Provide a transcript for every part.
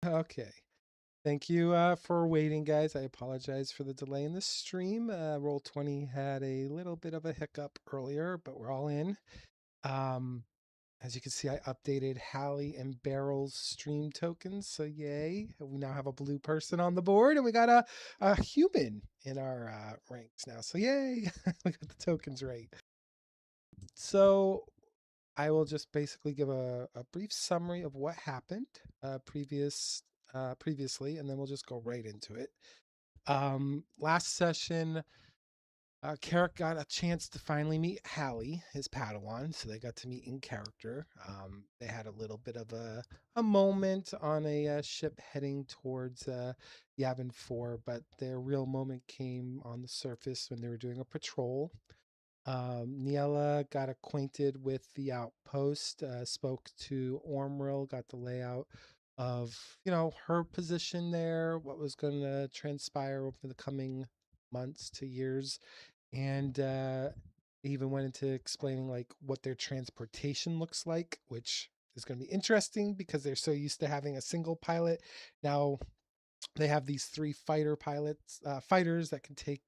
Okay. Thank you for waiting, guys. I apologize for the delay in the stream. Roll20 had a little bit of a hiccup earlier, but we're all in. Um, as you can see, I updated Hallie and Barrel's stream tokens. So yay. We now have a blue person on the board and we got a human in our ranks now. So yay. We got the tokens right. So I will just basically give a brief summary of what happened previously, and then we'll just go right into it. Last session, Carrick got a chance to finally meet Hallie, his Padawan, so they got to meet in character. They had a little bit of a moment on a ship heading towards Yavin 4, but their real moment came on the surface when they were doing a patrol. Niella got acquainted with the outpost, spoke to Ormril, got the layout of, her position there, what was going to transpire over the coming months to years, and even went into explaining like what their transportation looks like, which is going to be interesting because they're so used to having a single pilot. Now they have these three fighters that can take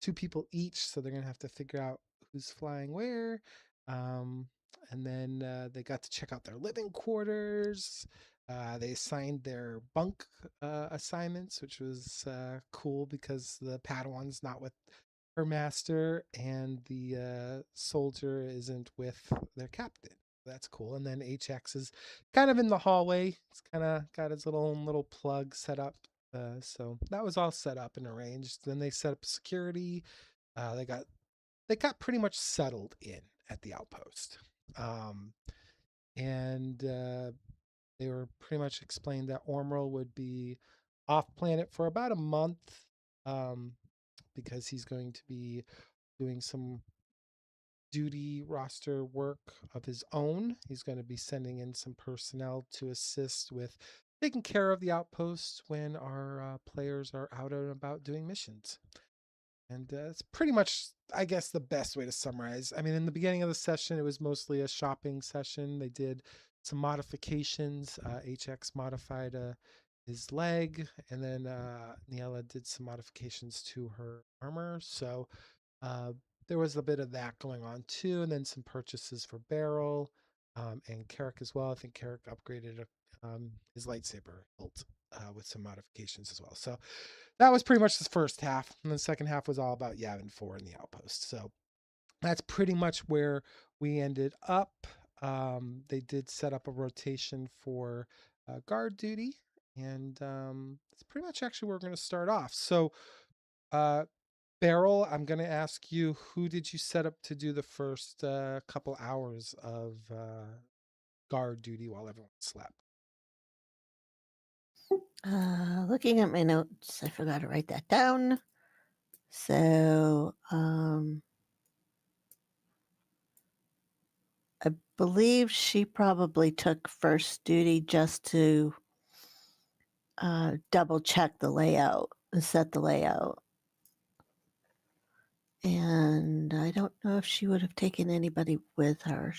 two people each, so they're gonna have to figure out who's flying where. um, and then they got to check out their living quarters. They assigned their bunk assignments, which was cool because the Padawan's not with her master and the soldier isn't with their captain. That's cool. And then HX is kind of in the hallway. It's kind of got his own little plug set up. So that was all set up and arranged. Then they set up security. They got pretty much settled in at the outpost. Um, and they were pretty much explained that Ormril would be off planet for about a month, um, because he's going to be doing some duty roster work of his own. He's going to be sending in some personnel to assist with taking care of the outpost when our players are out and about doing missions. And it's pretty much, I guess, the best way to summarize. I mean, in the beginning of the session, it was mostly a shopping session. They did some modifications. HX modified his leg, and then Niella did some modifications to her armor. So uh, there was a bit of that going on too, and then some purchases for Barrel and Carrick as well. I think Carrick upgraded his lightsaber hilt with some modifications as well. So that was pretty much the first half, and the second half was all about Yavin 4 and the outpost. So that's pretty much where we ended up. They did set up a rotation for guard duty, and that's pretty much actually where we're going to start off. So, uh, Beryl, I'm going to ask you, who did you set up to do the first couple hours of guard duty while everyone slept? Looking at my notes, I forgot to write that down. So, I believe she probably took first duty just to double check the layout and set the layout. And I don't know if she would have taken anybody with her.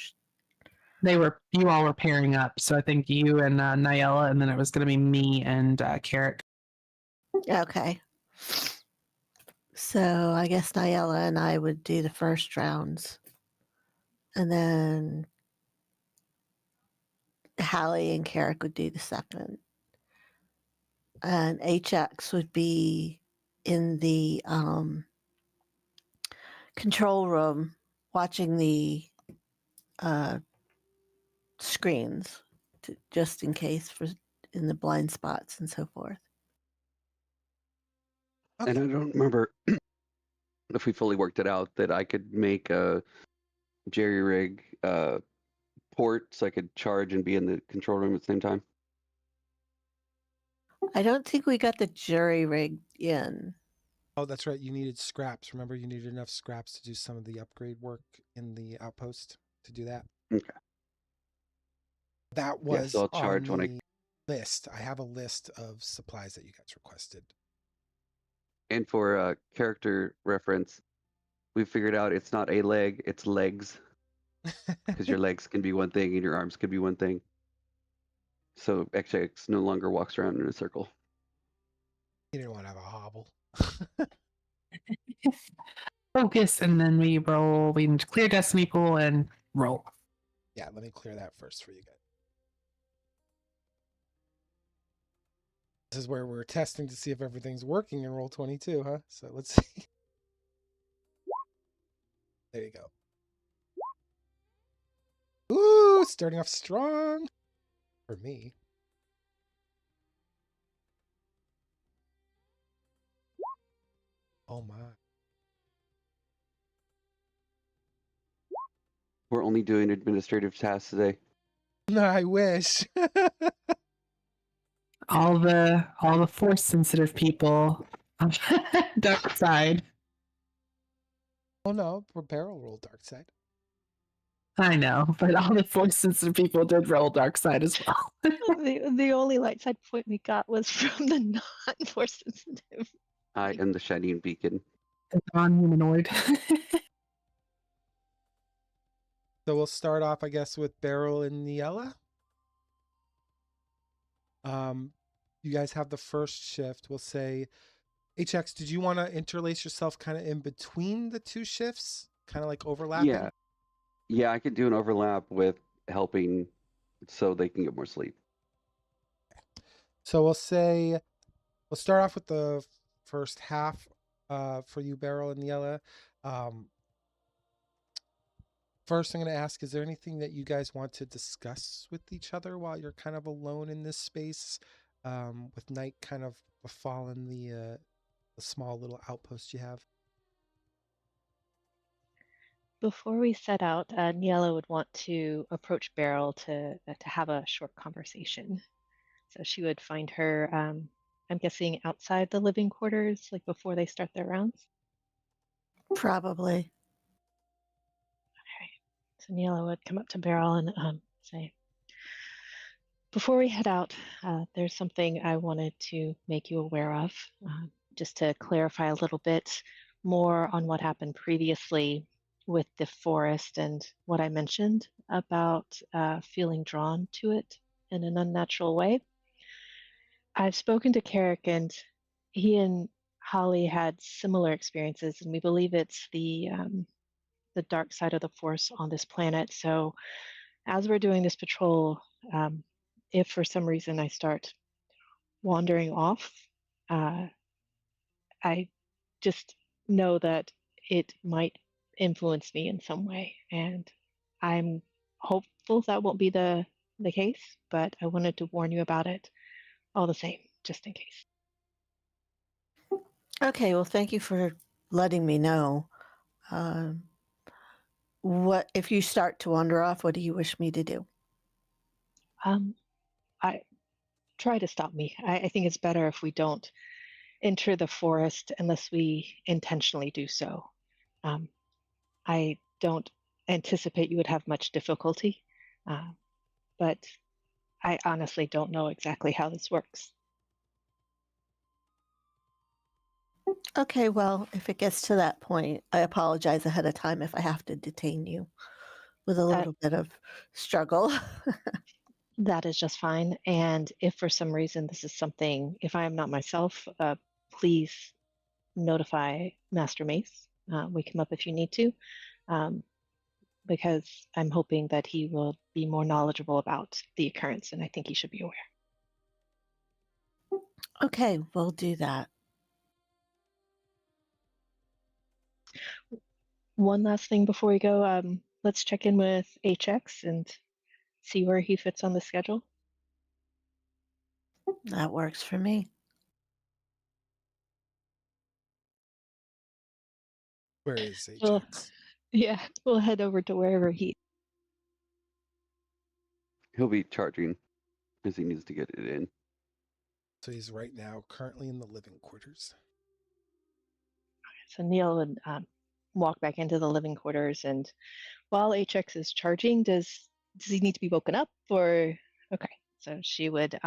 You all were pairing up. So I think you and Niella, and then it was going to be me and Carrick. Okay. So I guess Niella and I would do the first rounds. And then Hallie and Carrick would do the second. And HX would be in the control room watching the screens just in case in the blind spots and so forth. Okay. And I don't remember if we fully worked it out that I could make a jerry rig port so I could charge and be in the control room at the same time. I don't think we got the jury rig in. Oh, that's right. You needed scraps. Remember, you needed enough scraps to do some of the upgrade work in the outpost to do that. Okay. That was so I'll charge on when the list. I have a list of supplies that you guys requested. And for character reference, we figured out it's not a leg, it's legs. Because your legs can be one thing and your arms can be one thing. So XX no longer walks around in a circle. You didn't want to have a hobble. Focus, and then we roll. We clear destiny pool and roll. Yeah, let me clear that first for you guys. This is where we're testing to see if everything's working in roll 22, huh? So let's see. There you go. Ooh, starting off strong for me. Oh my. We're only doing administrative tasks today. I wish. All the force sensitive people on dark side. Oh no, Barrel roll dark side. I know, but all the force sensitive people did roll dark side as well. The only light side point we got was from the non-force sensitive. I am the shining beacon. The non-humanoid. So we'll start off, I guess, with Beryl and Niella. You guys have the first shift. We'll say, HX, did you want to interlace yourself kind of in between the two shifts? Kind of like overlapping? Yeah, I could do an overlap with helping so they can get more sleep. So we'll say, we'll start off with the first half for you, Beryl and Niella. First, I'm going to ask, is there anything that you guys want to discuss with each other while you're kind of alone in this space, with night kind of befallen the small little outpost you have? Before we set out, Niella would want to approach Beryl to have a short conversation. So she would find her, I'm guessing, outside the living quarters, like before they start their rounds. Probably. Okay. So Niella would come up to Beryl and say, before we head out, there's something I wanted to make you aware of, just to clarify a little bit more on what happened previously with the forest and what I mentioned about feeling drawn to it in an unnatural way. I've spoken to Carrick, and he and Holly had similar experiences, and we believe it's the dark side of the force on this planet. So as we're doing this patrol, if for some reason I start wandering off, I just know that it might influence me in some way. And I'm hopeful that won't be the case, but I wanted to warn you about it all the same, just in case. Okay, well, thank you for letting me know. What if you start to wander off? What do you wish me to do? I try to stop me. I think it's better if we don't enter the forest unless we intentionally do so. I don't anticipate you would have much difficulty, but I honestly don't know exactly how this works. Okay, well, if it gets to that point, I apologize ahead of time if I have to detain you with a little bit of struggle. That is just fine. And if for some reason this is something, if I am not myself, please notify Master Mace. We come up if you need to, because I'm hoping that he will be more knowledgeable about the occurrence, and I think he should be aware. Okay, we'll do that. One last thing before we go, let's check in with HX and see where he fits on the schedule. That works for me. Where is HX? Well, yeah, we'll head over to wherever he. He'll be charging because he needs to get it in. So he's right now currently in the living quarters. So Neil would walk back into the living quarters, and while HX is charging, does he need to be woken up, or okay? So she would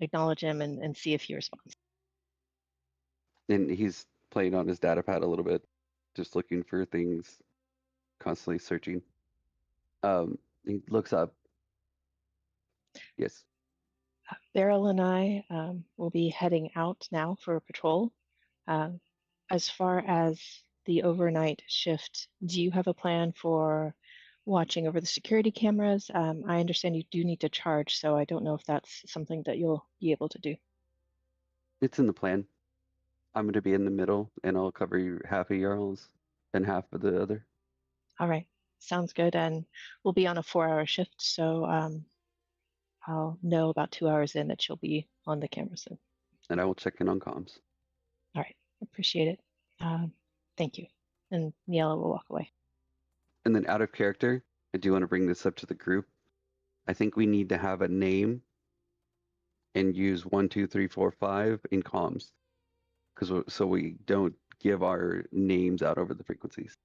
acknowledge him and see if he responds. And he's playing on his data pad a little bit, just looking for things, constantly searching. He looks up. Yes. Beryl and I will be heading out now for a patrol. Um, as far as the overnight shift, do you have a plan for watching over the security cameras? I understand you do need to charge, so I don't know if that's something that you'll be able to do. It's in the plan. I'm going to be in the middle, and I'll cover half of Jarl's and half of the other. All right, sounds good. And we'll be on a 4-hour shift, so I'll know about 2 hours in that you'll be on the camera soon. And I will check in on comms. All right, appreciate it. Thank you. And Niela will walk away. And then out of character, I do want to bring this up to the group. I think we need to have a name and use 1, 2, 3, 4, 5 in comms, so we don't give our names out over the frequencies.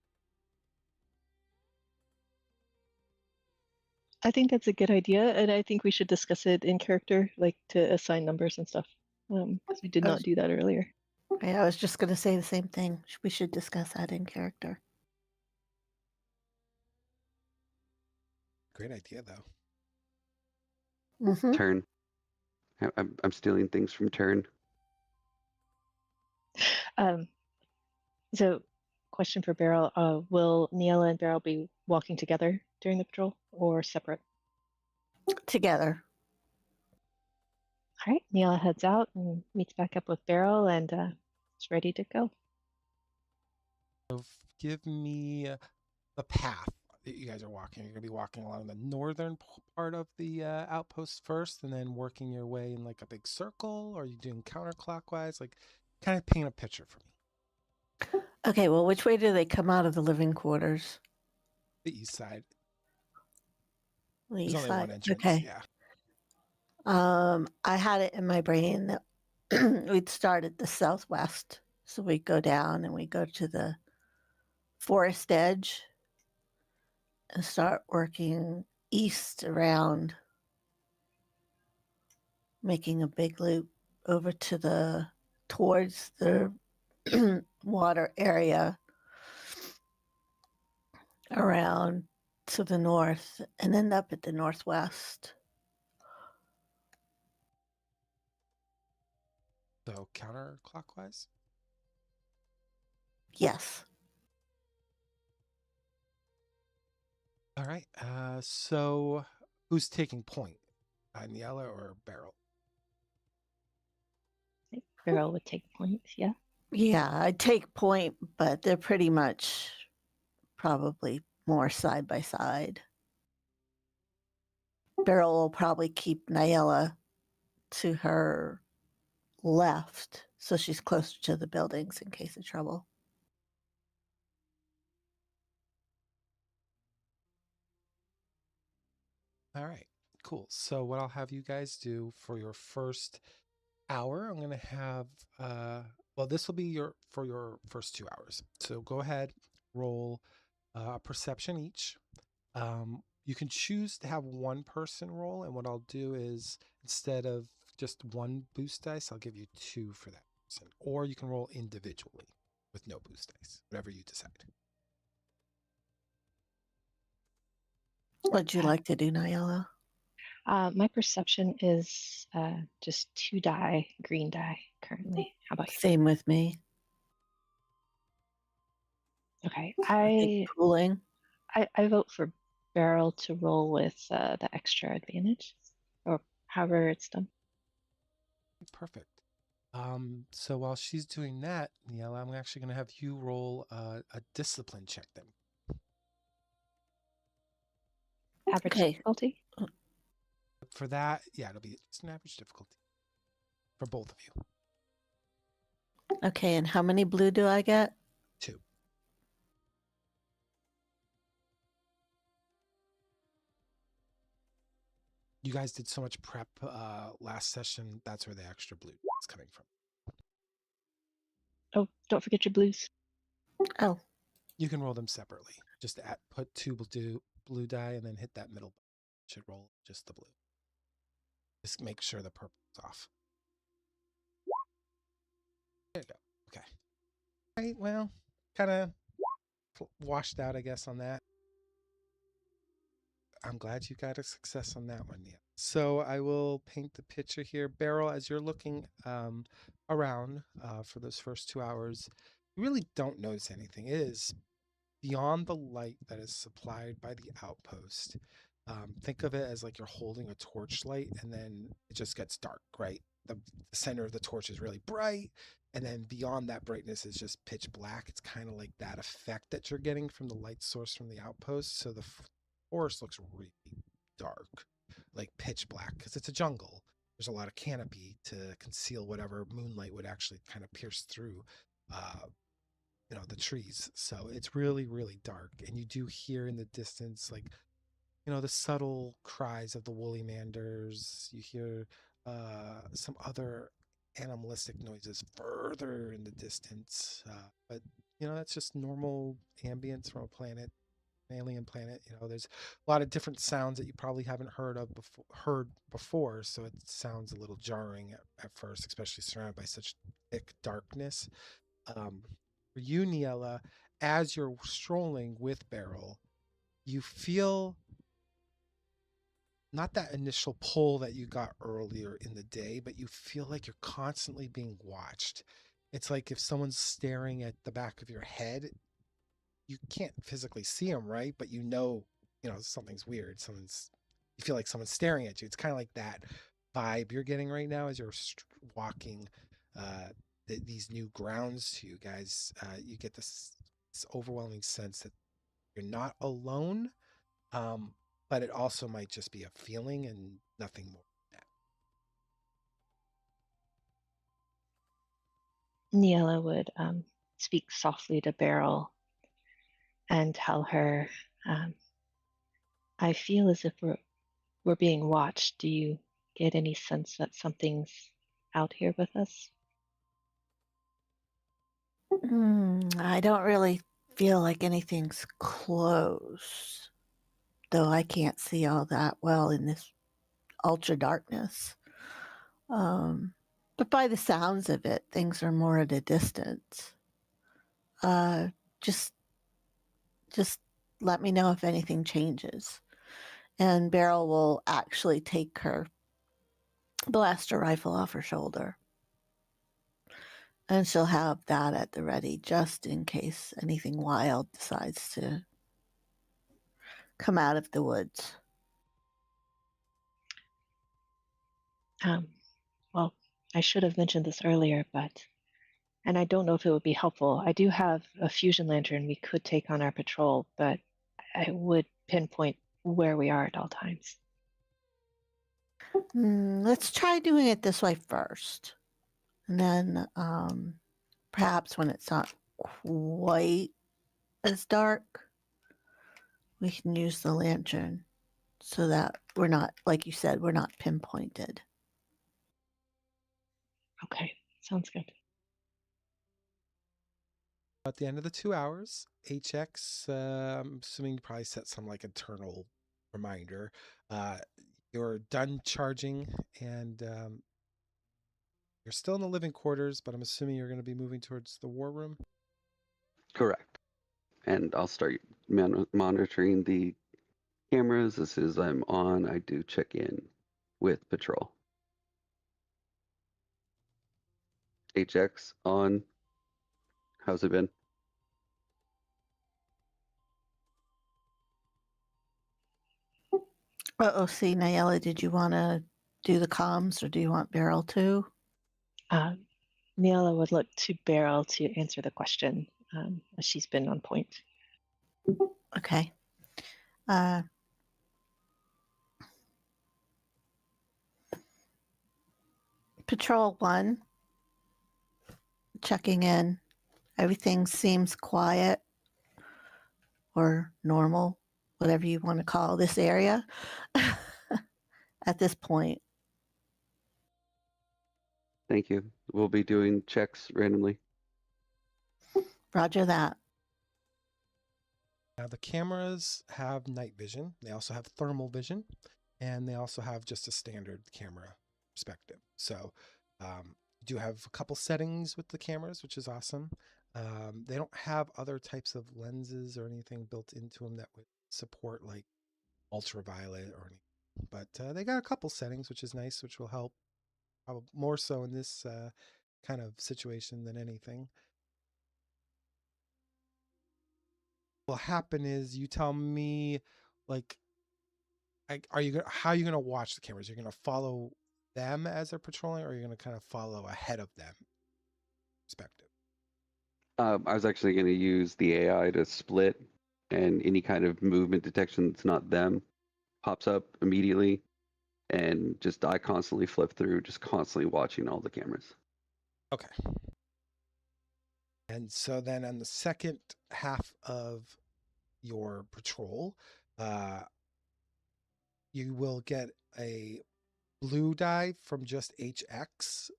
I think that's a good idea, and I think we should discuss it in character, like to assign numbers and stuff. Because we did not do that earlier. Yeah, I was just going to say the same thing. We should discuss that in character. Great idea, though. Mm-hmm. Turn. I'm stealing things from Turn. So, question for Beryl: will Niela and Beryl be walking together during the patrol, or separate? Together. All right, Niela heads out and meets back up with Beryl, and is ready to go. So give me the path that you guys are walking. You're going to be walking along the northern part of the outpost first, and then working your way in like a big circle. Or are you doing counterclockwise? Like, kind of paint a picture for me. Okay, well, which way do they come out of the living quarters? The east side. The There's east only side. one entrance. Okay. Yeah. I had it in my brain that we'd start at the southwest. So we go down and we go to the forest edge and start working east around, making a big loop over to towards the water area around to the north and end up at the northwest. So counterclockwise. Yes. All right. So who's taking point? Niela or Beryl? I think Beryl would take points. Yeah. Yeah, I take point, but they're pretty much probably more side by side. Beryl will probably keep Niela to her left, so she's closer to the buildings in case of trouble. All right, cool. So what I'll have you guys do for your first hour, I'm gonna have well, this will be for your first 2 hours. So go ahead, roll a perception each. You can choose to have one person roll, and what I'll do is instead of just one boost dice, I'll give you 2 for that person, or you can roll individually with no boost dice, whatever you decide. What'd you like to do, Niela? My perception is just 2 die, green die currently. How about you? Same with me. Okay, I think pooling. I vote for Beryl to roll with the extra advantage, or however it's done. Perfect. So while she's doing that, Niela, I'm actually going to have you roll a discipline check then. Average Okay. difficulty. For that, yeah, it'll be just an average difficulty for both of you. Okay, and how many blue do I get? 2. You guys did so much prep last session. That's where the extra blue is coming from. Oh, don't forget your blues. Oh, You can roll them separately. Just put 2 blue die and then hit that middle button. Should roll just the blue. Just make sure the purple's off. There you go. Okay. All right, well, kind of washed out, I guess, on that. I'm glad you got a success on that one, Neil. So I will paint the picture here. Beryl, as you're looking around for those first 2 hours, you really don't notice anything. It is beyond the light that is supplied by the outpost. Think of it as like you're holding a torchlight and then it just gets dark, right? The center of the torch is really bright, and then beyond that brightness is just pitch black. It's kind of like that effect that you're getting from the light source from the outpost. So the forest looks really dark, like pitch black, because it's a jungle. There's a lot of canopy to conceal whatever moonlight would actually kind of pierce through the trees. So it's really, really dark. And you do hear in the distance, like, the subtle cries of the woolly manders. You hear some other animalistic noises further in the distance. But, that's just normal ambience from a planet, an alien planet. There's a lot of different sounds that you probably haven't heard before. So it sounds a little jarring at first, especially surrounded by such thick darkness. For you, Niella, as you're strolling with Beryl, you feel not that initial pull that you got earlier in the day, but you feel like you're constantly being watched. It's like if someone's staring at the back of your head, you can't physically see them, right? But something's weird. You feel like someone's staring at you. It's kind of like that vibe you're getting right now as you're walking these new grounds to you guys. You get this overwhelming sense that you're not alone, but it also might just be a feeling and nothing more than that. Niella would speak softly to Beryl and tell her, I feel as if we're being watched. Do you get any sense that something's out here with us? I don't really feel like anything's close, though I can't see all that well in this ultra darkness. But by the sounds of it, things are more at a distance. Just let me know if anything changes. And Beryl will actually take her blaster rifle off her shoulder. And she'll have that at the ready just in case anything wild decides to come out of the woods. Well, I should have mentioned this earlier, and I don't know if it would be helpful. I do have a fusion lantern we could take on our patrol, but I would pinpoint where we are at all times. Let's try doing it this way first. And then perhaps when it's not quite as dark, we can use the lantern so that we're not, like you said, we're not pinpointed. Okay, sounds good. At the end of the 2 hours, HX, I'm assuming you probably set some like internal reminder. You're done charging and you're still in the living quarters, but I'm assuming you're going to be moving towards the war room. Correct. And I'll start monitoring the cameras. As soon as I'm on, I do check in with patrol. HX on. How's it been? See, Niella, did you want to do the comms or do you want Beryl to? Niella would look to Beryl to answer the question, as she's been on point. Okay. Patrol 1, checking in. Everything seems quiet or normal, whatever you want to call this area at this point. Thank you. We'll be doing checks randomly. Roger that. Now, the cameras have night vision. They also have thermal vision, and they also have just a standard camera perspective. So you do have a couple settings with the cameras, which is awesome. They don't have other types of lenses or anything built into them that would support like ultraviolet or anything. But they got a couple settings, which is nice, which will help probably more so in this kind of situation than anything. What will happen is you tell me, like, how are you gonna watch the cameras? You're gonna follow them as they're patrolling, or you're gonna kind of follow ahead of them? Perspective. I was actually going to use the AI to split, and any kind of movement detection that's not them pops up immediately, and just I constantly flip through, just constantly watching all the cameras. Okay. And so then on the second half of your patrol, you will get a blue die from just HX.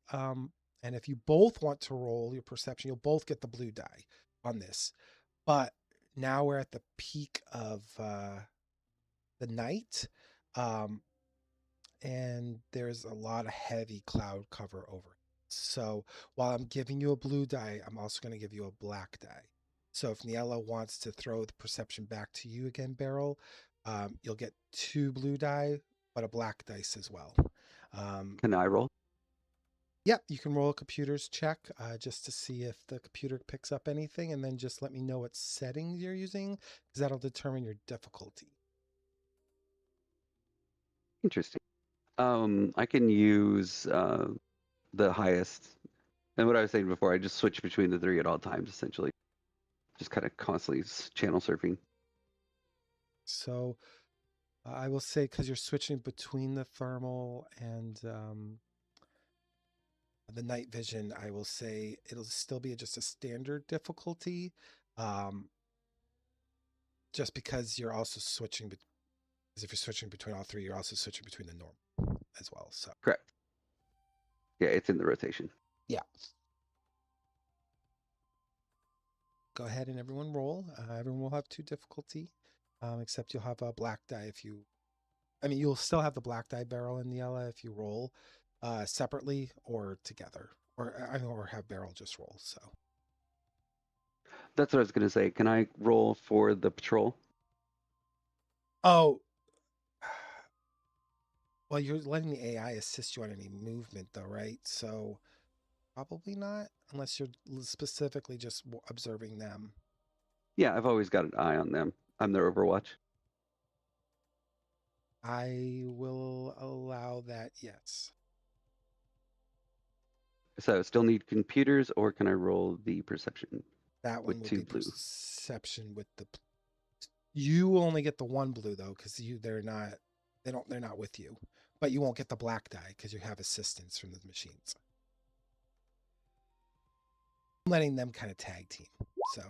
And if you both want to roll your perception, you'll both get the blue die on this. But now we're at the peak of the night. And there's a lot of heavy cloud cover over it. So while I'm giving you a blue die, I'm also going to give you a black die. So if Niella wants to throw the perception back to you again, Beryl, you'll get 2 blue die, but a black dice as well. Can I roll? Yep, you can roll a computer's check just to see if the computer picks up anything, and then just let me know what settings you're using, because that'll determine your difficulty. Interesting. I can use the highest. And what I was saying before, I just switch between the 3 at all times, essentially. Just kind of constantly channel surfing. So I will say, because you're switching between the thermal and the night vision, I will say it'll still be just a standard difficulty, just because you're also switching. Because if you're switching between all 3, you're also switching between the normal as well. So Correct. Yeah, it's in the rotation. yeah. Go ahead and everyone roll. Everyone will have 2 difficulty, except you'll have a black die if you. I mean, you'll still have the black die, Beryl and Niella, if you roll separately or together, or have Beryl just roll. So That's what I was going to say. Can I roll for the patrol? oh, well, you're letting the AI assist you on any movement, though, right? So probably not, unless you're specifically just observing them. Yeah, I've always got an eye on them. I'm their Overwatch. I will allow that, yes. So still need computers, or can I roll the perception That one with will 2 be blue? perception with the. You only get the 1 blue though, because they're not with you. But you won't get the black die because you have assistance from the machines. I'm letting them kind of tag team, so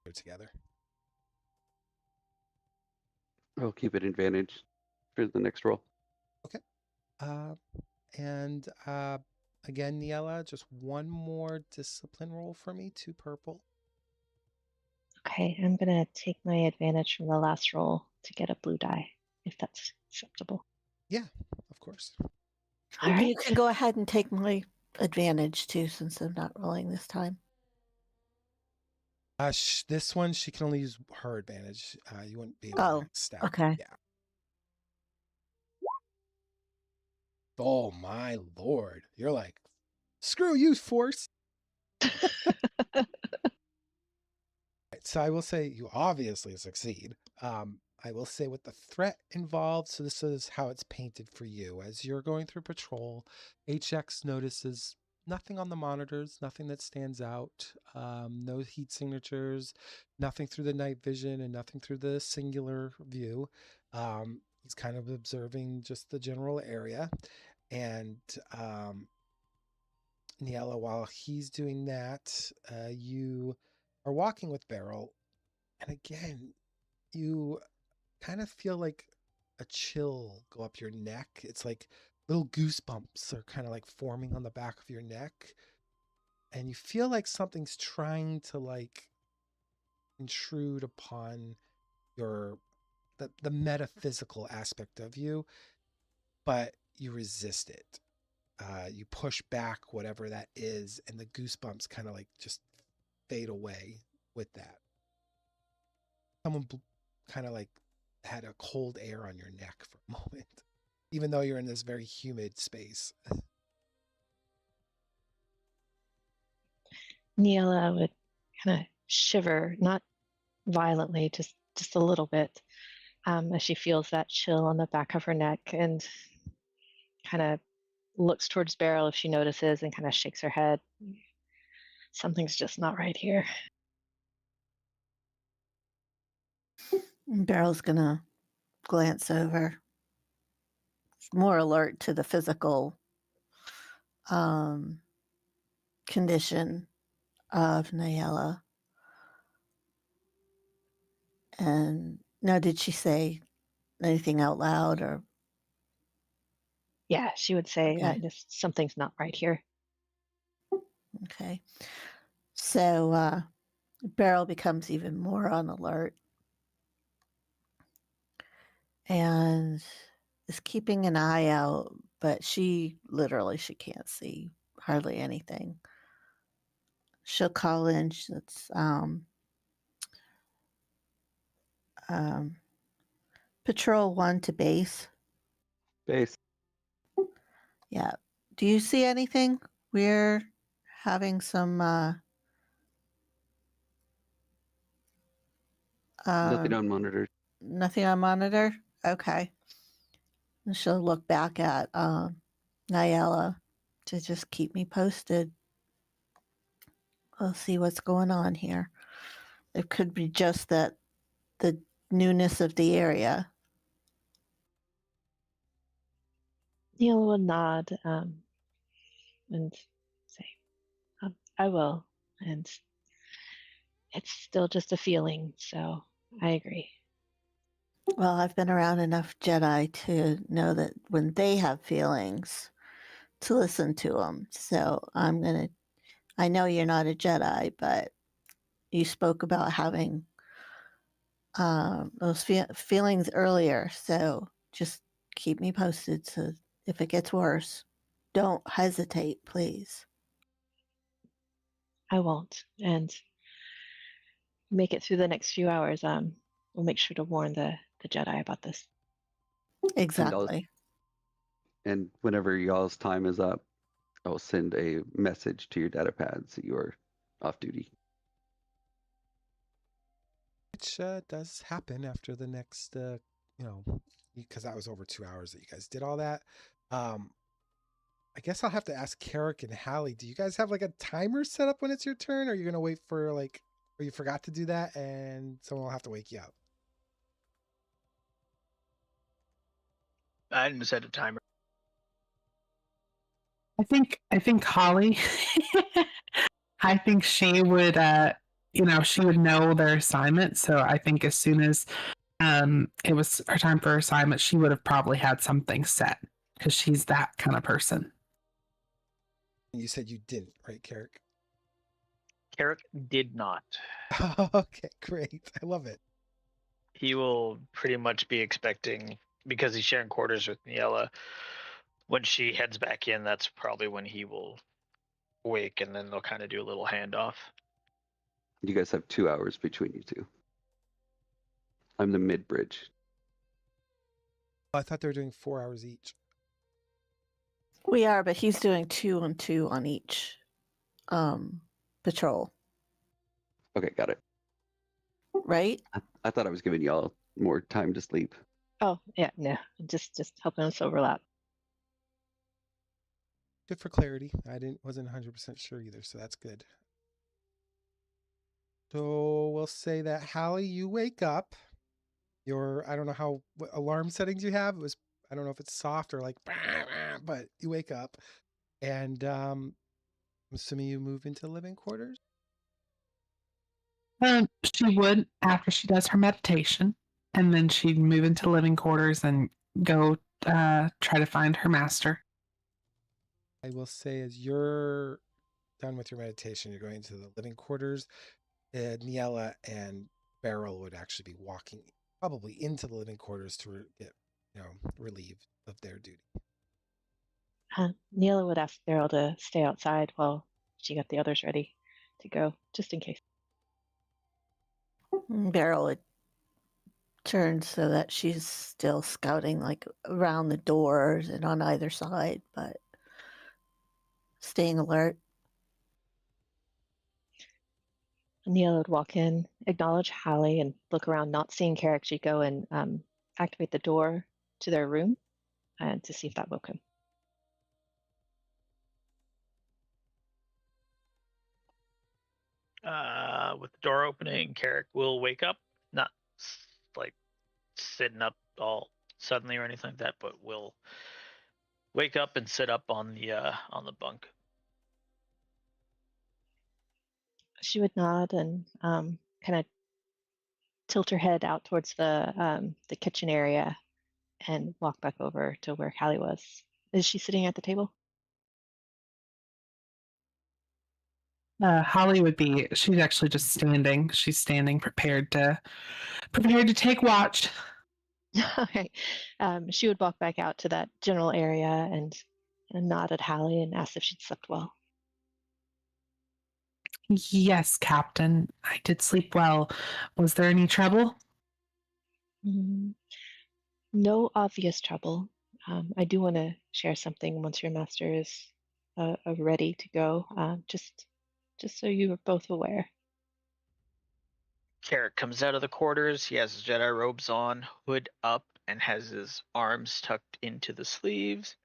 they're together. I'll keep it advantage for the next roll. Okay. And again, Niella, just 1 more discipline roll for me, 2 purple. Okay, I'm gonna take my advantage from the last roll to get a blue die, if that's acceptable. Yeah, of course. All right. You can go ahead and take my advantage too, since I'm not rolling this time. This one, she can only use her advantage. You wouldn't be able Oh, to max stack. okay. Yeah. Oh my lord. You're like, screw you, Force. So I will say you obviously succeed. I will say with the threat involved, so this is how it's painted for you. As you're going through patrol, HX notices nothing on the monitors, nothing that stands out, no heat signatures, nothing through the night vision, and nothing through the singular view. He's kind of observing just the general area. And Niella, while he's doing that, you are walking with Beryl. And again, you kind of feel like a chill go up your neck. It's like little goosebumps are kind of like forming on the back of your neck. And you feel like something's trying to like intrude upon the metaphysical aspect of you, but you resist it. You push back whatever that is, and the goosebumps kind of like just fade away with that. Someone kind of like had a cold air on your neck for a moment, even though you're in this very humid space. Neela would kind of shiver, not violently, just a little bit, as she feels that chill on the back of her neck, and kind of looks towards Beryl if she notices, and kind of shakes her head. Something's just not right here. Beryl's gonna glance over, more alert to the physical condition of Nayela. And now, did she say anything out loud or? Yeah, she would say, Okay. just something's not right here. Okay. So Beryl becomes even more on alert and is keeping an eye out, but she can't see hardly anything. She'll call in. It's Patrol 1 to base. Base. Yeah. Do you see anything? We're having some Nothing on monitors. nothing on monitor. Okay. And she'll look back at Nayela to just keep me posted. We'll see what's going on here. It could be just that the newness of the area. Neela would nod, and say, I will. And it's still just a feeling, so I agree. Well, I've been around enough Jedi to know that when they have feelings, to listen to them. So I know you're not a Jedi, but you spoke about having those feelings earlier. So just keep me posted. So if it gets worse, don't hesitate, please. I won't. And make it through the next few hours. We'll make sure to warn the Jedi about this. Exactly. And whenever y'all's time is up, I'll send a message to your data pads that you are off duty. Which does happen after the next, because that was over 2 hours that you guys did all that. I guess I'll have to ask Carrick and Hallie, do you guys have like a timer set up when it's your turn? Or are you going to wait for or you forgot to do that and someone will have to wake you up? I didn't set a timer. I think Holly, I think she would, she would know their assignment. So I think as soon as it was her time for assignment, she would have probably had something set because she's that kind of person. You said you didn't, right, Carrick? Carrick did not. Okay, great. I love it. He will pretty much be expecting, because he's sharing quarters with Niella, when she heads back in, that's probably when he will wake, and then they'll kind of do a little handoff. You guys have 2 hours between you two. I'm the mid bridge. I thought they were doing 4 hours each. We are, but he's doing 2 and 2 on each patrol. Okay, got it. Right? I thought I was giving y'all more time to sleep. Oh, yeah, no. Just helping us overlap. Good for clarity. Wasn't 100% sure either, so that's good. So we'll say that Hallie, you wake up. I don't know what alarm settings you have. I don't know if it's soft or like, but you wake up, and I'm assuming you move into living quarters. She would after she does her meditation, and then she'd move into living quarters and go try to find her master. I will say, as you're done with your meditation, you're going into the living quarters. Niella and Beryl would actually be walking probably into the living quarters to get, relieved of their duty. Neela would ask Beryl to stay outside while she got the others ready to go, just in case. Beryl would turned so that she's still scouting like around the doors and on either side, but staying alert. Neela would walk in, acknowledge Hallie, and look around, not seeing Carrick. She'd go and activate the door to their room and to see if that woke him. With the door opening, Carrick will wake up, not like sitting up all suddenly or anything like that, but will wake up and sit up on the bunk. She would nod and kind of tilt her head out towards the kitchen area and walk back over to where Hallie was. Is she sitting at the table? Holly would be. She's actually just standing. She's standing, prepared to take watch. Okay. She would walk back out to that general area and nod at Hallie and ask if she'd slept well. Yes, Captain. I did sleep well. Was there any trouble? Mm, no obvious trouble. I do want to share something once your master is ready to go. Just so you are both aware. Carrick comes out of the quarters. He has his Jedi robes on, hood up, and has his arms tucked into the sleeves.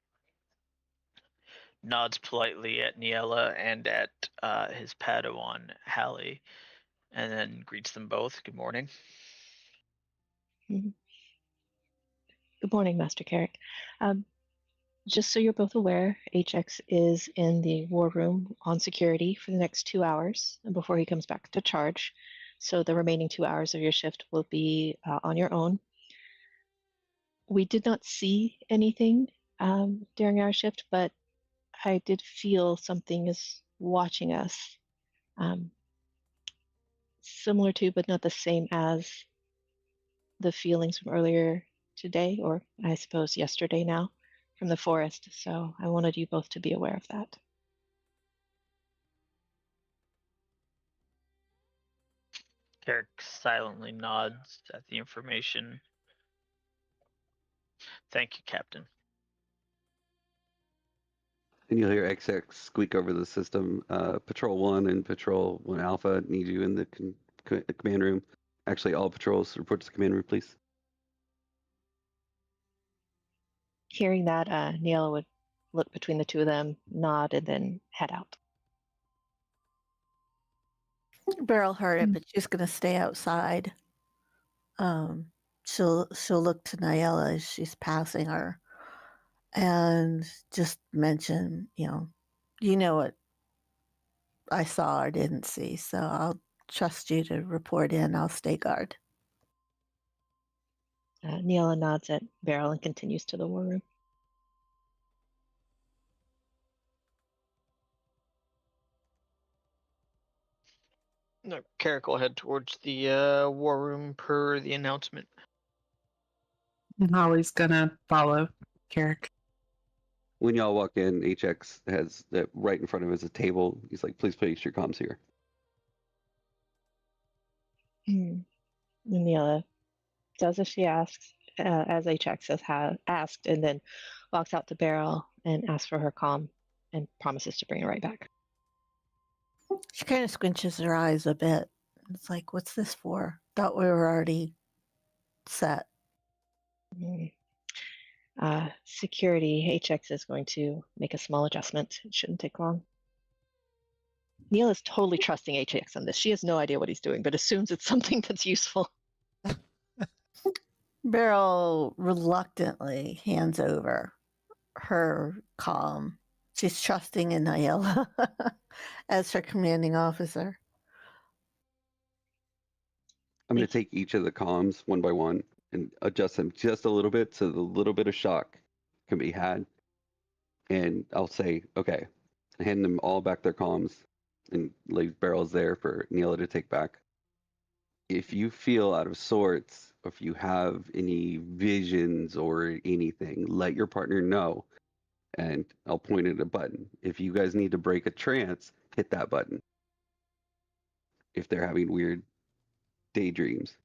Nods politely at Niella and at his Padawan, Hallie, and then greets them both. Good morning. Mhm. Good morning, Master Carrick. Just so you're both aware, HX is in the war room on security for the next 2 hours before he comes back to charge. So the remaining 2 hours of your shift will be on your own. We did not see anything during our shift, but I did feel something is watching us. Similar to, but not the same as the feelings from earlier today, or I suppose yesterday now, from the forest. So I wanted you both to be aware of that. Carrick silently nods at the information. Thank you, Captain. And you'll hear XX squeak over the system. Patrol 1 and Patrol 1 Alpha need you in the command room. Actually, all patrols report to the command room, please. Hearing that, Neela would look between the two of them, nod, and then head out. Beryl heard it, but she's gonna stay outside. She'll look to Niella as she's passing her and just mention, you know what I saw or didn't see, so I'll trust you to report in. I'll stay guard. Neela nods at Beryl and continues to the war room. No, Carrick will head towards the war room per the announcement. And Holly's gonna follow Carrick. When y'all walk in, HX has right in front of him is a table. He's like, please place your comms here. Neela does as she asks, as HX has asked, and then walks out to Beryl and asks for her comm and promises to bring it right back. She kind of squinches her eyes a bit. It's like, what's this for? Thought we were already set. Security, HX is going to make a small adjustment. It shouldn't take long. Neil is totally trusting HX on this. She has no idea what he's doing, but assumes it's something that's useful. Beryl reluctantly hands over her comm. She's trusting in Niella as her commanding officer. I'm going to take each of the comms one by one and adjust them just a little bit so the little bit of shock can be had. And I'll say, okay, hand them all back their comms and leave barrels there for Neela to take back. If you feel out of sorts, if you have any visions or anything, let your partner know. And I'll point at a button. If you guys need to break a trance, hit that button. If they're having weird daydreams.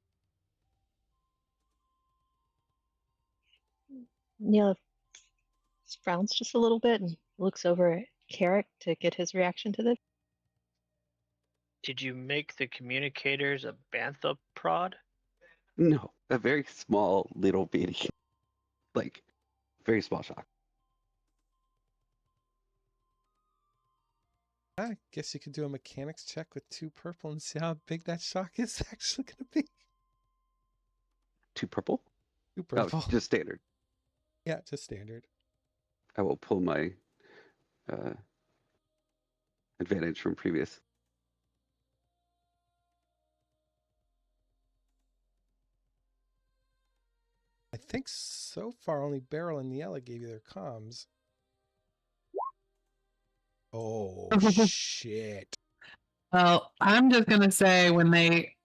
Neela frowns just a little bit and looks over at Carrick to get his reaction to this. Did you make the communicators a bantha prod? No, a very small little bitty, like very small shock. I guess you could do a mechanics check with 2 purple and see how big that shock is actually going to be. 2 purple? 2 purple. Oh, just standard. Yeah, just standard. I will pull my advantage from previous. I think so far only Beryl and Niella gave you their comms. Oh, shit. Well, I'm just gonna say when they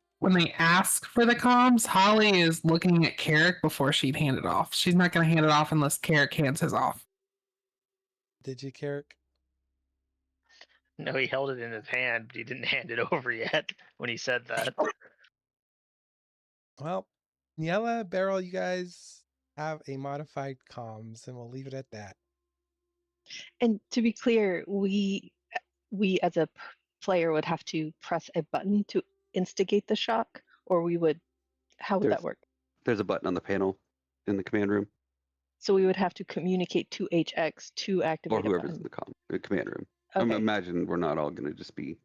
ask for the comms, Holly is looking at Carrick before she'd hand it off. She's not gonna hand it off unless Carrick hands his off. Did you, Carrick? No, he held it in his hand, but he didn't hand it over yet when he said that. Well, Niella, Beryl, you guys have a modified comms, and we'll leave it at that. And to be clear, we as a player would have to press a button to instigate the shock, or we would. How would that work? There's a button on the panel in the command room. So we would have to communicate to HX to activate Or whoever's a in button. the command room. Okay. I imagine we're not all going to just be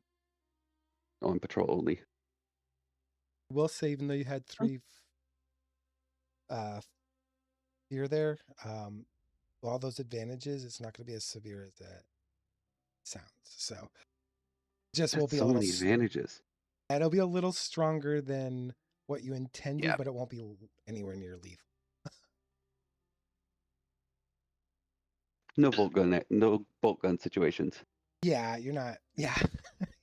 on patrol only. We'll say, even though you had 3 fear there, all those advantages, it's not going to be as severe as that sounds. So just will be so a little many advantages. It'll be a little stronger than what you intended, Yeah. but it won't be anywhere near lethal. No bolt gun situations. Yeah, you're not. Yeah,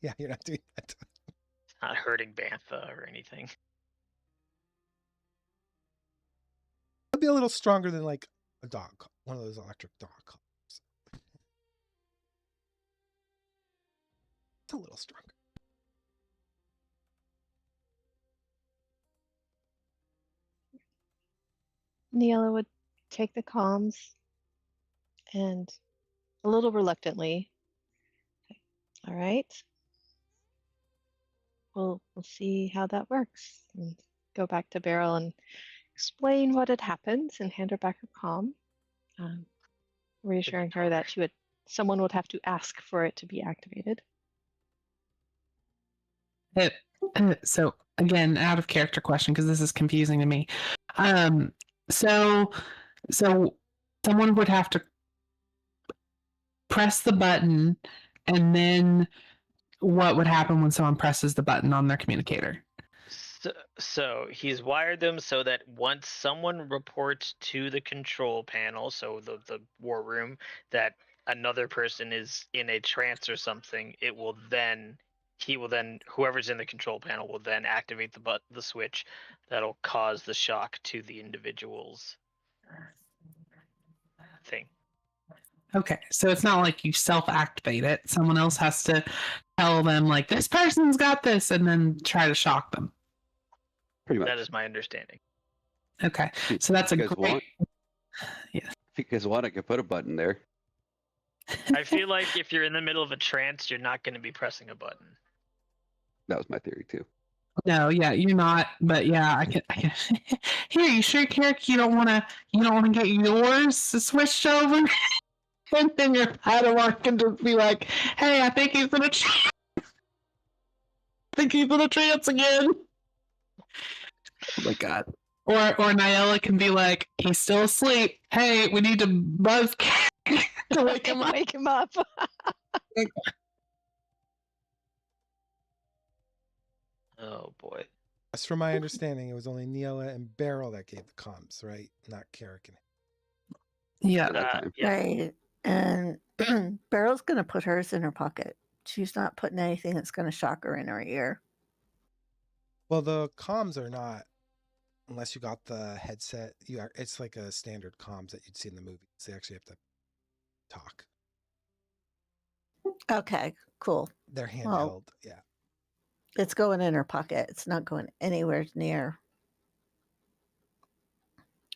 yeah, you're not doing that. It's not hurting bantha or anything. It'll be a little stronger than like a dog, one of those electric dog collars. It's a little stronger. Niella would take the comms and a little reluctantly. Okay. All right. We'll see how that works. And go back to Beryl and explain what had happened and hand her back her comm, reassuring her that someone would have to ask for it to be activated. So again, out of character question, because this is confusing to me. So someone would have to press the button, and then what would happen when someone presses the button on their communicator? So he's wired them so that once someone reports to the control panel, so the war room, that another person is in a trance or something, whoever's in the control panel will then activate the switch that'll cause the shock to the individual's thing. Okay, so it's not like you self-activate it. Someone else has to tell them, like, this person's got this, and then try to shock them. Pretty much. That is my understanding. Okay, so that's a great... Yeah. If you guys want, I could put a button there. I feel like if you're in the middle of a trance, you're not going to be pressing a button. That was my theory too. No, yeah, you're not. But yeah, I can. Here, you sure, Carrick? You don't want to get yours switched over, and then your Padawan can just be like, "Hey, I think he's in a trance. I think he's in a trance again." Oh my god. Or Niella can be like, "He's still asleep. Hey, we need to buzz to wake him up." Wake him up. Oh boy. As from my understanding, it was only Niella and Beryl that gave the comms, right? Not Carrick and Yeah. At that time. Yeah. Right. And Beryl's going to put hers in her pocket. She's not putting anything that's going to shock her in her ear. Well, the comms are not, unless you got the headset. It's like a standard comms that you'd see in the movies. They actually have to talk. Okay, cool. They're handheld. Well, yeah. It's going in her pocket. It's not going anywhere near.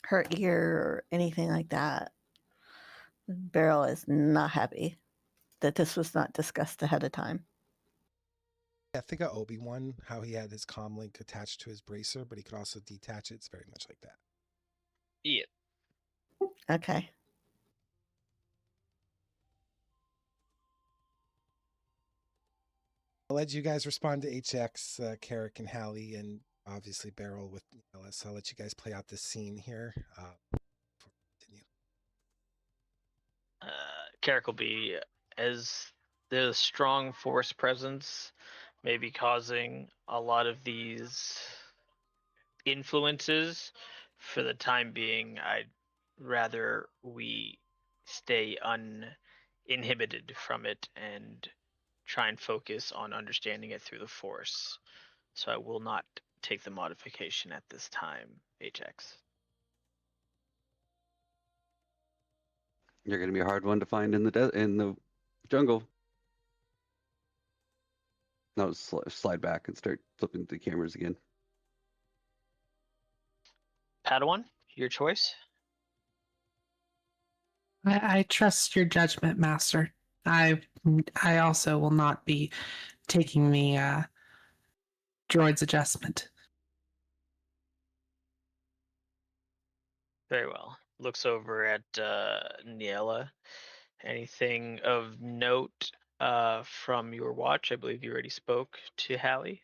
her ear or anything like that. Beryl is not happy that this was not discussed ahead of time. Yeah, think of Obi-Wan, how he had his comm link attached to his bracer, but he could also detach it. It's very much like that. Yeah. Okay. I'll let you guys respond to HX, Carrick and Hallie, and obviously Beryl with Ellis. I'll let you guys play out this scene here. Before we continue. Carrick will be, as the strong force presence may be causing a lot of these influences. For the time being, I'd rather we stay uninhibited from it and try and focus on understanding it through the force. So I will not take the modification at this time, HX. You're going to be a hard one to find in the jungle. Now slide back and start flipping the cameras again. Padawan, your choice. I trust your judgment, Master. I also will not be taking the droid's adjustment. Very well. Looks over at Niela. Anything of note from your watch? I believe you already spoke to Hallie.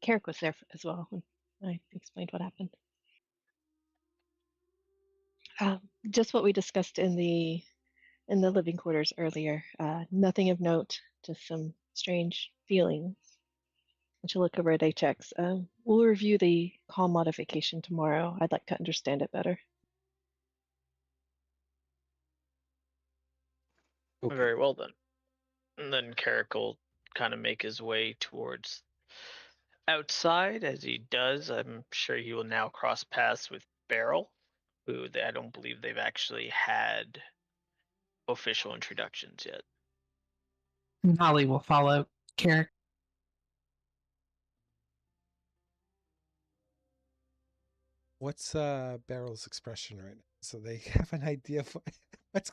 Carrick was there as well when I explained what happened. Just what we discussed in the living quarters earlier. Nothing of note, just some strange feelings. And she'll look over at HX. We'll review the call modification tomorrow. I'd like to understand it better. Okay. Very well then. And then Carrick will kind of make his way towards outside. As he does, I'm sure he will now cross paths with Beryl, who I don't believe they've actually had official introductions yet. Holly will follow Carrick. What's Beryl's expression right now? So they have an idea of what's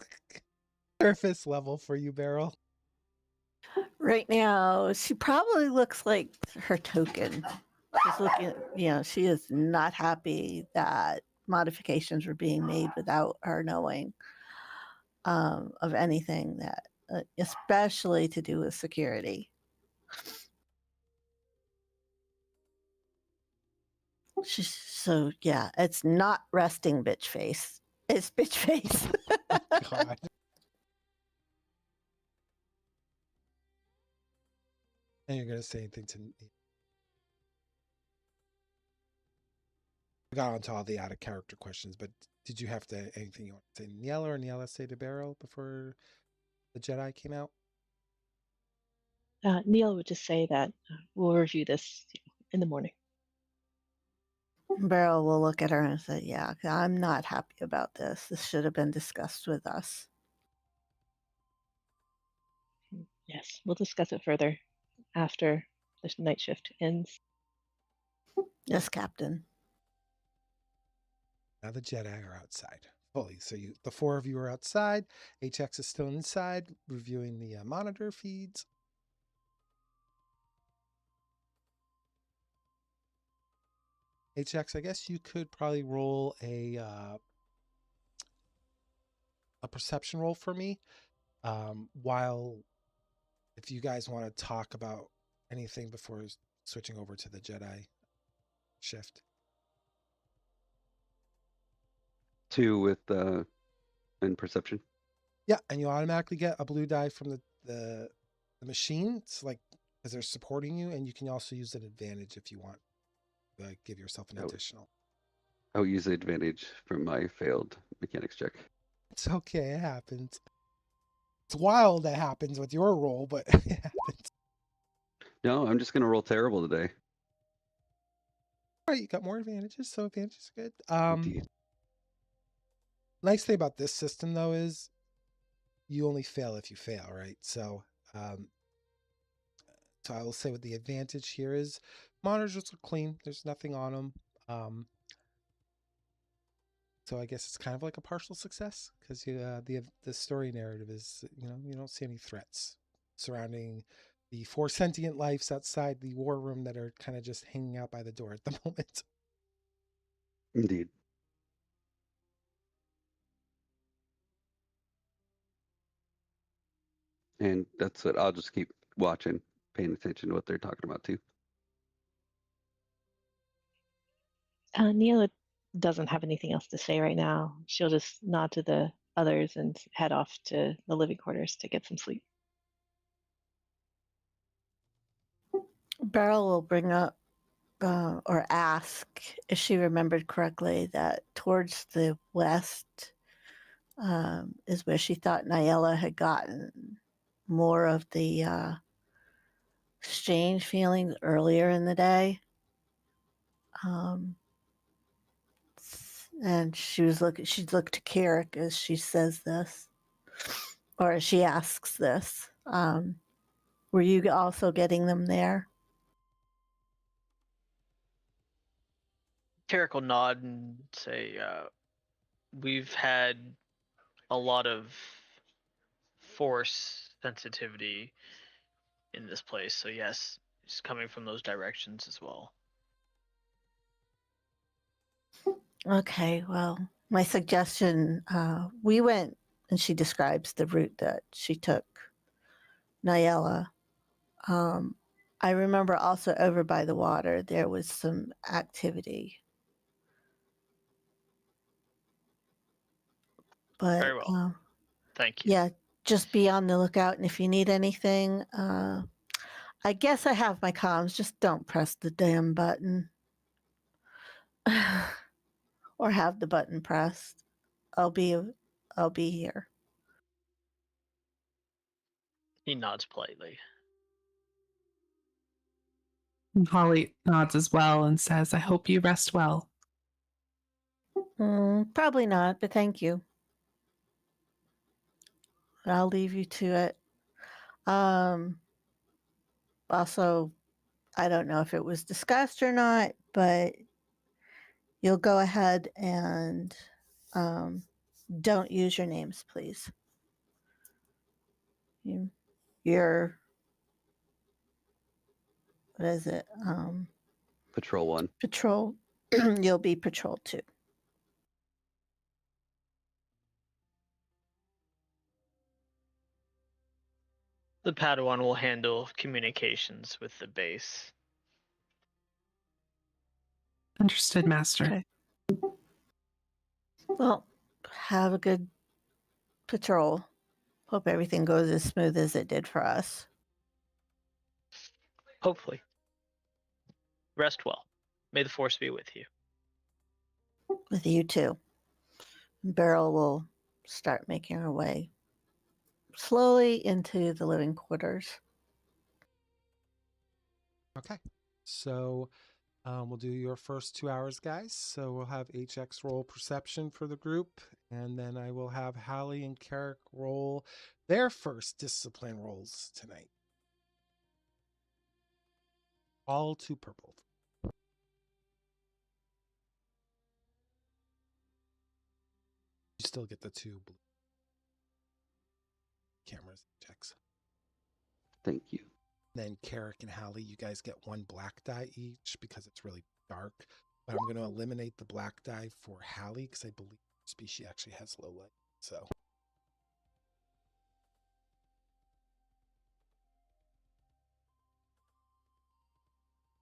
surface level for you, Beryl. Right now, she probably looks like her token. She's looking, she is not happy that modifications were being made without her knowing of anything that, especially to do with security. It's not resting bitch face. It's bitch face. God. And you're gonna say anything to me? We got onto all the out of character questions, but did you have to anything you want to say to Niela or Niela say to Beryl before the Jedi came out? Neil would just say that we'll review this in the morning. Beryl will look at her and say, yeah, I'm not happy about this. This should have been discussed with us. Yes, we'll discuss it further after the night shift ends. Yes, Captain. Now the Jedi are outside fully. So the four of you are outside. HX is still inside reviewing the monitor feeds. HX, I guess you could probably roll a perception roll for me. While if you guys want to talk about anything before switching over to the Jedi shift. 2 with in perception. Yeah, and you automatically get a blue die from the machine. It's like because they're supporting you, and you can also use an advantage if you want. Give yourself an additional. I'll use the advantage from my failed mechanics check. It's okay, it happens. It's wild that happens with your roll, but it happens. No, I'm just gonna roll terrible today. All right, you got more advantages, so advantages are good. Indeed. Nice thing about this system though is you only fail if you fail, right? So so I will say what the advantage here is monitors are clean. There's nothing on them. So I guess it's kind of like a partial success because the story narrative is, you don't see any threats surrounding the 4 sentient lives outside the war room that are kind of just hanging out by the door at the moment. Indeed. And that's it. I'll just keep watching, paying attention to what they're talking about too. Neela doesn't have anything else to say right now. She'll just nod to the others and head off to the living quarters to get some sleep. Beryl will bring up or ask if she remembered correctly that towards the west is where she thought Nyella had gotten more of the strange feelings earlier in the day. And she'd look to Carrick as she says this, or as she asks this. Were you also getting them there? Carrick will nod and say, we've had a lot of force sensitivity in this place, so yes, it's coming from those directions as well. Okay, well, my suggestion, we went, and she describes the route that she took, Nyella. I remember also over by the water, there was some activity. But, Very well. Thank you. Yeah, just be on the lookout. And if you need anything, I guess I have my comms. Just don't press the damn button. Or have the button pressed. I'll be here. He nods politely. And Holly nods as well and says, I hope you rest well. Probably not, but thank you. I'll leave you to it. Also, I don't know if it was discussed or not, but you'll go ahead and don't use your names, please. You're, what is it? Patrol 1. Patrol. You'll be patrol 2. The Padawan will handle communications with the base. Understood, Master. Okay. Well, have a good patrol. Hope everything goes as smooth as it did for us. Hopefully. Rest well. May the force be with you. With you too. Beryl will start making her way slowly into the living quarters. Okay. So we'll do your first 2 hours, guys. So we'll have HX roll perception for the group, and then I will have Hallie and Carrick roll their first discipline rolls tonight. All 2 purple. You still get the 2 blue cameras checks. Thank you. Then Carrick and Hallie, you guys get 1 black die each because it's really dark. But I'm going to eliminate the black die for Hallie because I believe she actually has low light. So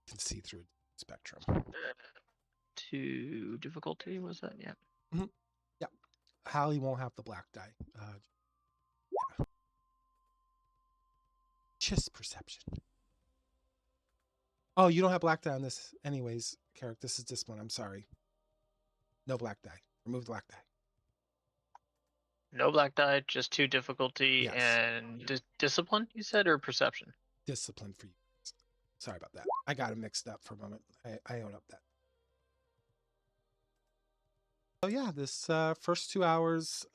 you can see through a spectrum. 2 difficulty, was that? Yeah. Mm-hmm. Yeah. Hallie won't have the black die. Yeah. Just perception. Oh, you don't have black die on this anyways, Carrick. This is this one. I'm sorry. No black die. Remove the black die. No black die, just 2 difficulty. Yes. And discipline, you said, or perception? Discipline for you. Sorry about that. I got it mixed up for a moment. I own up that. So yeah, this first 2 hours,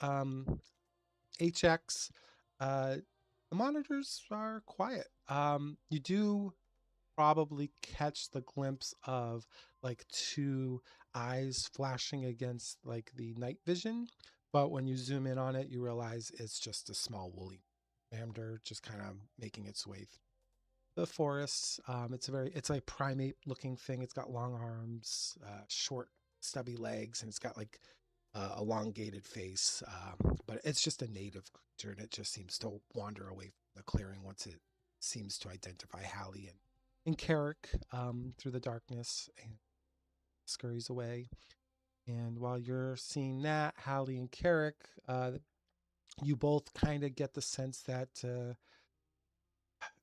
HX, the monitors are quiet. You do probably catch the glimpse of like two eyes flashing against like the night vision. But when you zoom in on it, you realize it's just a small woolly mammoth just kind of making its way through the forests. It's a primate looking thing. It's got long arms, short, stubby legs, and it's got like elongated face. But it's just a native creature, and it just seems to wander away from the clearing once it seems to identify Hallie and Carrick through the darkness and scurries away. And while you're seeing that, Hallie and Carrick, you both kind of get the sense that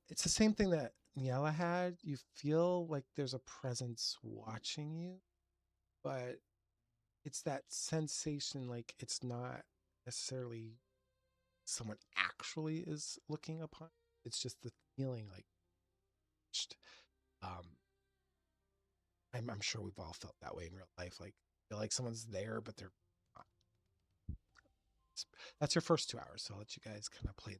it's the same thing that Niella had. You feel like there's a presence watching you, but it's that sensation like it's not necessarily someone actually is looking upon. It's just the feeling like um I'm sure we've all felt that way in real life. Like feel like someone's there, but they're not. That's your first 2 hours, so I'll let you guys kind of play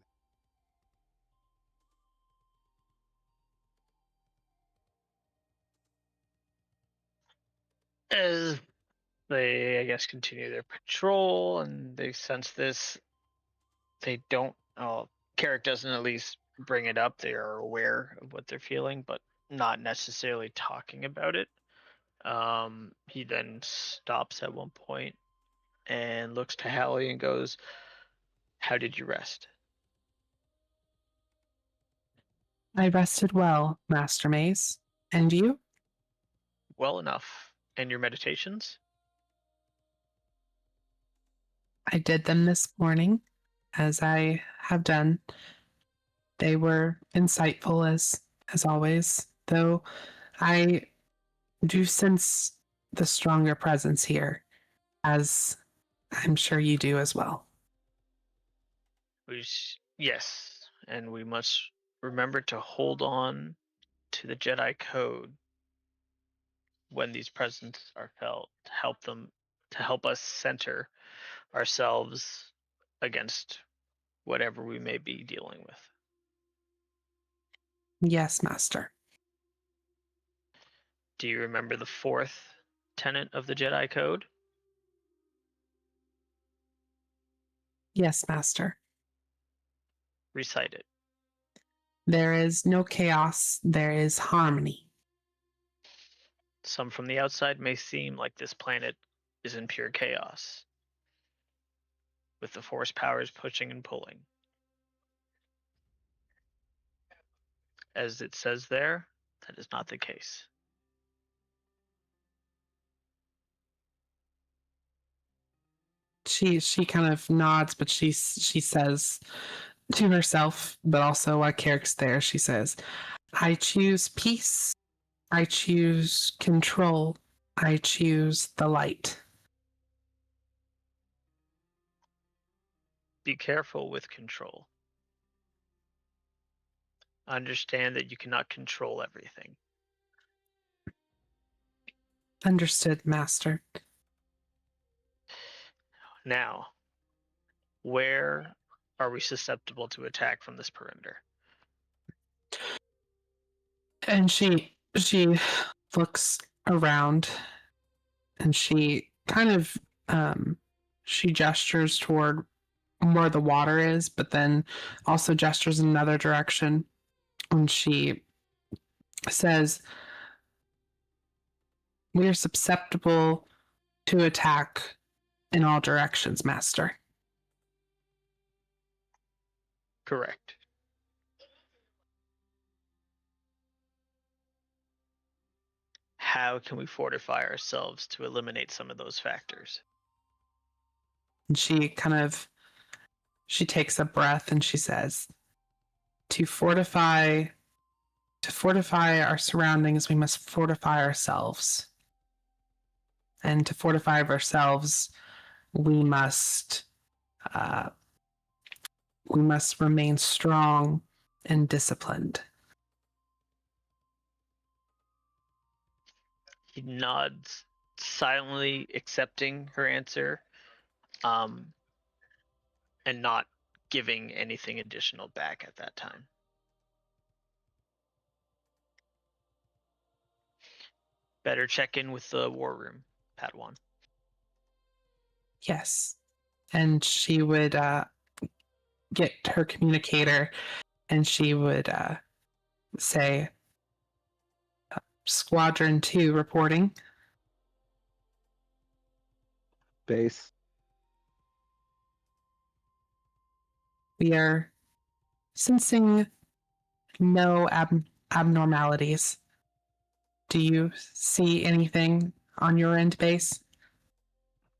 that. As they, I guess, continue their patrol and they sense this, they don't. Carrick doesn't at least bring it up. They are aware of what they're feeling, but not necessarily talking about it. He then stops at one point and looks to Hallie and goes, "How did you rest?" I rested well, Master Maze. And you? Well enough. And your meditations? I did them this morning, as I have done. They were insightful as always, though I do sense the stronger presence here, as I'm sure you do as well. Yes, and we must remember to hold on to the Jedi code when these presents are felt, to help us center ourselves against whatever we may be dealing with. Yes, Master. Do you remember the fourth tenet of the Jedi code? Yes, Master. Recite it. There is no chaos, there is harmony. Some from the outside may seem like this planet is in pure chaos, with the force powers pushing and pulling. As it says there, that is not the case. She kind of nods, but she says to herself, but also while Carrick's there, she says, I choose peace. I choose control. I choose the light. Be careful with control. Understand that you cannot control everything. Understood, Master. Now, where are we susceptible to attack from this perimeter? And she looks around and she kind of she gestures toward where the water is, but then also gestures in another direction. And she says, we are susceptible to attack in all directions, Master. Correct. How can we fortify ourselves to eliminate some of those factors? And she takes a breath and she says, to fortify our surroundings, we must fortify ourselves. And to fortify ourselves, we must remain strong and disciplined. He nods, silently accepting her answer, and not giving anything additional back at that time. better check in with the war room, Padawan. Yes. And she would get her communicator and she would say, Squadron 2 reporting. Base. We are sensing no abnormalities. Do you see anything on your end, base?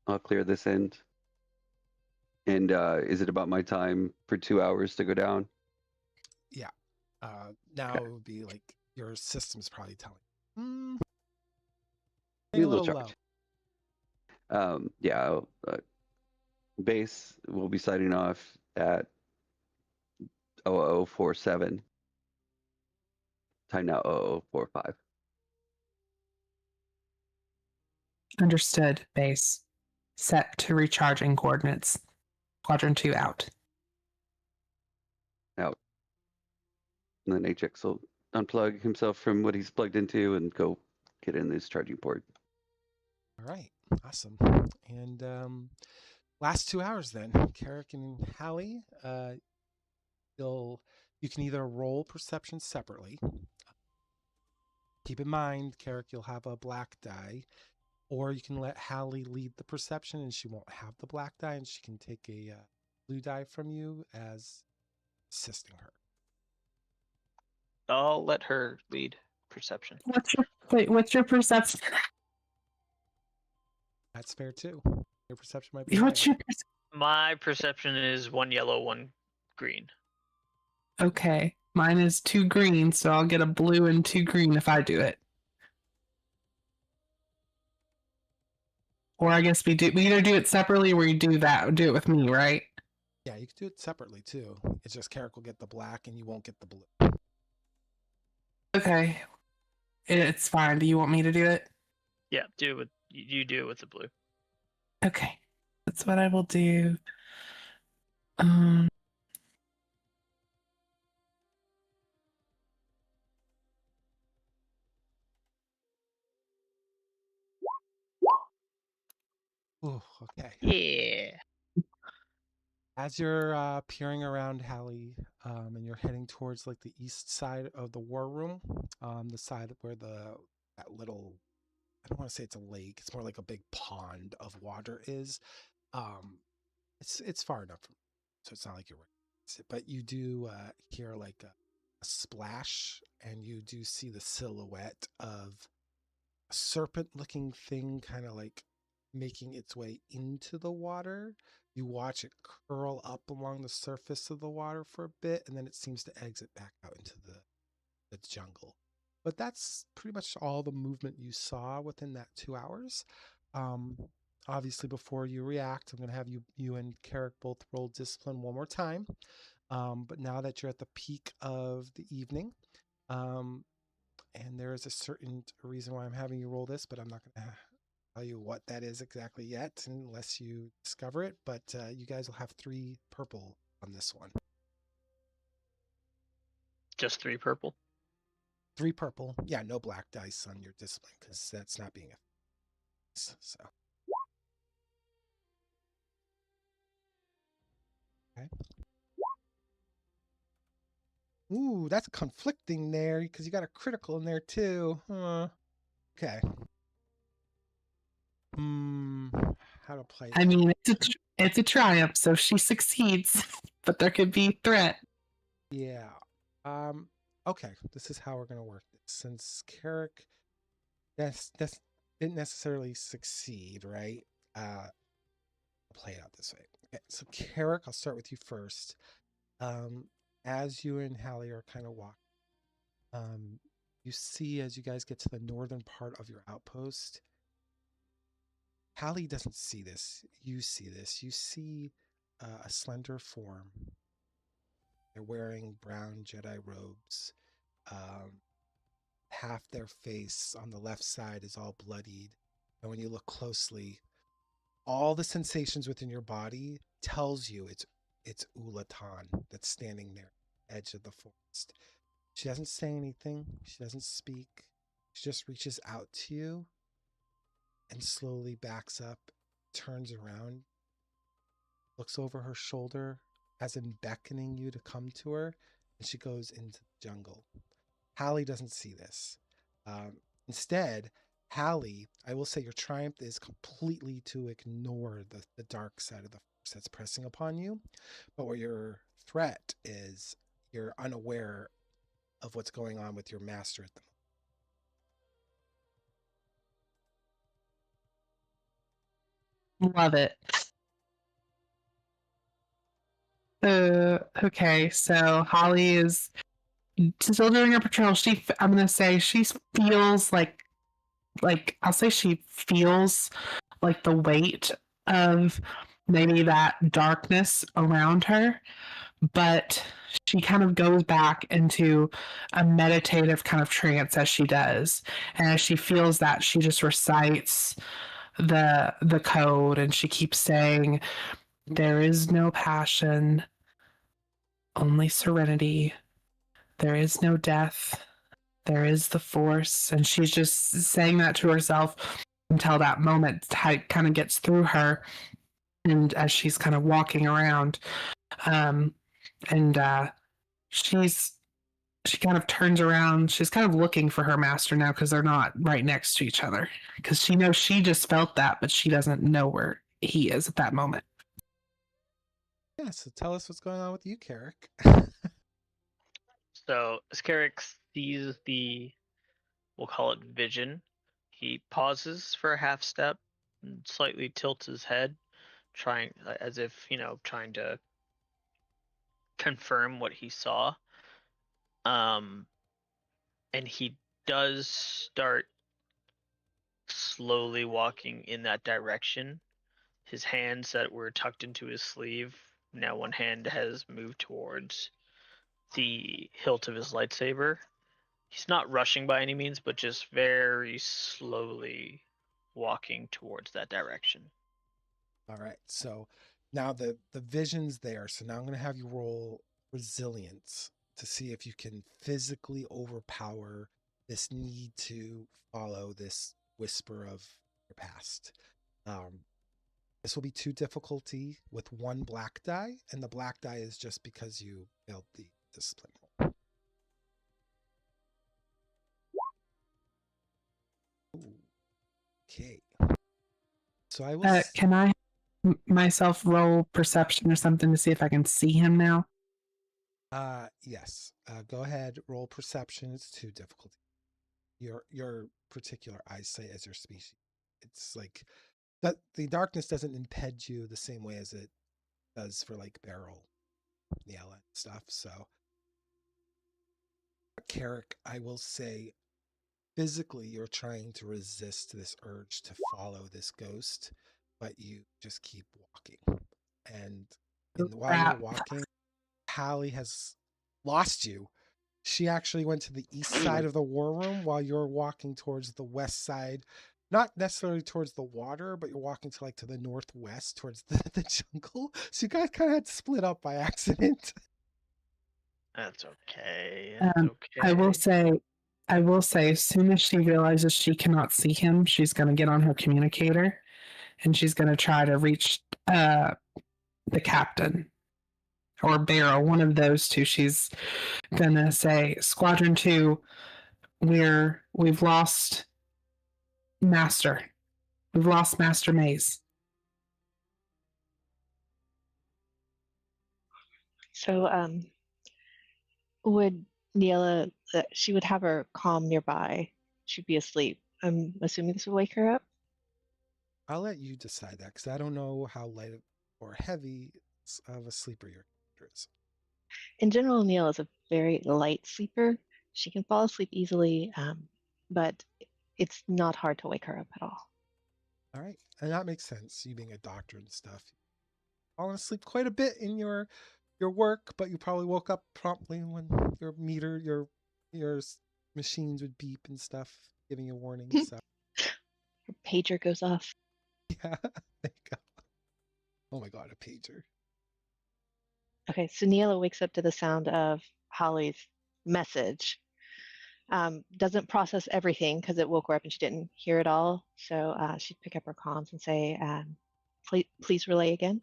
I'll clear this end. And is it about my time for 2 hours to go down? Yeah. Now it would be like your system's probably telling. Be A a little little low. charged. Yeah. Base will be signing off at 0047. Time now 0045. Understood, base. Set to recharging coordinates. Squadron 2 out. Out. And then HX will unplug himself from what he's plugged into and go get in this charging port. All right. Awesome. And last 2 hours then, Carrick and Hallie, you can either roll perception separately. Keep in mind, Carrick, you'll have a black die, or you can let Hallie lead the perception and she won't have the black die and she can take a blue die from you as assisting her. I'll let her lead perception. What's your perception? That's fair too. Your perception might be What's higher. your My perception is 1 yellow, 1 green. Okay, mine is 2 green, so I'll get a blue and 2 green if I do it. Or I guess we either do it separately or we do it with me, right? Yeah, you can do it separately too. It's just Carrick will get the black and you won't get the blue. Okay, it's fine. Do you want me to do it? Yeah, you do it with the blue. Okay, that's what I will do. Ooh, okay. Yeah. As you're peering around, Hallie, and you're heading towards like the east side of the war room, the side where that little, I don't want to say it's a lake, it's more like a big pond of water is. It's far enough, so it's not like you're right. But you do hear like a splash, and you do see the silhouette of a serpent-looking thing, kind of like making its way into the water. You watch it curl up along the surface of the water for a bit, and then it seems to exit back out into the jungle. But that's pretty much all the movement you saw within that 2 hours. Obviously, before you react, I'm going to have you and Carrick both roll discipline one more time. But now that you're at the peak of the evening, and there is a certain reason why I'm having you roll this, but I'm not going to tell you what that is exactly yet unless you discover it. But you guys will have 3 purple on this one. Just 3 purple. 3 purple. Yeah, no black dice on your discipline because that's not being a so. Okay. Ooh, that's conflicting there because you got a critical in there too. Okay. How to play that? I mean, it's a triumph, so she succeeds, but there could be threat. Yeah. Okay, this is how we're gonna work this. Since Carrick that's didn't necessarily succeed, right? I'll play it out this way. Okay, so Carrick, I'll start with you first. As you and Hallie are kind of walking, you see as you guys get to the northern part of your outpost, Hallie doesn't see this. You see this. You see a slender form. They're wearing brown Jedi robes. Half their face on the left side is all bloodied. And when you look closely, all the sensations within your body tells you it's Ulatan that's standing there, edge of the forest. She doesn't say anything. She doesn't speak. She just reaches out to you and slowly backs up, turns around, looks over her shoulder as in beckoning you to come to her, and she goes into the jungle. Hallie doesn't see this. Instead, Hallie, I will say your triumph is completely to ignore the dark side of the force that's pressing upon you. But what your threat is, you're unaware of what's going on with your master at the moment. Love it. Okay, so Holly is still doing her patrol. I'm gonna say she feels like I'll say she feels like the weight of maybe that darkness around her, but she kind of goes back into a meditative kind of trance as she does, and as she feels that, she just recites the code, and she keeps saying, "There is no passion, only serenity. There is no death. There is the force." And she's just saying that to herself until that moment kind of gets through her. And as she's kind of walking around, she kind of turns around. She's kind of looking for her master now because they're not right next to each other. Because she knows she just felt that, but she doesn't know where he is at that moment. Yeah, so tell us what's going on with you, Carrick. So as Carrick sees we'll call it vision, he pauses for a half step and slightly tilts his head, trying as if, trying to confirm what he saw. And he does start slowly walking in that direction. His hands that were tucked into his sleeve, now one hand has moved towards the hilt of his lightsaber. He's not rushing by any means, but just very slowly walking towards that direction. All right, so now the vision's there. So now I'm going to have you roll resilience to see if you can physically overpower this need to follow this whisper of your past. This will be 2 difficulty with 1 black die, and the black die is just because you failed the discipline roll. Okay. So I will. Can I myself roll perception or something to see if I can see him now? Yes. Go ahead. Roll perception. It's 2 difficulty. Your particular eyesight as your species. It's like that. The darkness doesn't impede you the same way as it does for like Beryl, Niella, and stuff. So, Carrick, I will say, physically, you're trying to resist this urge to follow this ghost, but you just keep walking. And while you're walking, Hallie has lost you. She actually went to the east side of the war room while you're walking towards the west side. Not necessarily towards the water, but you're walking to the northwest towards the jungle. So you guys kind of had to split up by accident. That's okay. I will say, as soon as she realizes she cannot see him, she's going to get on her communicator and she's going to try to reach the captain or Beryl, one of those two. She's going to say, Squadron 2, we've lost Master. We've lost Master Maze. So, would Niella, she would have her calm nearby. She'd be asleep. I'm assuming this would wake her up. I'll let you decide that because I don't know how light or heavy of a sleeper your character is. In general, Niella is a very light sleeper. She can fall asleep easily, but it's not hard to wake her up at all. All right, and that makes sense. You being a doctor and stuff, falling asleep quite a bit in your work, but you probably woke up promptly when your meter, your machines would beep and stuff, giving you warnings. So. Her pager goes off. Yeah, there you go. Oh my god, a pager. Okay, so Niella wakes up to the sound of Holly's message. Doesn't process everything because it woke her up and she didn't hear it all. So she'd pick up her comms and say, please relay again.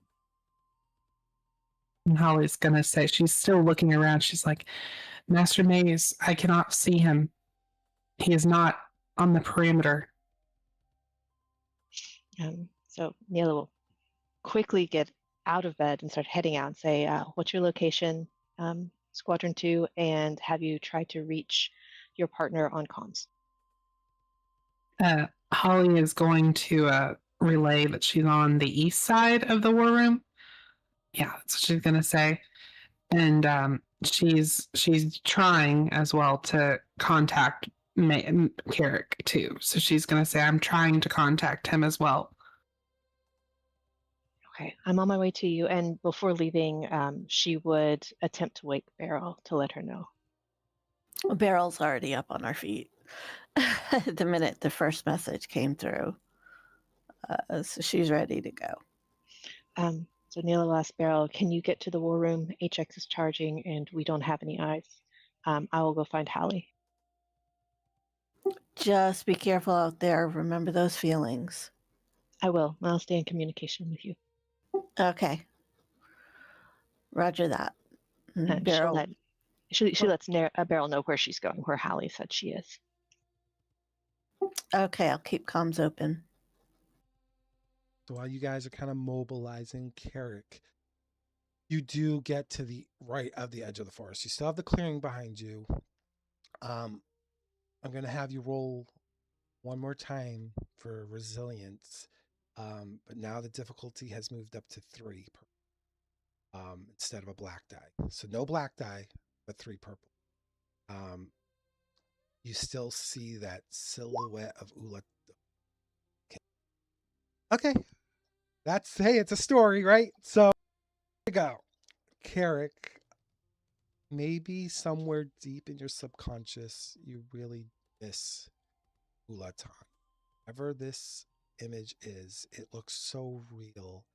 And Holly's going to say, she's still looking around. She's like, Master Maze, I cannot see him. He is not on the perimeter. So Neela will quickly get out of bed and start heading out and say, what's your location, Squadron 2, and have you tried to reach your partner on comms? Holly is going to relay that she's on the east side of the war room. Yeah, that's what she's going to say. And she's trying as well to contact Carrick too. So she's going to say, I'm trying to contact him as well. Okay, I'm on my way to you. And before leaving, she would attempt to wake Beryl to let her know. Beryl's already up on our feet. The minute the first message came through. So she's ready to go. So Neela will ask Beryl, can you get to the war room? HX is charging and we don't have any eyes. I will go find Hallie. Just be careful out there. Remember those feelings. I will. I'll stay in communication with you. Okay. Roger that. Beryl. She lets Beryl know where she's going, where Hallie said she is. Okay, I'll keep comms open. So while you guys are kind of mobilizing Carrick, you do get to the right of the edge of the forest. You still have the clearing behind you. I'm going to have you roll one more time for resilience, but now the difficulty has moved up to 3 instead of a black die. So no black die, but 3 purple. You still see that silhouette of Ula. Okay. Hey, it's a story, right? So here we go. Carrick, maybe somewhere deep in your subconscious, you really miss Ulatan. Whatever this image is, it looks so real.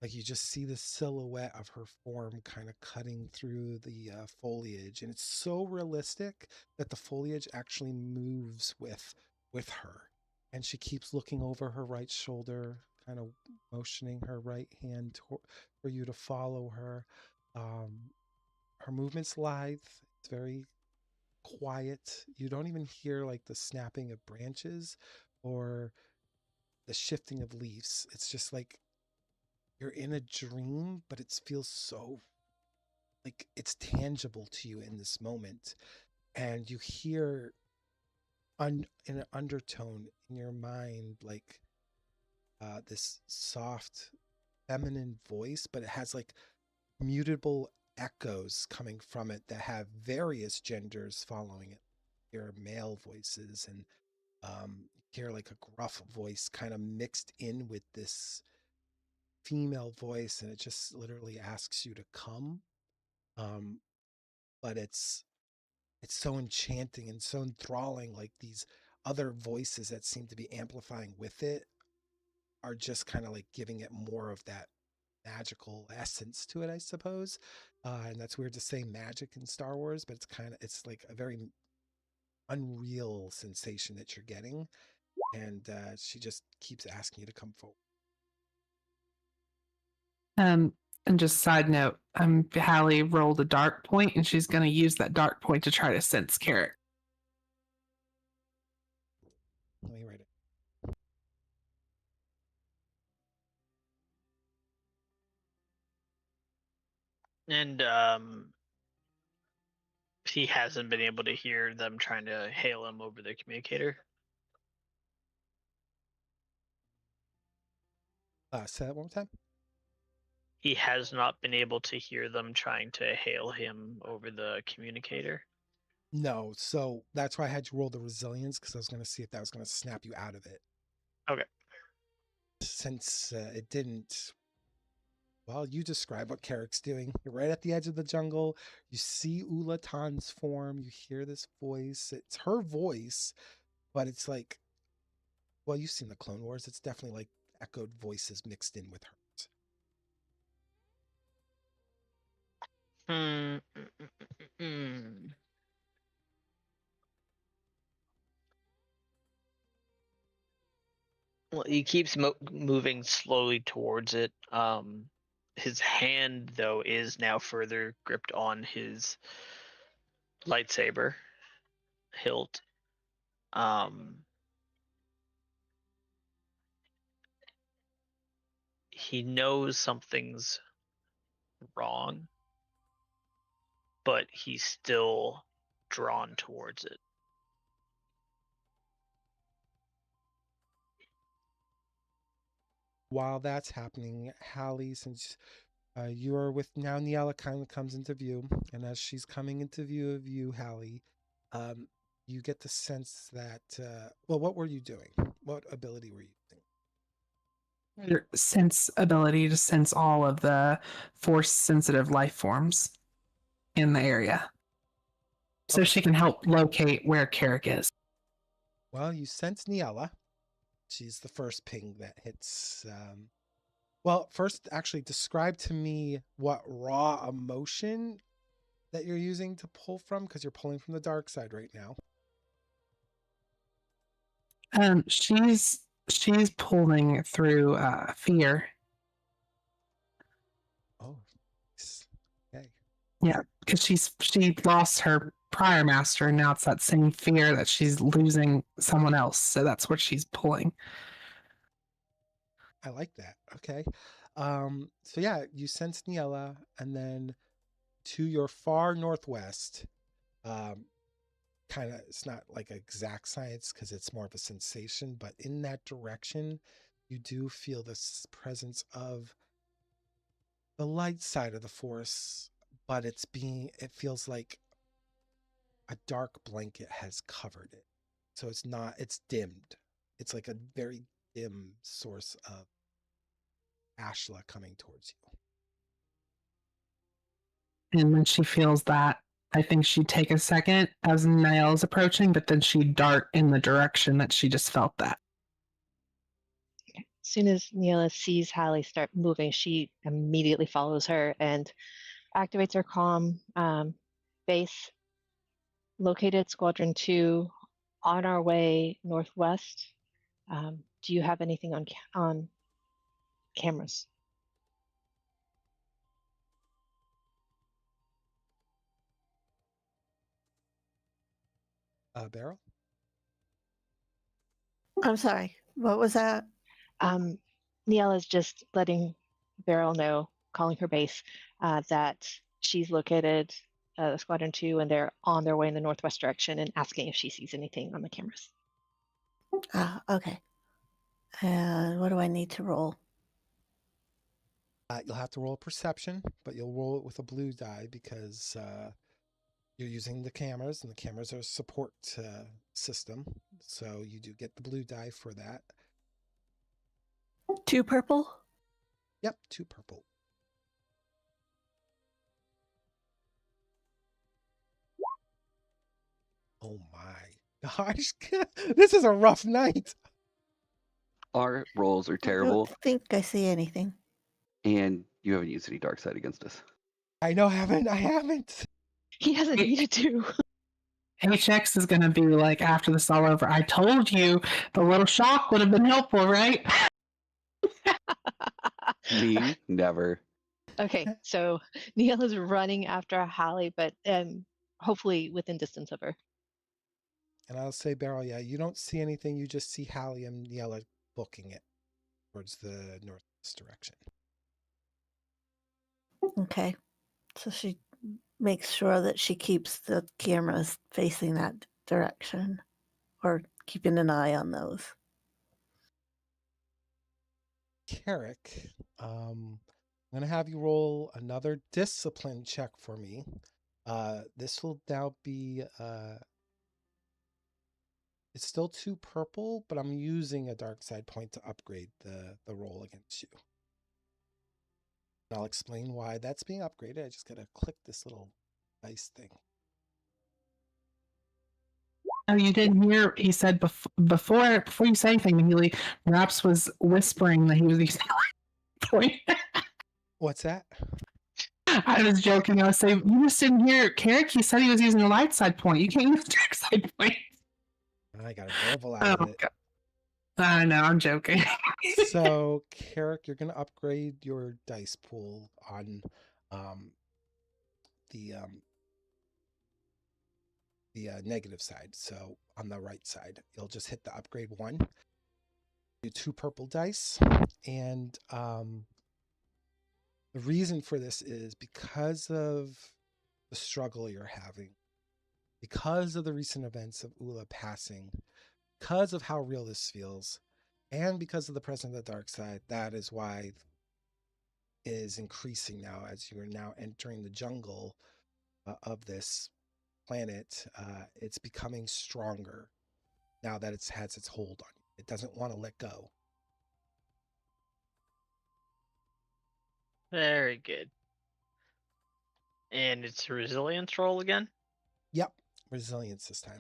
Like you just see the silhouette of her form kind of cutting through the foliage, and it's so realistic that the foliage actually moves with her. And she keeps looking over her right shoulder, kind of motioning her right hand for you to follow her. Her movement's lithe. It's very quiet. You don't even hear like the snapping of branches or the shifting of leaves. It's just like you're in a dream, but it feels so like it's tangible to you in this moment. And you hear in an undertone in your mind, like this soft feminine voice, but it has like mutable echoes coming from it that have various genders following it. You hear male voices and hear like a gruff voice kind of mixed in with this female voice, and it just literally asks you to come. But it's so enchanting and so enthralling. Like these other voices that seem to be amplifying with it are just kind of like giving it more of that magical essence to it, I suppose. And that's weird to say magic in Star Wars, but it's like a very unreal sensation that you're getting. And she just keeps asking you to come forward. And just side note, Hallie rolled a dark point, and she's going to use that dark point to try to sense Carrick. Let me write it. And he hasn't been able to hear them trying to hail him over the communicator. Say that one more time. He has not been able to hear them trying to hail him over the communicator. No, so that's why I had you roll the resilience, because I was going to see if that was going to snap you out of it. Okay. Since it didn't, well, you describe what Carrick's doing. You're right at the edge of the jungle. You see Ulatan's form. You hear this voice. It's her voice, but it's like, well, you've seen the Clone Wars. It's definitely like echoed voices mixed in with hers. he keeps moving slowly towards it. His hand, though, is now further gripped on his lightsaber hilt. He knows something's wrong, but he's still drawn towards it. While that's happening, Hallie, since you are with now, Niella kind of comes into view, and as she's coming into view of you, Hallie, you get the sense that well, what were you doing? What ability were you using? Your sense ability to sense all of the force sensitive life forms in the area. So Okay. she can help locate where Carrick is. Well, you sense Niella. She's the first ping that hits. Well, first, actually, describe to me what raw emotion that you're using to pull from, because you're pulling from the dark side right now. She's pulling through fear. Oh, okay. Yeah, because she lost her prior master, and now it's that same fear that she's losing someone else. So that's what she's pulling. I like that. Okay. So yeah, you sense Niella, and then to your far northwest, kind of, it's not like exact science because it's more of a sensation, but in that direction, you do feel this presence of the light side of the force, but it feels like a dark blanket has covered it. So it's dimmed. It's like a very dim source of Ashla coming towards you. And when she feels that, I think she'd take a second as Niall's approaching, but then she'd dart in the direction that she just felt that. As soon as Neela sees Hallie start moving, she immediately follows her and activates her comm base located Squadron 2 on our way northwest. Do you have anything on cameras? Beryl? I'm sorry. What was that? Niella is just letting Beryl know, calling her base, that she's located Squadron 2 and they're on their way in the northwest direction, and asking if she sees anything on the cameras. Okay. And what do I need to roll? You'll have to roll a perception, but you'll roll it with a blue die because you're using the cameras, and the cameras are a support system. So you do get the blue die for that. 2 purple? Yep, 2 purple. Oh my gosh. This is a rough night. Our rolls are I terrible, don't think I see anything. and you haven't used any dark side against us. I know, I haven't. He hasn't needed to. HX is going to be like, after this all over, I told you the little shock would have been helpful, right? Me, never. Okay, so Niela's running after Hallie, but hopefully within distance of her. And I'll say, Beryl, yeah, you don't see anything. You just see Hallie and Niella booking it towards the northwest direction. Okay. So she makes sure that she keeps the cameras facing that direction, or keeping an eye on those. Carrick, I'm going to have you roll another discipline check for me. This will now be, it's still 2 purple, but I'm using a dark side point to upgrade the roll against you. And I'll explain why that's being upgraded. I just got to click this little dice thing. Oh, you didn't hear? He said before you say anything, Healy, Raps was whispering that he was using a light point. What's that? I was joking. I was saying, you just didn't hear Carrick. He said he was using a light side point. You can't use dark side point. I got a verbal out of it. God. I know, I'm joking. So, Carrick, you're going to upgrade your dice pool on um, the negative side. So, on the right side, you'll just hit the upgrade 1. Do 2 purple dice. And the reason for this is because of the struggle you're having, because of the recent events of Ula passing, because of how real this feels, and because of the presence of the dark side. That is why it is increasing now as you are now entering the jungle of this planet. It's becoming stronger now that it has its hold on you. It doesn't want to let go. Very good. And it's a resilience roll again? Yep, resilience this time,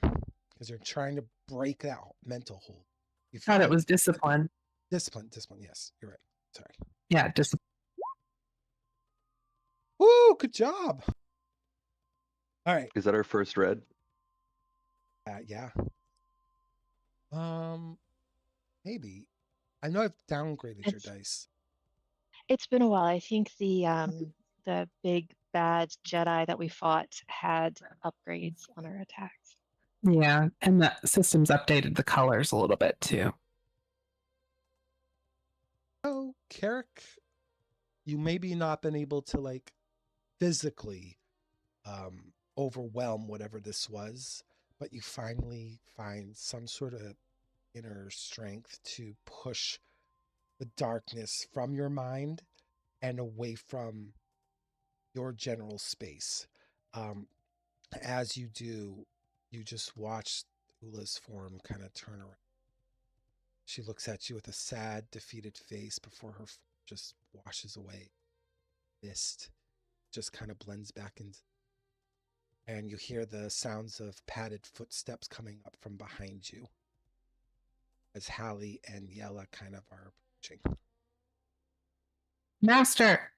because you're trying to break that mental hold. You Thought it feel was discipline. discipline. Yes, you're right. Sorry. Yeah, discipline. Woo! Good job. All right. Is that our first red? Yeah. Maybe. I know I've downgraded your dice. It's been a while. I think the big bad Jedi that we fought had upgrades on our attacks. Yeah, and the system's updated the colors a little bit too. Oh, Carrick, you maybe not been able to like physically overwhelm whatever this was, but you finally find some sort of inner strength to push the darkness from your mind and away from your general space. As you do, you just watch Ula's form kind of turn around. She looks at you with a sad, defeated face before her form just washes away. Mist just kind of blends back in, and you hear the sounds of padded footsteps coming up from behind you as Hallie and Yella kind of are approaching. Master!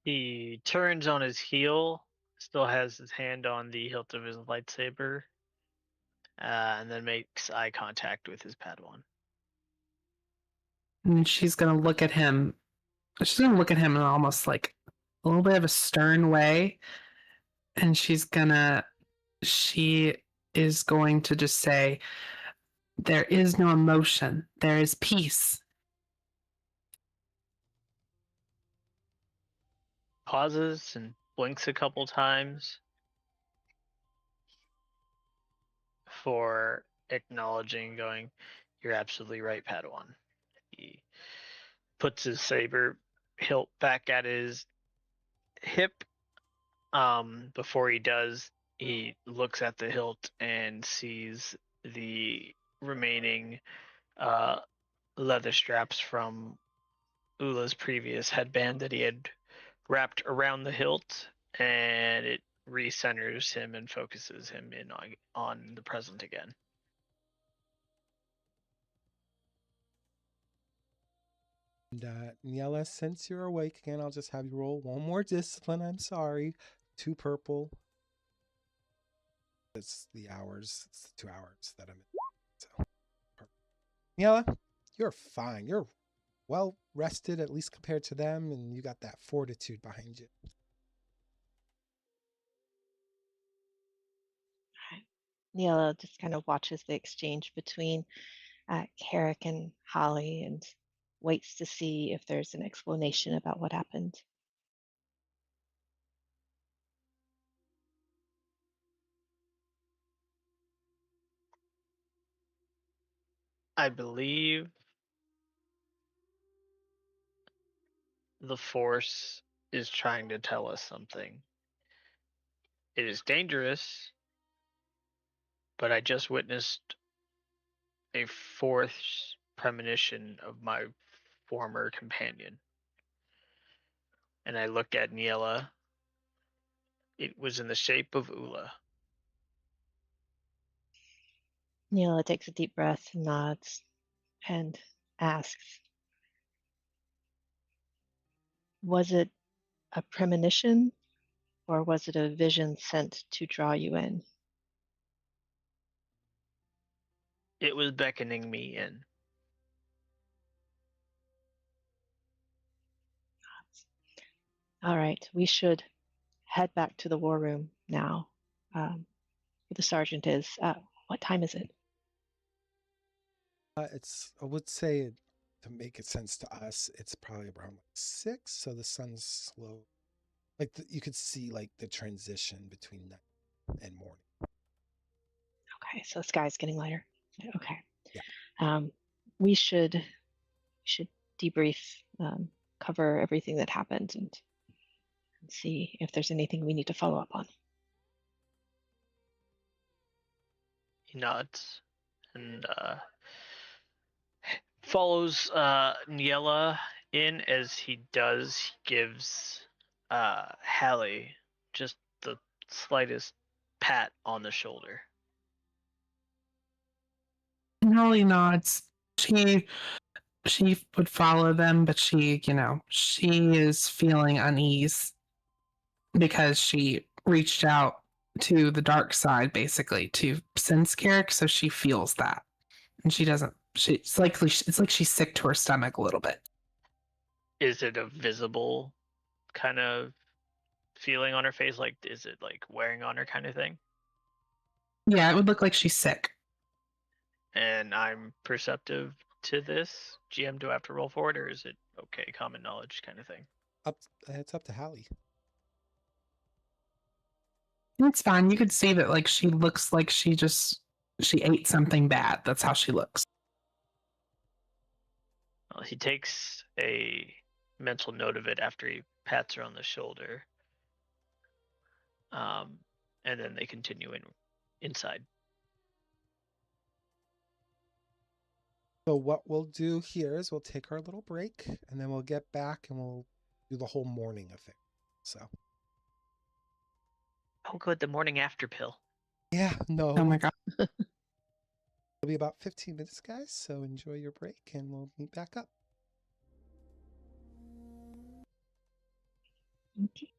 He turns on his heel, still has his hand on the hilt of his lightsaber, and then makes eye contact with his Padawan. And she's gonna look at him. She's gonna look at him in almost like a little bit of a stern way. And she is going to just say, there is no emotion. There is peace. Pauses and blinks a couple times for acknowledging, going, "You're absolutely right, Padawan." He puts his saber hilt back at his hip. Before he does, he looks at the hilt and sees the remaining leather straps from Ula's previous headband that he had wrapped around the hilt, and it recenters him and focuses him in on the present again. And Niella, since you're awake again, I'll just have you roll one more discipline. I'm sorry. 2 purple. It's the hours. It's the 2 hours that I'm in. So, Niella, you're fine. You're well rested, at least compared to them, and you got that fortitude behind you. Neela just kind of watches the exchange between Carrick and Holly and waits to see if there's an explanation about what happened. I believe the Force is trying to tell us something. It is dangerous, but I just witnessed a fourth premonition of my former companion. And I look at Niela. It was in the shape of Ula. Neela takes a deep breath, nods, and asks, "Was it a premonition, or was it a vision sent to draw you in?" It was beckoning me in. All right, we should head back to the war room now. Where the sergeant is. What time is it? I would say, to make it sense to us, it's probably around like 6, so the sun's slow. Like you could see like the transition between night and morning. Okay, so the sky's getting lighter. Okay. Yeah. We should debrief, cover everything that happened, and see if there's anything we need to follow up on. He nods and follows Niella in. As he does, he gives Hallie just the slightest pat on the shoulder. Holly nods. She would follow them, but she is feeling unease because she reached out to the dark side, basically, to sense Carrick, so she feels that. And she doesn't, it's like she's sick to her stomach a little bit. Is it a visible kind of feeling on her face? Like, is it like wearing on her kind of thing? Yeah, it would look like she's sick. And I'm perceptive to this. GM, do I have to roll for it, or is it okay, common knowledge kind of thing? It's up to Hallie. It's fine. You could see that like she looks like she ate something bad. That's how she looks. Well, he takes a mental note of it after he pats her on the shoulder. And then they continue inside. So what we'll do here is we'll take our little break, and then we'll get back and we'll do the whole morning of it. So. Oh, good. The morning after pill. Yeah, no. Oh my god. It'll be about 15 minutes, guys. So enjoy your break, and we'll meet back up. Okay.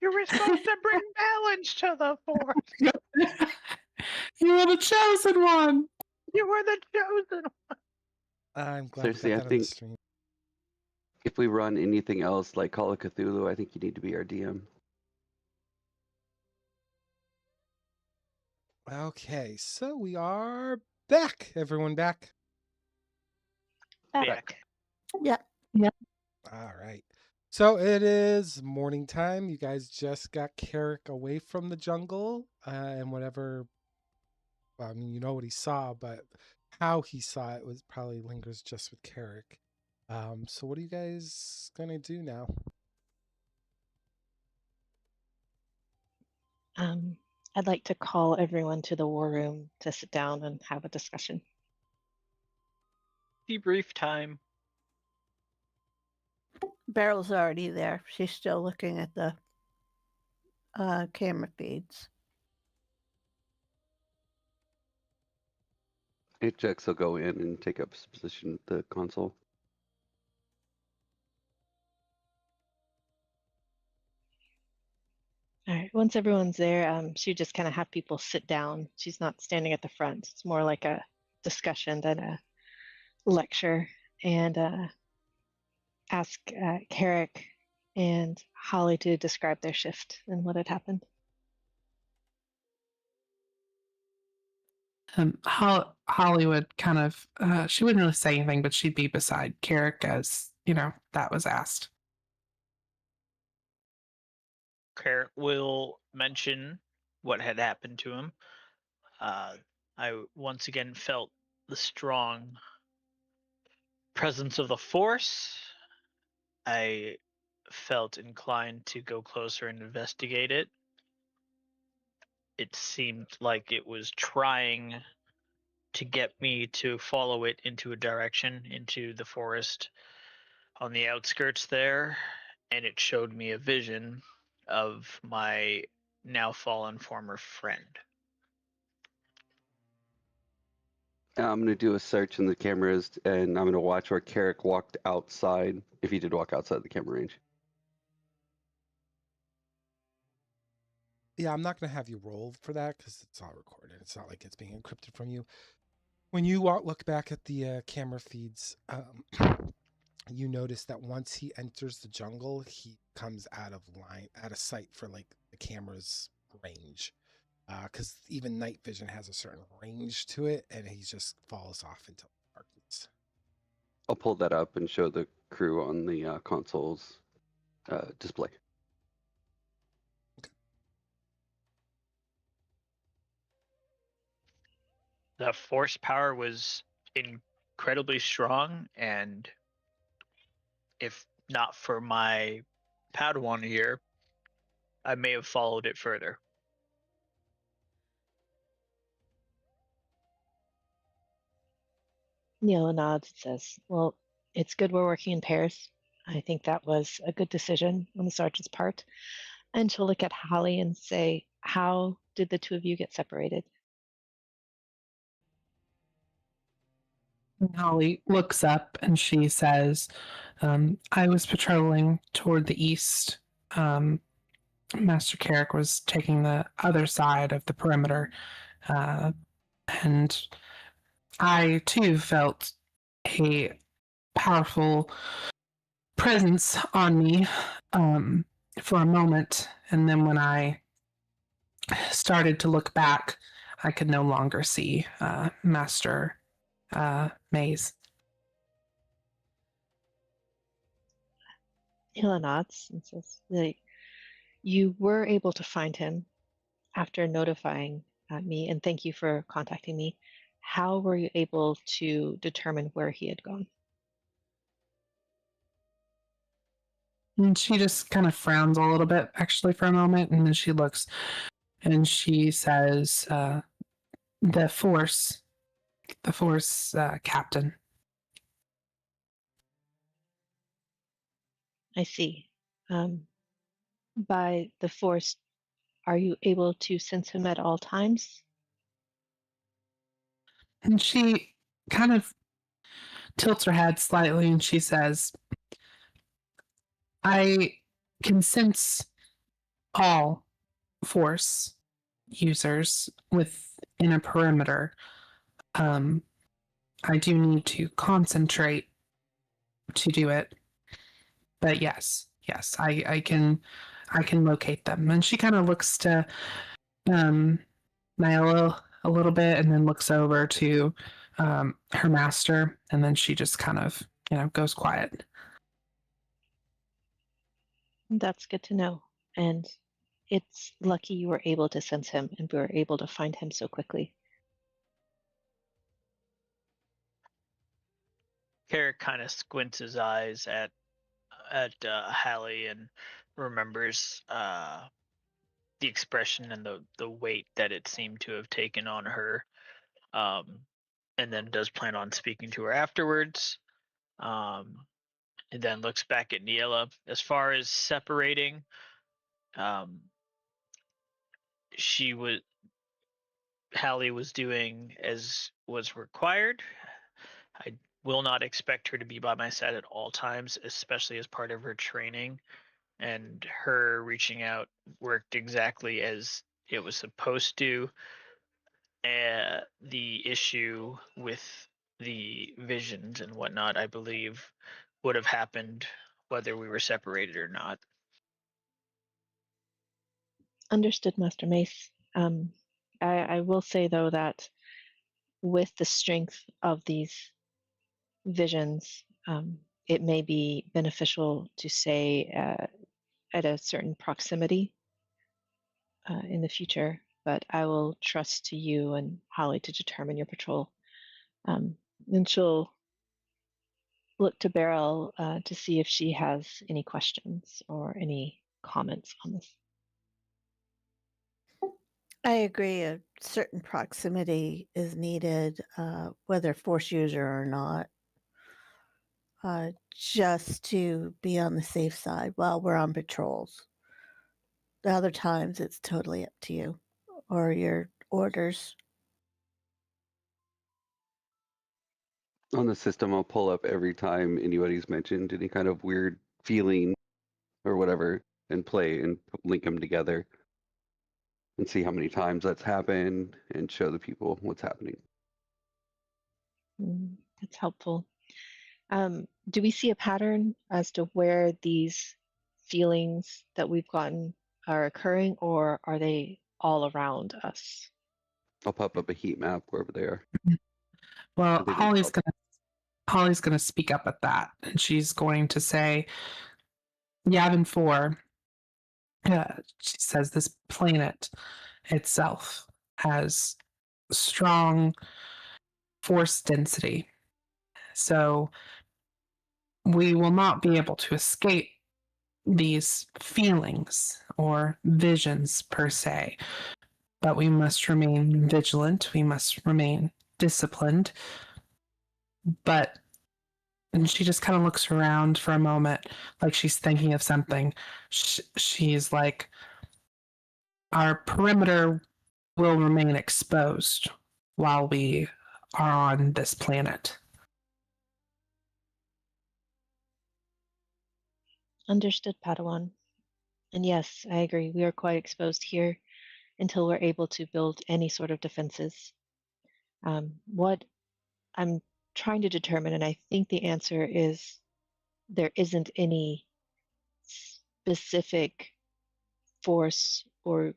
You were supposed to bring balance to the force. You were the chosen one. You were the chosen. I'm glad we Seriously, got I that on the think stream. if we run anything else like Call of Cthulhu, I think you need to be our DM. Okay, so we are back. Everyone back? Back. Yeah. All right. So it is morning time. You guys just got Carrick away from the jungle and whatever. Well, I mean, you know what he saw, but how he saw it was probably lingers just with Carrick. So what are you guys gonna do now? I'd like to call everyone to the war room to sit down and have a discussion. Debrief time. Beryl's already there. She's still looking at the camera feeds. Ajax will go in and take up his position at the console. All right. Once everyone's there, she just kind of have people sit down. She's not standing at the front. It's more like a discussion than a lecture. And ask Carrick and Holly to describe their shift and what had happened. Holly would kind of, she wouldn't really say anything, but she'd be beside Carrick as, that was asked. Carrot will mention what had happened to him. I once again felt the strong presence of the Force. I felt inclined to go closer and investigate it. It seemed like it was trying to get me to follow it into a direction, into the forest on the outskirts there, and it showed me a vision of my now fallen former friend. I'm going to do a search in the cameras, and I'm going to watch where Carrick walked outside, if he did walk outside the camera range. Yeah, I'm not going to have you roll for that because it's all recorded. It's not like it's being encrypted from you. When you look back at the camera feeds, you notice that once he enters the jungle, he comes out of sight for like the camera's range. Because even night vision has a certain range to it, and he just falls off into darkness. I'll pull that up and show the crew on the console's display. The force power was incredibly strong, and if not for my Padawan here, I may have followed it further. Neela nods and says, well, it's good we're working in pairs. I think that was a good decision on the sergeant's part. And she'll look at Holly and say, how did the two of you get separated? Holly looks up and she says, I was patrolling toward the east. Master Carrick was taking the other side of the perimeter. And I, too, felt a powerful presence on me for a moment. And then when I started to look back, I could no longer see Master Maze. Neela nods and says, you were able to find him after notifying me, and thank you for contacting me. How were you able to determine where he had gone? And she just kind of frowns a little bit, actually, for a moment, and then she looks and she says, the Force captain. I see. By the Force, are you able to sense him at all times? And she kind of tilts her head slightly and she says, I can sense all force users within a perimeter. I do need to concentrate to do it. But yes, I can locate them. And she kind of looks to Nyla a little bit and then looks over to her master, and then she just kind of, goes quiet. That's good to know. And it's lucky you were able to sense him and we were able to find him so quickly. Carrick kind of squints his eyes at Hallie and remembers the expression and the weight that it seemed to have taken on her, and then does plan on speaking to her afterwards. And then looks back at Niela. As far as separating, Hallie was doing as was required. I will not expect her to be by my side at all times, especially as part of her training. And her reaching out worked exactly as it was supposed to. The issue with the visions and whatnot, I believe, would have happened whether we were separated or not. Understood, Master Mace. I will say, though, that with the strength of these visions, it may be beneficial to say at a certain proximity in the future, but I will trust to you and Holly to determine your patrol. And she'll look to Beryl to see if she has any questions or any comments on this. I agree. A certain proximity is needed, whether force user or not, just to be on the safe side while we're on patrols. The other times, it's totally up to you or your orders. On the system, I'll pull up every time anybody's mentioned any kind of weird feeling or whatever and play and link them together and see how many times that's happened and show the people what's happening. That's helpful. Do we see a pattern as to where these feelings that we've gotten are occurring, or are they all around us? I'll pop up a heat map wherever they are. Well, They didn't Holly's gonna speak up at that, and she's going to say, Yavin 4, she says this planet itself has strong force density. So we will not be able to escape these feelings or visions per se, but we must remain vigilant. We must remain disciplined. And she just kind of looks around for a moment, like she's thinking of something. She's like, our perimeter will remain exposed while we are on this planet. Understood, Padawan. And yes, I agree. We are quite exposed here until we're able to build any sort of defenses. What I'm trying to determine, and I think the answer is there isn't any specific force or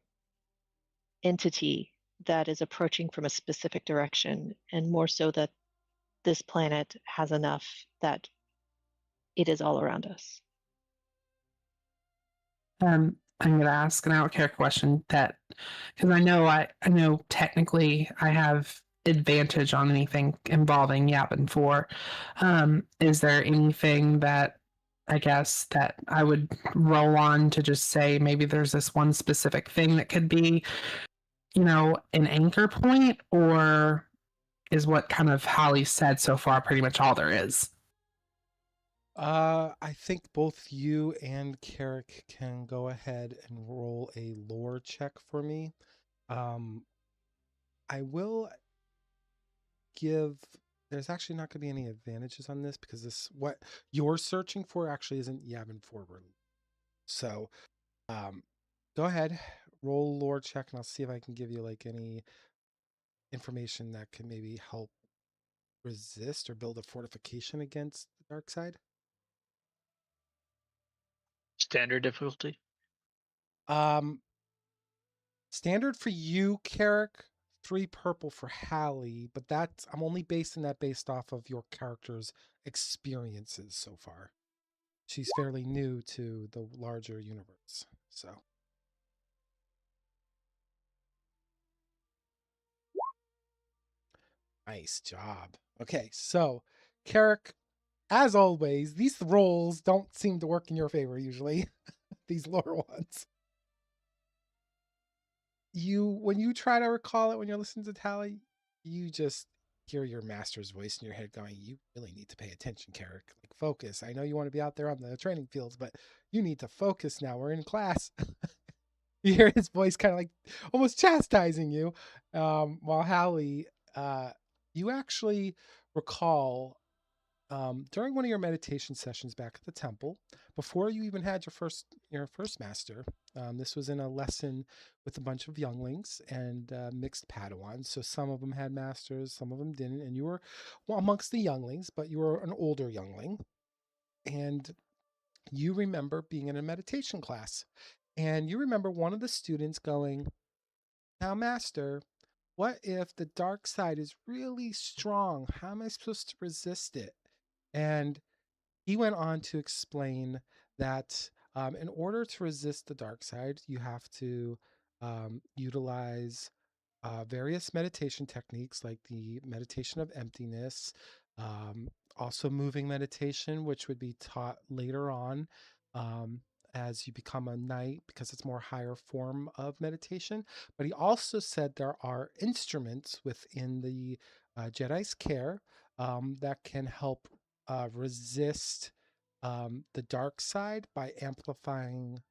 entity that is approaching from a specific direction, and more so that this planet has enough that it is all around us. I'm going to ask an out of character question that, because I know technically I have advantage on anything involving Yavin 4. Is there anything that I guess that I would roll on to just say maybe there's this one specific thing that could be, an anchor point, or is what kind of Holly said so far pretty much all there is? I think both you and Carrick can go ahead and roll a lore check for me. I will give. There's actually not going to be any advantages on this because what you're searching for actually isn't Yavin 4 related. So, Go ahead, roll lore check, and I'll see if I can give you like any information that can maybe help resist or build a fortification against the dark side. Standard difficulty. Um, Standard for you, Carrick. 3 purple for Hallie, but that's I'm only basing that based off of your character's experiences so far. She's fairly new to the larger universe, so. Nice job. Okay, so Carrick, as always, these rolls don't seem to work in your favor usually. These lore ones. When you try to recall it when you're listening to Tally, you just hear your master's voice in your head going, "You really need to pay attention, Carrick. Like focus. I know you want to be out there on the training fields, but you need to focus now. We're in class." You hear his voice kind of like almost chastising you. While Hallie, you actually recall during one of your meditation sessions back at the temple, before you even had your first master. This was in a lesson with a bunch of younglings and mixed Padawans. So some of them had masters, some of them didn't, and you were amongst the younglings, but you were an older youngling, and you remember being in a meditation class, and you remember one of the students going, "Now, master, what if the dark side is really strong? How am I supposed to resist it?" And he went on to explain that in order to resist the dark side, you have to utilize various meditation techniques like the meditation of emptiness, um, also moving meditation, which would be taught later on um, as you become a knight because it's more higher form of meditation. But he also said there are instruments within the Jedi's care that can help resist the dark side by amplifying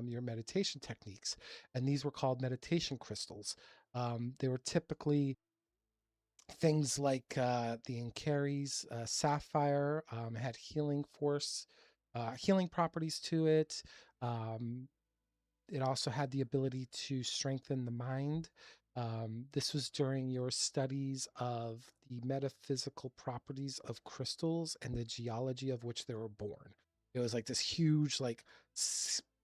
your meditation techniques. And these were called meditation crystals. They were typically things like the Ancares sapphire had healing force, healing properties to it. Um, it also had the ability to strengthen the mind. This was during your studies of the metaphysical properties of crystals and the geology of which they were born. It was like this huge, like,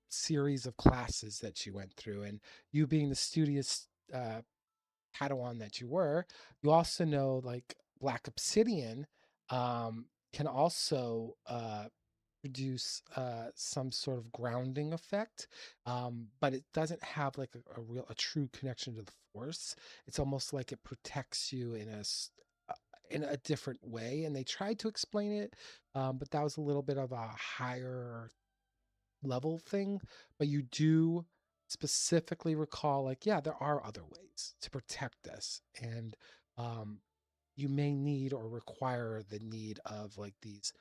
series of classes that you went through, and you being the studious Padawan that you were, you also know like black obsidian can also produce some sort of grounding effect, but it doesn't have like a true connection to the force. It's almost like it protects you in a different way, and they tried to explain it, but that was a little bit of a higher level thing. But you do specifically recall, like, yeah, there are other ways to protect us, and um, you may need or require the need of like these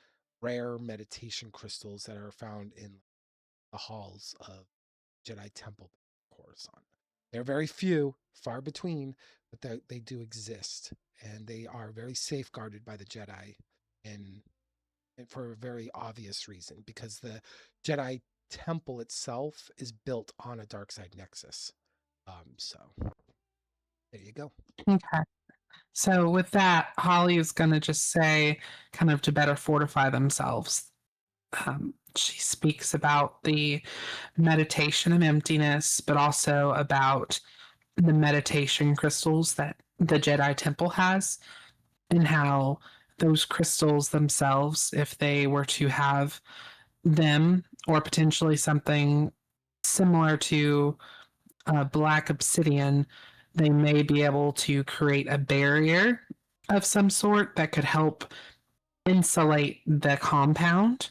rare meditation crystals that are found in the halls of Jedi Temple Coruscant. They're very few, far between, but they do exist, and they are very safeguarded by the Jedi, and for a very obvious reason, because the Jedi Temple itself is built on a dark side nexus. So there you go. Okay. So with that, Holly is going to just say, kind of to better fortify themselves. She speaks about the meditation of emptiness, but also about the meditation crystals that the Jedi Temple has, and how those crystals themselves, if they were to have them, or potentially something similar to black obsidian, they may be able to create a barrier of some sort that could help insulate the compound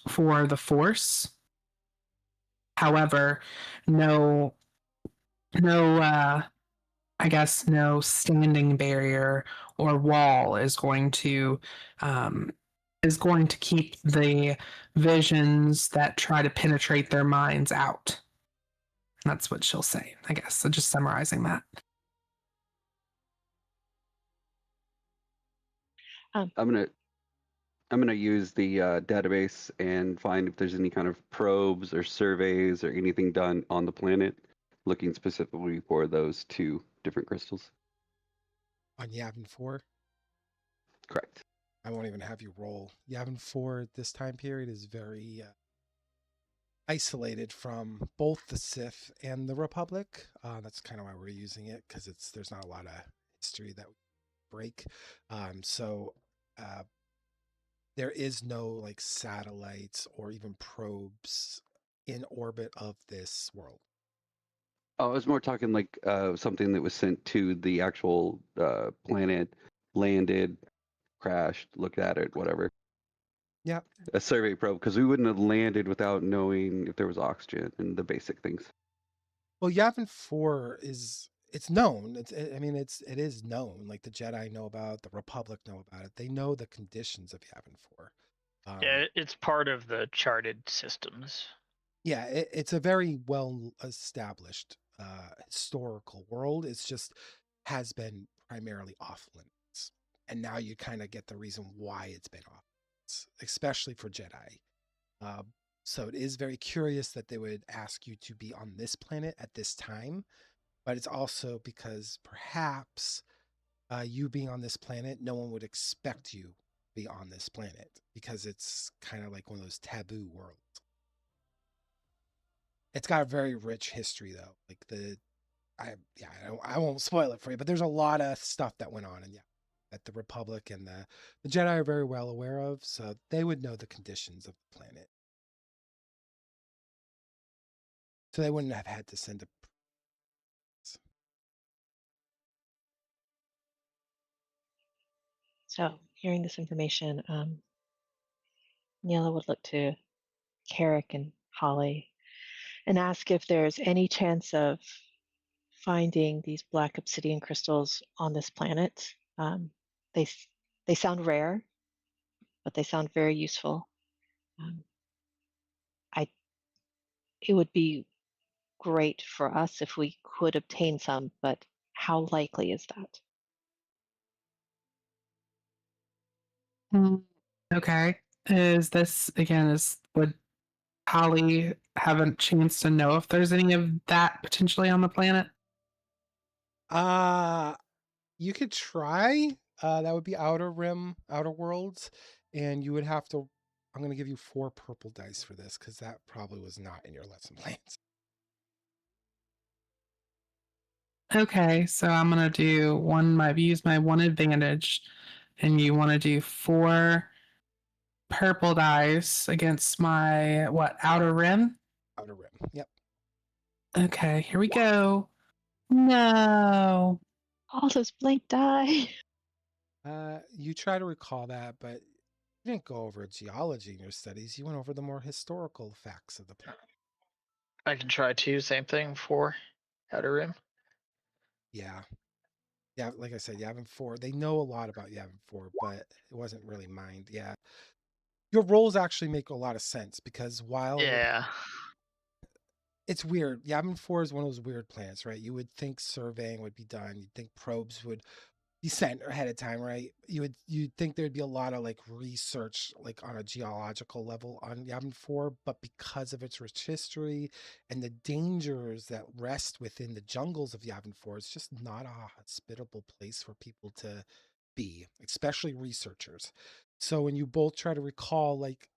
for the force. However, no, I guess no standing barrier or wall is going to keep the visions that try to penetrate their minds out. That's what she'll say, I guess. So just summarizing that. I'm gonna I'm going to use the database and find if there's any kind of probes or surveys or anything done on the planet looking specifically for those two different crystals. On Yavin 4, Correct. I won't even have you roll. Yavin 4 at this time period is very isolated from both the Sith and the Republic. That's kind of why we're using it, because there's not a lot of history that we break. So there is no like satellites or even probes in orbit of this world. I was more talking like something that was sent to the actual planet, landed, crashed, looked at it, whatever. Yeah. A survey probe, because we wouldn't have landed without knowing if there was oxygen and the basic things. Well, Yavin 4 it's known. It is known. Like the Jedi know about it, the Republic know about it. They know the conditions of Yavin 4. Yeah, it's part of the charted systems. Yeah, it's a very well established historical world. It's just has been primarily off limits, and now you kind of get the reason why it's been off limits, especially for Jedi. Uh, so it is very curious that they would ask you to be on this planet at this time, but it's also because perhaps you being on this planet, no one would expect you to be on this planet because it's kind of like one of those taboo worlds. It's got a very rich history though. Like I won't spoil it for you, but there's a lot of stuff that went on, and yeah, that the Republic and the Jedi are very well aware of, so they would know the conditions of the planet. So they wouldn't have had to send a. So, hearing this information, Neela would look to Carrick and Holly and ask if there's any chance of finding these black obsidian crystals on this planet. They they sound rare, but they sound very useful. Um, I it would be great for us if we could obtain some, but how likely is that? Okay. Is this again? Would Holly have a chance to know if there's any of that potentially on the planet? You could try. That would be Outer Rim, Outer Worlds, and you would have to. I'm going to give you 4 purple dice for this because that probably was not in your lesson plans. Okay, so I'm gonna do one. I've used my one advantage, and you want to do 4 purple dice against my what outer rim? Outer Rim. Yep. Okay, here we go. No. All those blank die. You try to recall that, but you didn't go over geology in your studies. You went over the more historical facts of the planet. I can try too. Same thing for Outer Rim. Yeah. Yeah, like I said, Yavin 4. They know a lot about Yavin 4, but it wasn't really mined. Yeah. Your roles actually make a lot of sense because while Yeah. it's weird, Yavin 4 is one of those weird planets, right? You would think surveying would be done. You'd think probes would be sent ahead of time, right? You'd think there'd be a lot of like research like on a geological level on Yavin 4, but because of its rich history and the dangers that rest within the jungles of Yavin 4, it's just not a hospitable place for people to be, especially researchers. So when you both try to recall like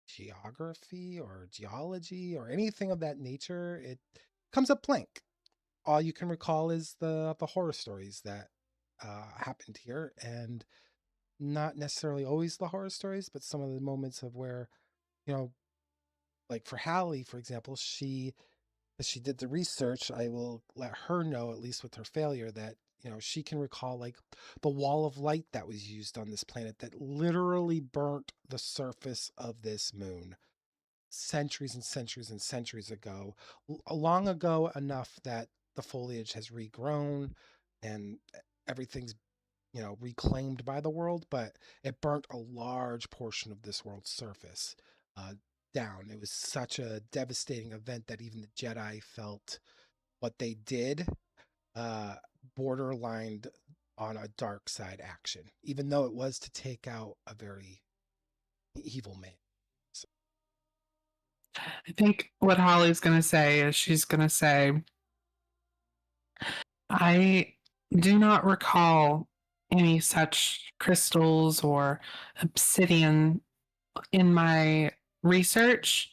geography or geology or anything of that nature, it comes up blank. All you can recall is the horror stories that happened here, and not necessarily always the horror stories, but some of the moments of where, you know, like for Hallie, for example, as she did the research, I will let her know, at least with her failure, that she can recall like the wall of light that was used on this planet that literally burnt the surface of this moon centuries and centuries and centuries ago, long ago enough that the foliage has regrown and everything's reclaimed by the world, but it burnt a large portion of this world's surface uh, down. It was such a devastating event that even the Jedi felt what they did uh, borderlined on a dark side action, even though it was to take out a very evil man. I think what Holly's going to say is she's going to say, I do not recall any such crystals or obsidian in my research.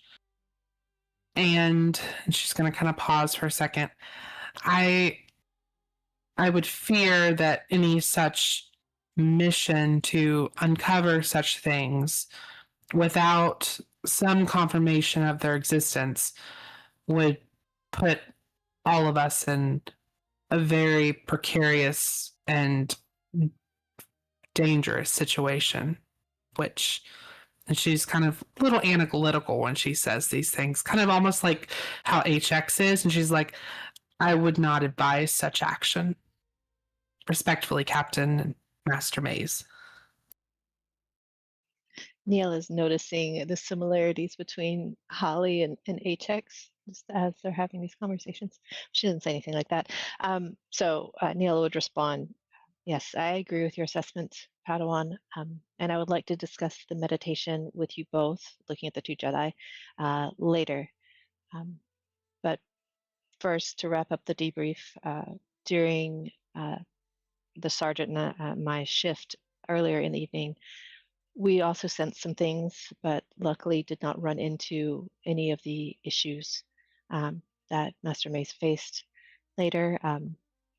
And she's going to kind of pause for a second. I would fear that any such mission to uncover such things without some confirmation of their existence would put all of us in a very precarious and dangerous situation, and she's kind of a little analytical when she says these things, kind of almost like how HX is. And she's like, I would not advise such action. Respectfully, Captain and Master Maze. Neil is noticing the similarities between Holly and HX just as they're having these conversations. She doesn't say anything like that. So Neil would respond, yes, I agree with your assessment, Padawan, and I would like to discuss the meditation with you both, looking at the two Jedi, later. But first, to wrap up the debrief, during the sergeant and my shift earlier in the evening, we also sensed some things, but luckily did not run into any of the issues that Master Mace faced later.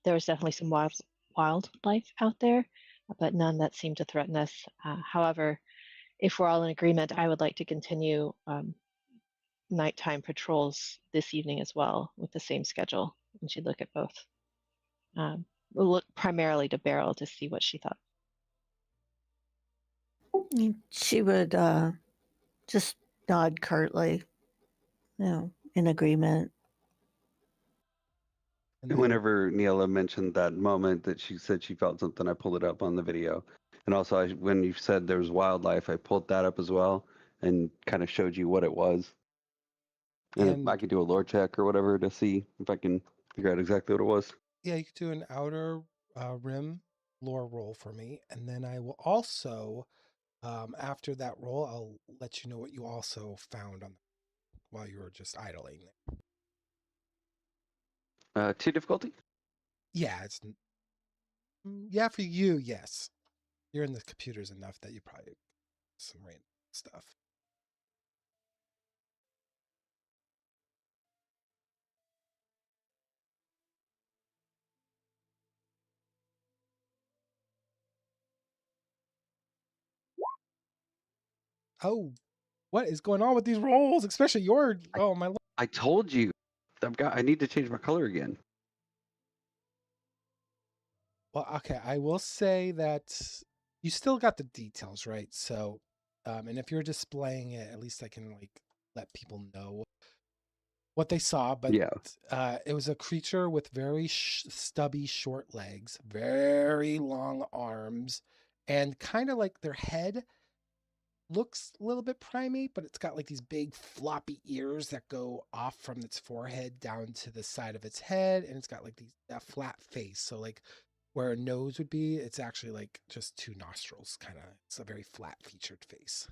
There was definitely some wildlife out there, but none that seemed to threaten us. However, if we're all in agreement, I would like to continue nighttime patrols this evening as well with the same schedule. And she'd look at both. We'll look primarily to Beryl to see what she thought. She would just nod curtly, in agreement. And Whenever Neela mentioned that moment that she said she felt something, I pulled it up on the video. And also, when you said there was wildlife, I pulled that up as well and kind of showed you what it was. And I could do a lore check or whatever to see if I can figure out exactly what it was. Yeah, you could do an outer rim lore roll for me. And then I will also, after that roll, I'll let you know what you also found on while you were just idling. 2 difficulty? Yeah, yeah, for you, yes. You're in the computers enough that you probably some random stuff. Oh, what is going on with these rolls? Especially your, oh my. I told you, I need to change my color again. Well, okay, I will say that you still got the details, right? So, and if you're displaying it, at least I can let people know what they saw. But Yeah. it was a creature with very stubby, short legs, very long arms, and kind of like their head looks a little bit primate, but it's got like these big floppy ears that go off from its forehead down to the side of its head, and it's got like that flat face. So like where a nose would be, it's actually like just 2 nostrils, kind of. It's a very flat featured face.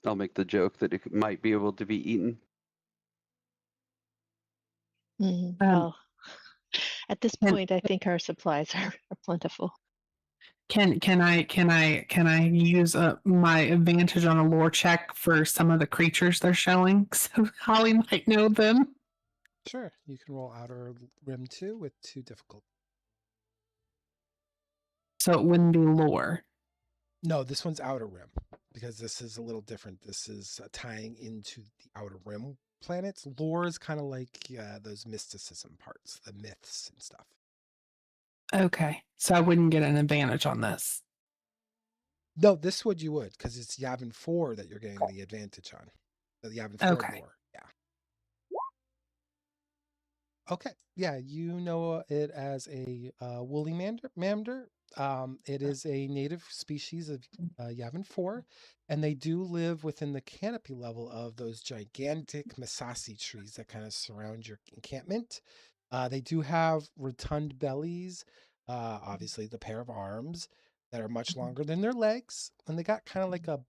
I'll make the joke that it might be able to be eaten. Well, at this point, I think our supplies are plentiful. Can I use my advantage on a lore check for some of the creatures they're showing, so Holly might know them? Sure, you can roll outer rim 2 with 2 difficulty. So it wouldn't be lore. No, this one's outer rim because this is a little different. This is tying into the outer rim planets. Lore is kind of like those mysticism parts, the myths and stuff. Okay, so I wouldn't get an advantage on this. No, this would you would, because it's Yavin 4 that you're getting the advantage on. The Yavin 4 Okay. lore. Yeah. Okay. Yeah, you know it as a woolly mamder. It is a native species of Yavin 4, and they do live within the canopy level of those gigantic Masasi trees that kind of surround your encampment. They do have rotund bellies, obviously the pair of arms. that are much longer than their legs, and they got kind of like a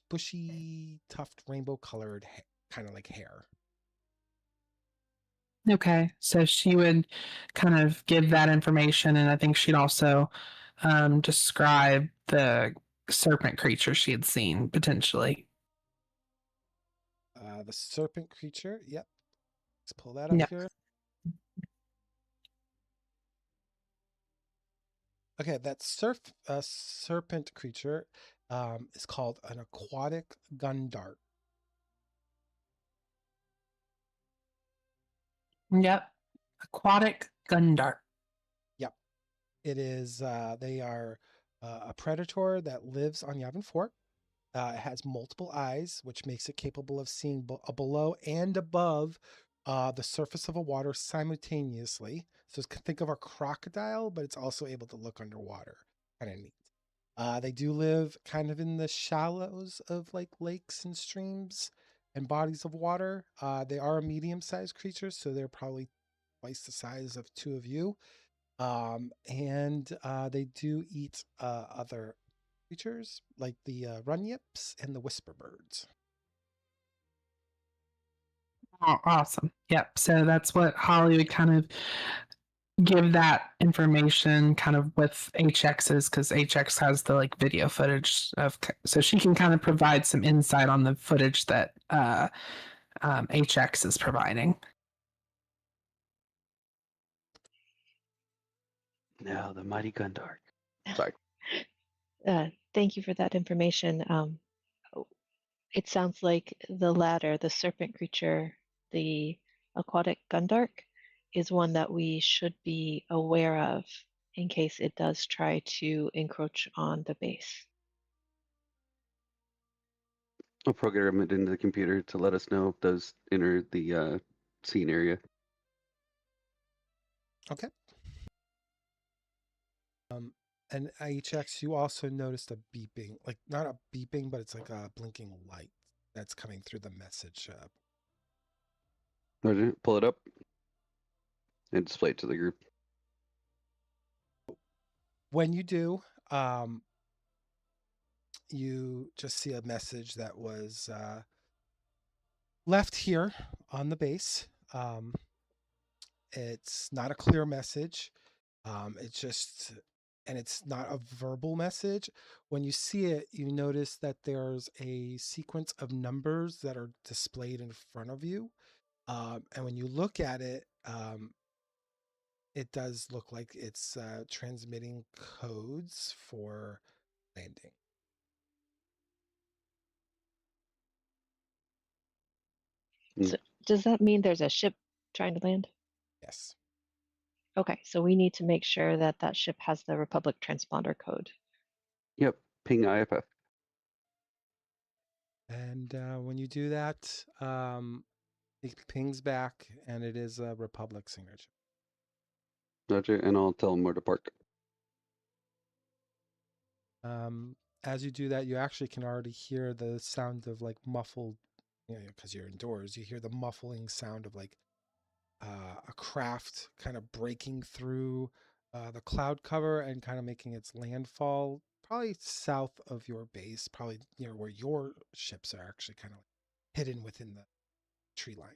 bushy, tuft, rainbow-colored kind of like hair. Okay, so she would kind of give that information, and I think she'd also describe the serpent creature she had seen potentially. The serpent creature. Yep. Let's pull that up Yeah. here. Okay, that serpent creature is called an aquatic gundart. Yep. Aquatic gundart. Yep. It is, they are a predator that lives on Yavin 4. It has multiple eyes, which makes it capable of seeing below and above the surface of a water simultaneously. So think of a crocodile, but it's also able to look underwater. Kind of neat. They do live kind of in the shallows of like lakes and streams and bodies of water. They are a medium-sized creature, so they're probably twice the size of two of you. And they do eat other creatures like the runyips and the whisper birds. Oh, awesome. Yep. So that's what Holly would kind of give that information kind of with HX's, because HX has the like video footage of, so she can kind of provide some insight on the footage that HX is providing. Now the mighty Gundar. Sorry. Thank you for that information. It sounds like the latter, the serpent creature, the aquatic gundark, is one that we should be aware of in case it does try to encroach on the base. I'll program it into the computer to let us know if those enter the scene area. Okay. And HX, you also noticed a beeping, like not a beeping, but it's like a blinking light that's coming through the message. Roger, pull it up and display it to the group. When you do, you just see a message that was left here on the base. It's not a clear message. And it's not a verbal message. When you see it, you notice that there's a sequence of numbers that are displayed in front of you. And when you look at it, it does look like it's transmitting codes for landing. So does that mean there's a ship trying to land? Yes. Okay, so we need to make sure that that ship has the Republic transponder code. Yep, ping IFF. And when you do that, it pings back, and it is a Republic signature. Roger, and I'll tell them where to park. As you do that, you actually can already hear the sound of like muffled, because you're indoors, you hear the muffling sound of like a craft kind of breaking through the cloud cover and kind of making its landfall probably south of your base, probably near where your ships are actually kind of like hidden within the tree line.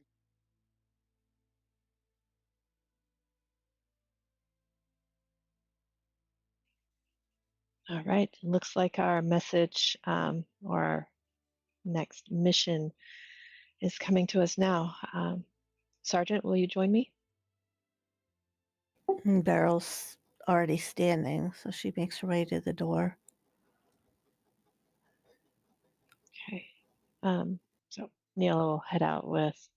All right, looks like our message or our next mission is coming to us now. Sergeant, will you join me? And Beryl's already standing, so she makes her way to the door. Okay. So Neela will head out with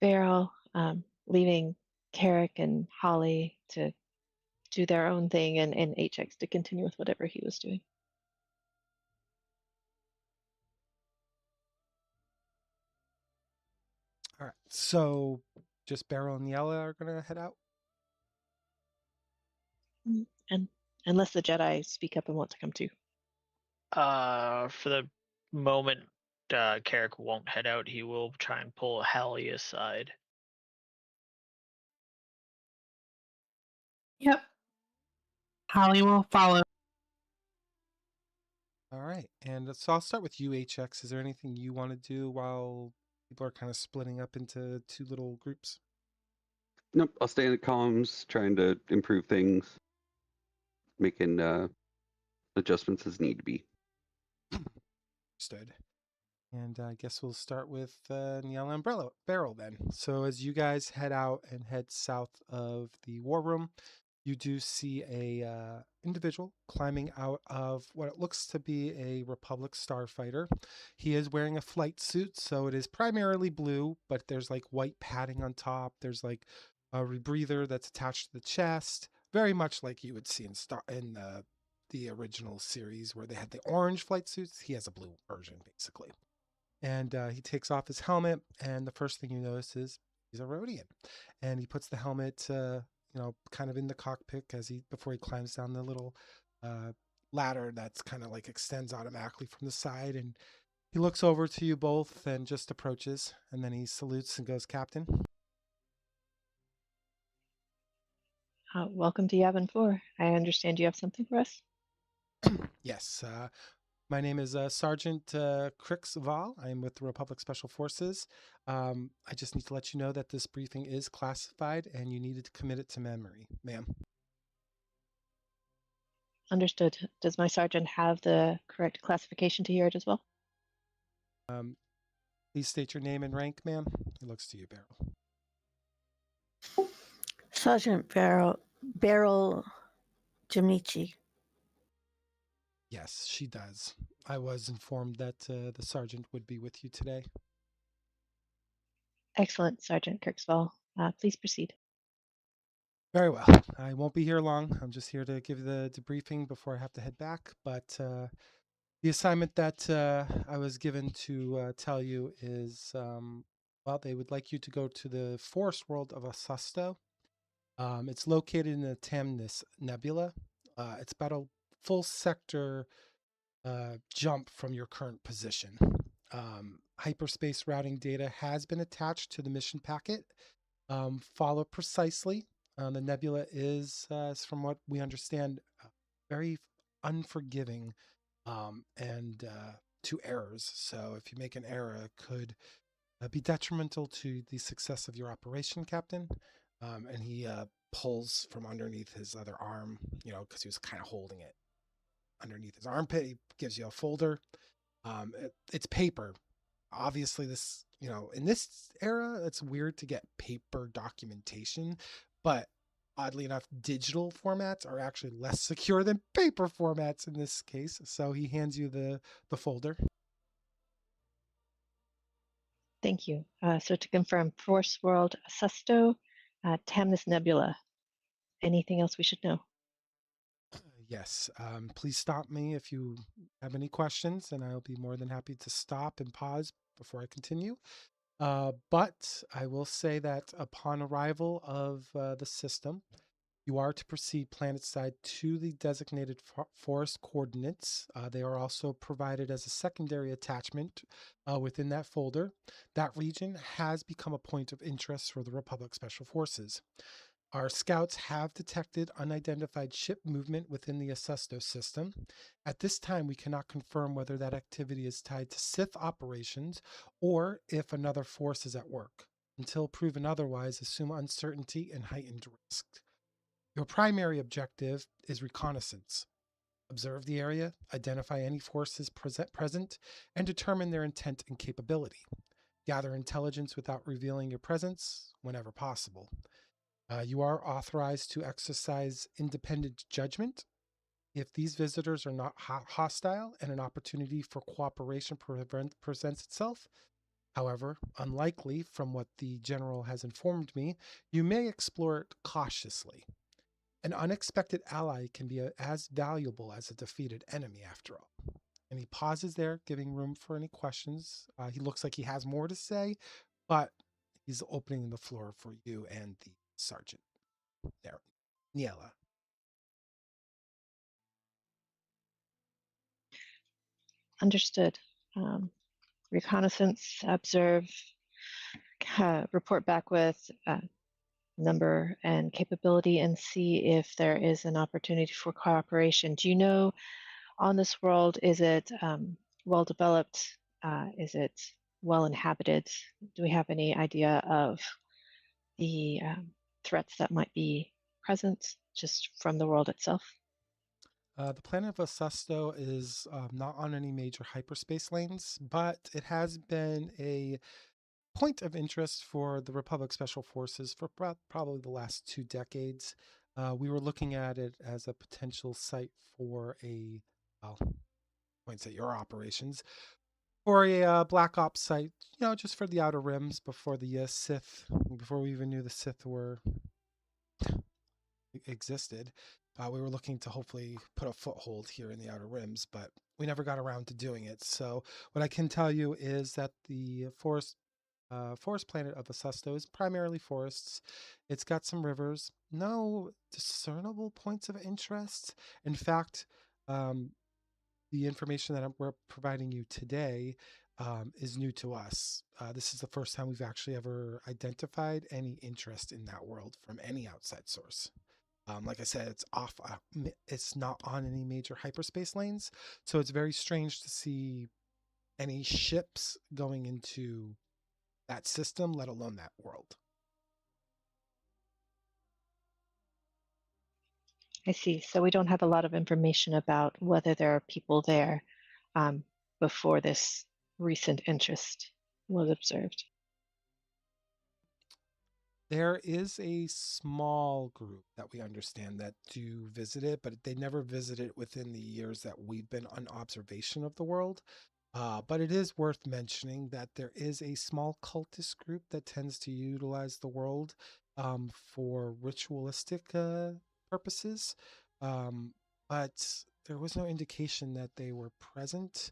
Beryl, leaving Carrick and Holly to do their own thing, and HX to continue with whatever he was doing. All right. So just Beryl and Yella are going to head out? And unless the Jedi speak up and want to come too. For the moment, Carrick won't head out. He will try and pull Hallie aside. Yep. Holly will follow. All right. And so I'll start with you, HX. Is there anything you want to do while people are kind of splitting up into two little groups? Nope, I'll stay in the comms, trying to improve things, making adjustments as need to be. Understood. And I guess we'll start with Niella and Beryl then. So as you guys head out and head south of the war room, you do see a individual climbing out of what it looks to be a Republic starfighter. He is wearing a flight suit, so it is primarily blue, but there's like white padding on top. There's like a rebreather that's attached to the chest, very much like you would see in the original series where they had the orange flight suits. He has a blue version, basically. And he takes off his helmet, and the first thing you notice is he's a Rhodian. And he puts the helmet, kind of in the cockpit before he climbs down the little ladder that's kind of like extends automatically from the side. And he looks over to you both and just approaches, and then he salutes and goes, "Captain." Welcome to Yavin 4. I understand you have something for us. Yes. My name is Sergeant Crix Val. I'm with the Republic Special Forces. I just need to let you know that this briefing is classified and you needed to commit it to memory, ma'am. Understood. Does my sergeant have the correct classification to hear it as well? Please state your name and rank, ma'am. He looks to you, Beryl. Sergeant Beryl Jamichi. Yes, she does. I was informed that the sergeant would be with you today. Excellent, Sergeant Kirksvall. Please proceed. Very well. I won't be here long. I'm just here to give the debriefing before I have to head back. But the assignment that I was given to tell you is, they would like you to go to the forest world of Asusto. It's located in the Tamnis Nebula. It's about a full sector jump from your current position. Hyperspace routing data has been attached to the mission packet. Follow precisely. The nebula is, from what we understand, very unforgiving and to errors. So if you make an error, it could be detrimental to the success of your operation, Captain. And he pulls from underneath his other arm, because he was kind of holding it underneath his armpit. He gives you a folder. It's paper. Obviously, this, in this era, it's weird to get paper documentation, but oddly enough, digital formats are actually less secure than paper formats in this case. So he hands you the folder. Thank you. So to confirm, Force World Asusto, Tamnis Nebula. Anything else we should know? Yes. Please stop me if you have any questions, and I'll be more than happy to stop and pause before I continue. But I will say that upon arrival of the system, you are to proceed planetside to the designated forest coordinates. They are also provided as a secondary attachment within that folder. That region has become a point of interest for the Republic Special Forces. Our scouts have detected unidentified ship movement within the Asusto system. At this time, we cannot confirm whether that activity is tied to Sith operations or if another force is at work. Until proven otherwise, assume uncertainty and heightened risk. Your primary objective is reconnaissance. Observe the area, identify any forces present, and determine their intent and capability. Gather intelligence without revealing your presence whenever possible. You are authorized to exercise independent judgment. If these visitors are not hostile and an opportunity for cooperation presents itself, however, unlikely from what the general has informed me, you may explore it cautiously. An unexpected ally can be as valuable as a defeated enemy, after all. And he pauses there, giving room for any questions. He looks like he has more to say, but he's opening the floor for you and the sergeant there, Niella. Understood. Reconnaissance, observe, report back with number and capability, and see if there is an opportunity for cooperation. Do you know, on this world? Is it well developed? Is it well inhabited? Do we have any idea of the threats that might be present just from the world itself? The planet of Asusto is not on any major hyperspace lanes, but it has been a point of interest for the Republic Special Forces for probably the last 2 decades. We were looking at it as a potential site for well, points at your operations, for a Black Ops site, just for the Outer Rims before the Sith, before we even knew the Sith existed. We were looking to hopefully put a foothold here in the Outer Rims, but we never got around to doing it. So what I can tell you is that the forest planet of Asusto is primarily forests. It's got some rivers, no discernible points of interest. In fact, the information that we're providing you today is new to us. This is the first time we've actually ever identified any interest in that world from any outside source. Like I said, it's off. It's not on any major hyperspace lanes, so it's very strange to see any ships going into that system, let alone that world. I see. So we don't have a lot of information about whether there are people there before this recent interest was observed. There is a small group that we understand that do visit it, but they never visit it within the years that we've been on observation of the world. But it is worth mentioning that there is a small cultist group that tends to utilize the world for ritualistic purposes. But there was no indication that they were present.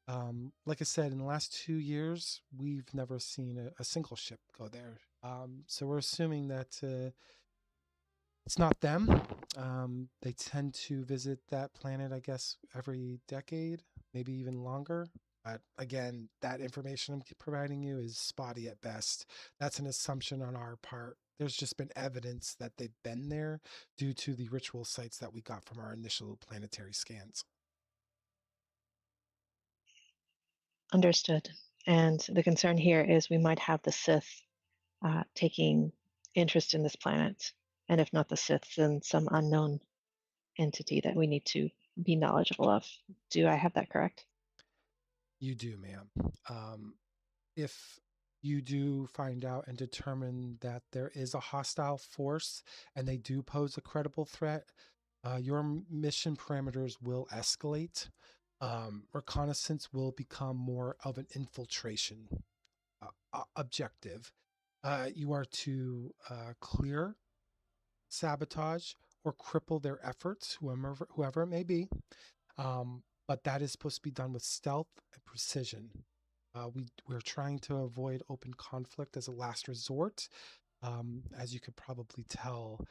Like I said, in the last 2 years, we've never seen a single ship go there. So we're assuming that it's not them. They tend to visit that planet, I guess, every decade, maybe even longer. But again, that information I'm providing you is spotty at best. That's an assumption on our part. There's just been evidence that they've been there due to the ritual sites that we got from our initial planetary scans. Understood. And the concern here is we might have the Sith taking interest in this planet. And if not the Sith, then some unknown entity that we need to be knowledgeable of. Do I have that correct? You do, ma'am. If you do find out and determine that there is a hostile force and they do pose a credible threat, your mission parameters will escalate. Reconnaissance will become more of an infiltration objective. You are to clear, sabotage, or cripple their efforts, whoever it may be. But that is supposed to be done with stealth and precision. We're trying to avoid open conflict as a last resort. As you could probably tell,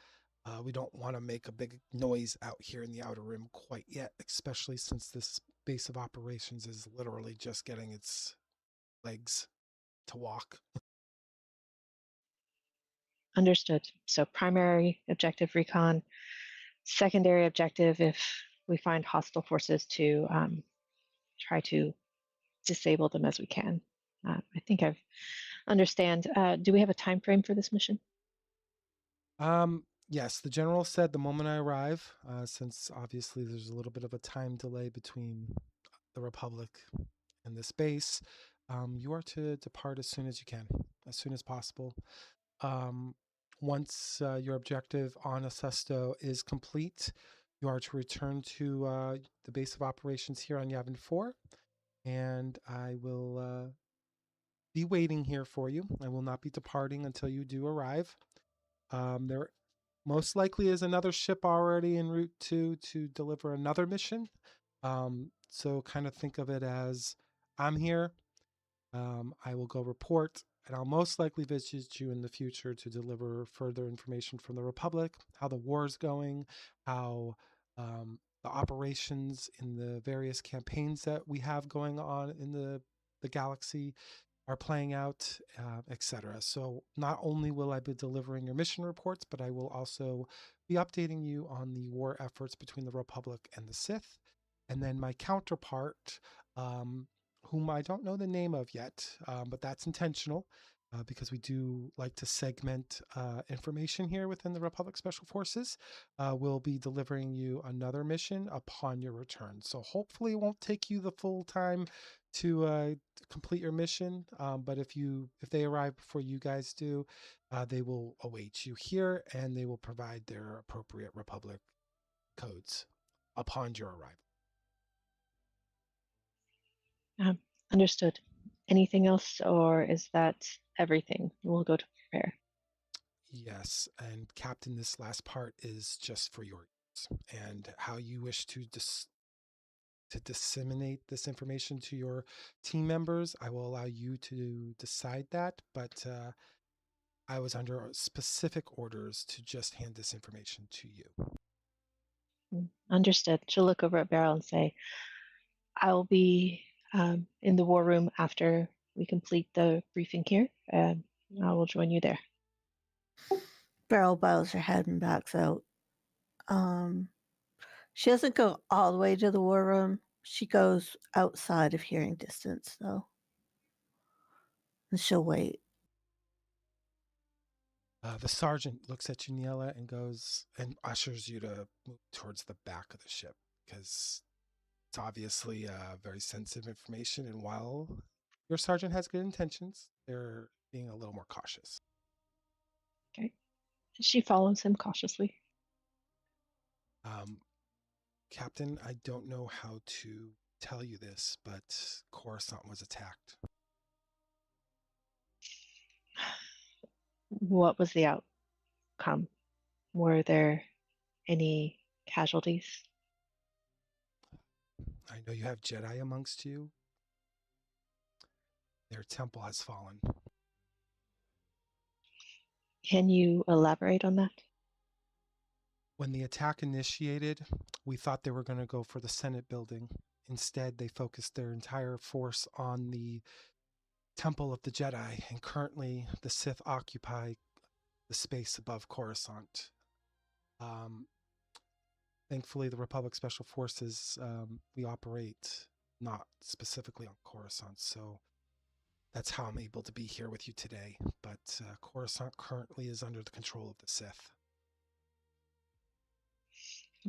we don't want to make a big noise out here in the Outer Rim quite yet, especially since this base of operations is literally just getting its legs to walk. Understood. So primary objective recon, secondary objective if we find hostile forces to try to disable them as we can. I think I understand. Do we have a time frame for this mission? Yes, the general said the moment I arrive, since obviously there's a little bit of a time delay between the Republic and this base, you are to depart as soon as you can, as soon as possible. Once your objective on Acesto is complete, you are to return to the base of operations here on Yavin 4, and I will be waiting here for you. I will not be departing until you do arrive. There most likely is another ship already en route to deliver another mission. So kind of think of it as I'm here. I will go report, and I'll most likely visit you in the future to deliver further information from the Republic, how the war is going, how the operations in the various campaigns that we have going on in the galaxy are playing out, etc. So not only will I be delivering your mission reports, but I will also be updating you on the war efforts between the Republic and the Sith. And then my counterpart, whom I don't know the name of yet, but that's intentional because we do like to segment information here within the Republic Special Forces, will be delivering you another mission upon your return. So hopefully it won't take you the full time to complete your mission, but if they arrive before you guys do, they will await you here and they will provide their appropriate Republic codes upon your arrival. Understood. Anything else, or is that everything? We'll go to prepare. Yes, and Captain, this last part is just for your use, and how you wish to disseminate this information to your team members. I will allow you to decide that, but I was under specific orders to just hand this information to you. Understood. She'll look over at Beryl and say, I'll be in the war room after we complete the briefing here, and I will join you there. Beryl bows her head and backs out. She doesn't go all the way to the war room. She goes outside of hearing distance, though. And she'll wait. The sergeant looks at you, Niela, and goes and ushers you to move towards the back of the ship because it's obviously very sensitive information. And while your sergeant has good intentions, they're being a little more cautious. Okay. She follows him cautiously. Captain, I don't know how to tell you this, but Coruscant was attacked. What was the outcome? Were there any casualties? I know you have Jedi amongst you. Their temple has fallen. Can you elaborate on that? When the attack initiated, we thought they were going to go for the Senate building. Instead, they focused their entire force on the Temple of the Jedi, and currently the Sith occupy the space above Coruscant. Thankfully, the Republic Special Forces, we operate not specifically on Coruscant, so that's how I'm able to be here with you today. But Coruscant currently is under the control of the Sith.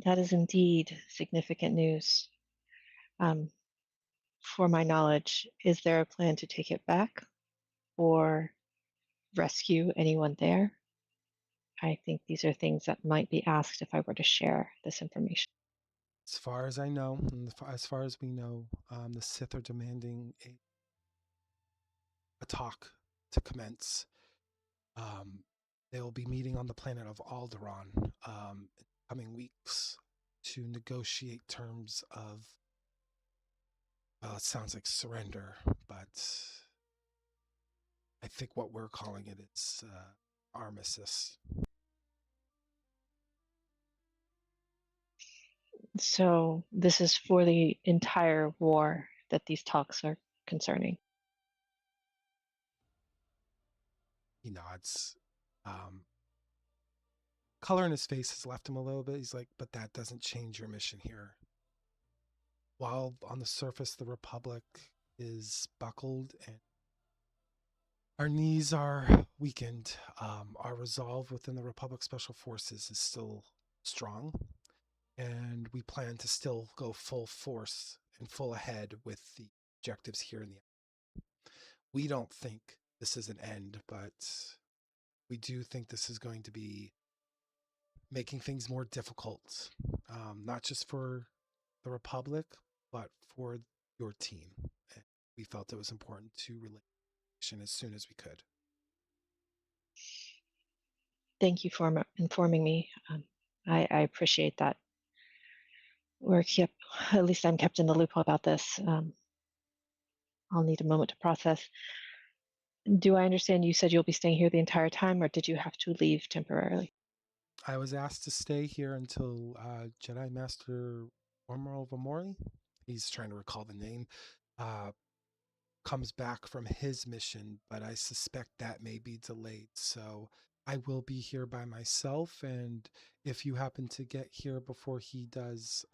That is indeed significant news. For my knowledge, is there a plan to take it back or rescue anyone there? I think these are things that might be asked if I were to share this information. As far as I know, and as far as we know, the Sith are demanding a talk to commence. They will be meeting on the planet of Alderaan in coming weeks to negotiate terms of, well, it sounds like surrender, but I think what we're calling it is armistice. So this is for the entire war that these talks are concerning. He nods. Color in his face has left him a little bit. He's like, but that doesn't change your mission here. While on the surface, the Republic is buckled and our knees are weakened, our resolve within the Republic Special Forces is still strong. And we plan to still go full force and full ahead with the objectives here in the end. We don't think this is an end, but we do think this is going to be making things more difficult, not just for the Republic, but for your team. And we felt it was important to relay as soon as we could. Thank you for informing me. I appreciate that. At least I'm kept in the loop about this. I'll need a moment to process. Do I understand you said you'll be staying here the entire time, or did you have to leave temporarily? I was asked to stay here until Jedi Master Ormoro Vamori, he's trying to recall the name, comes back from his mission, but I suspect that may be delayed. So I will be here by myself, and if you happen to get here before he does,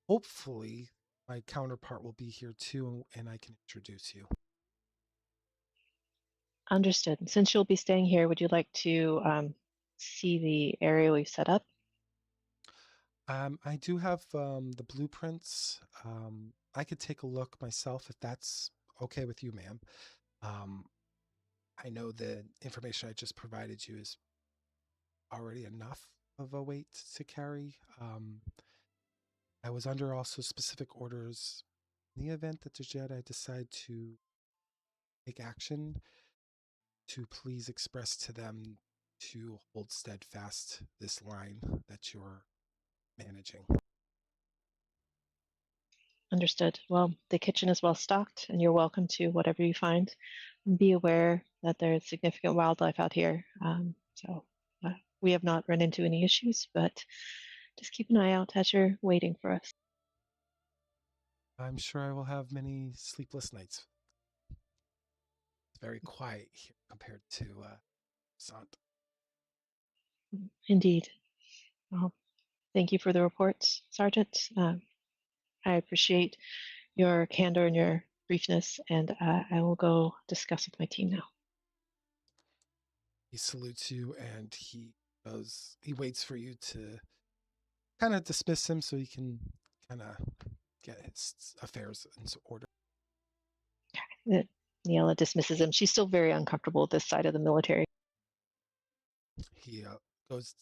hopefully my counterpart will be here too, and I can introduce you. Understood. Since you'll be staying here, would you like to see the area we've set up? I do have the blueprints. I could take a look myself if that's okay with you, ma'am. Um, I know the information I just provided you is already enough of a weight to carry. I was under also specific orders in the event that the Jedi decide to take action to please express to them to hold steadfast this line that you're managing. Understood. Well, the kitchen is well stocked, and you're welcome to whatever you find. Be aware that there's significant wildlife out here. So we have not run into any issues, but just keep an eye out as you're waiting for us. I'm sure I will have many sleepless nights. It's very quiet here compared to Sant. Indeed. Well, thank you for the reports, Sergeant. I appreciate your candor and your briefness, and I will go discuss with my team now. He salutes you and he waits for you to kind of dismiss him so he can kind of get his affairs into order. Niela dismisses him. She's still very uncomfortable with this side of the military. He goes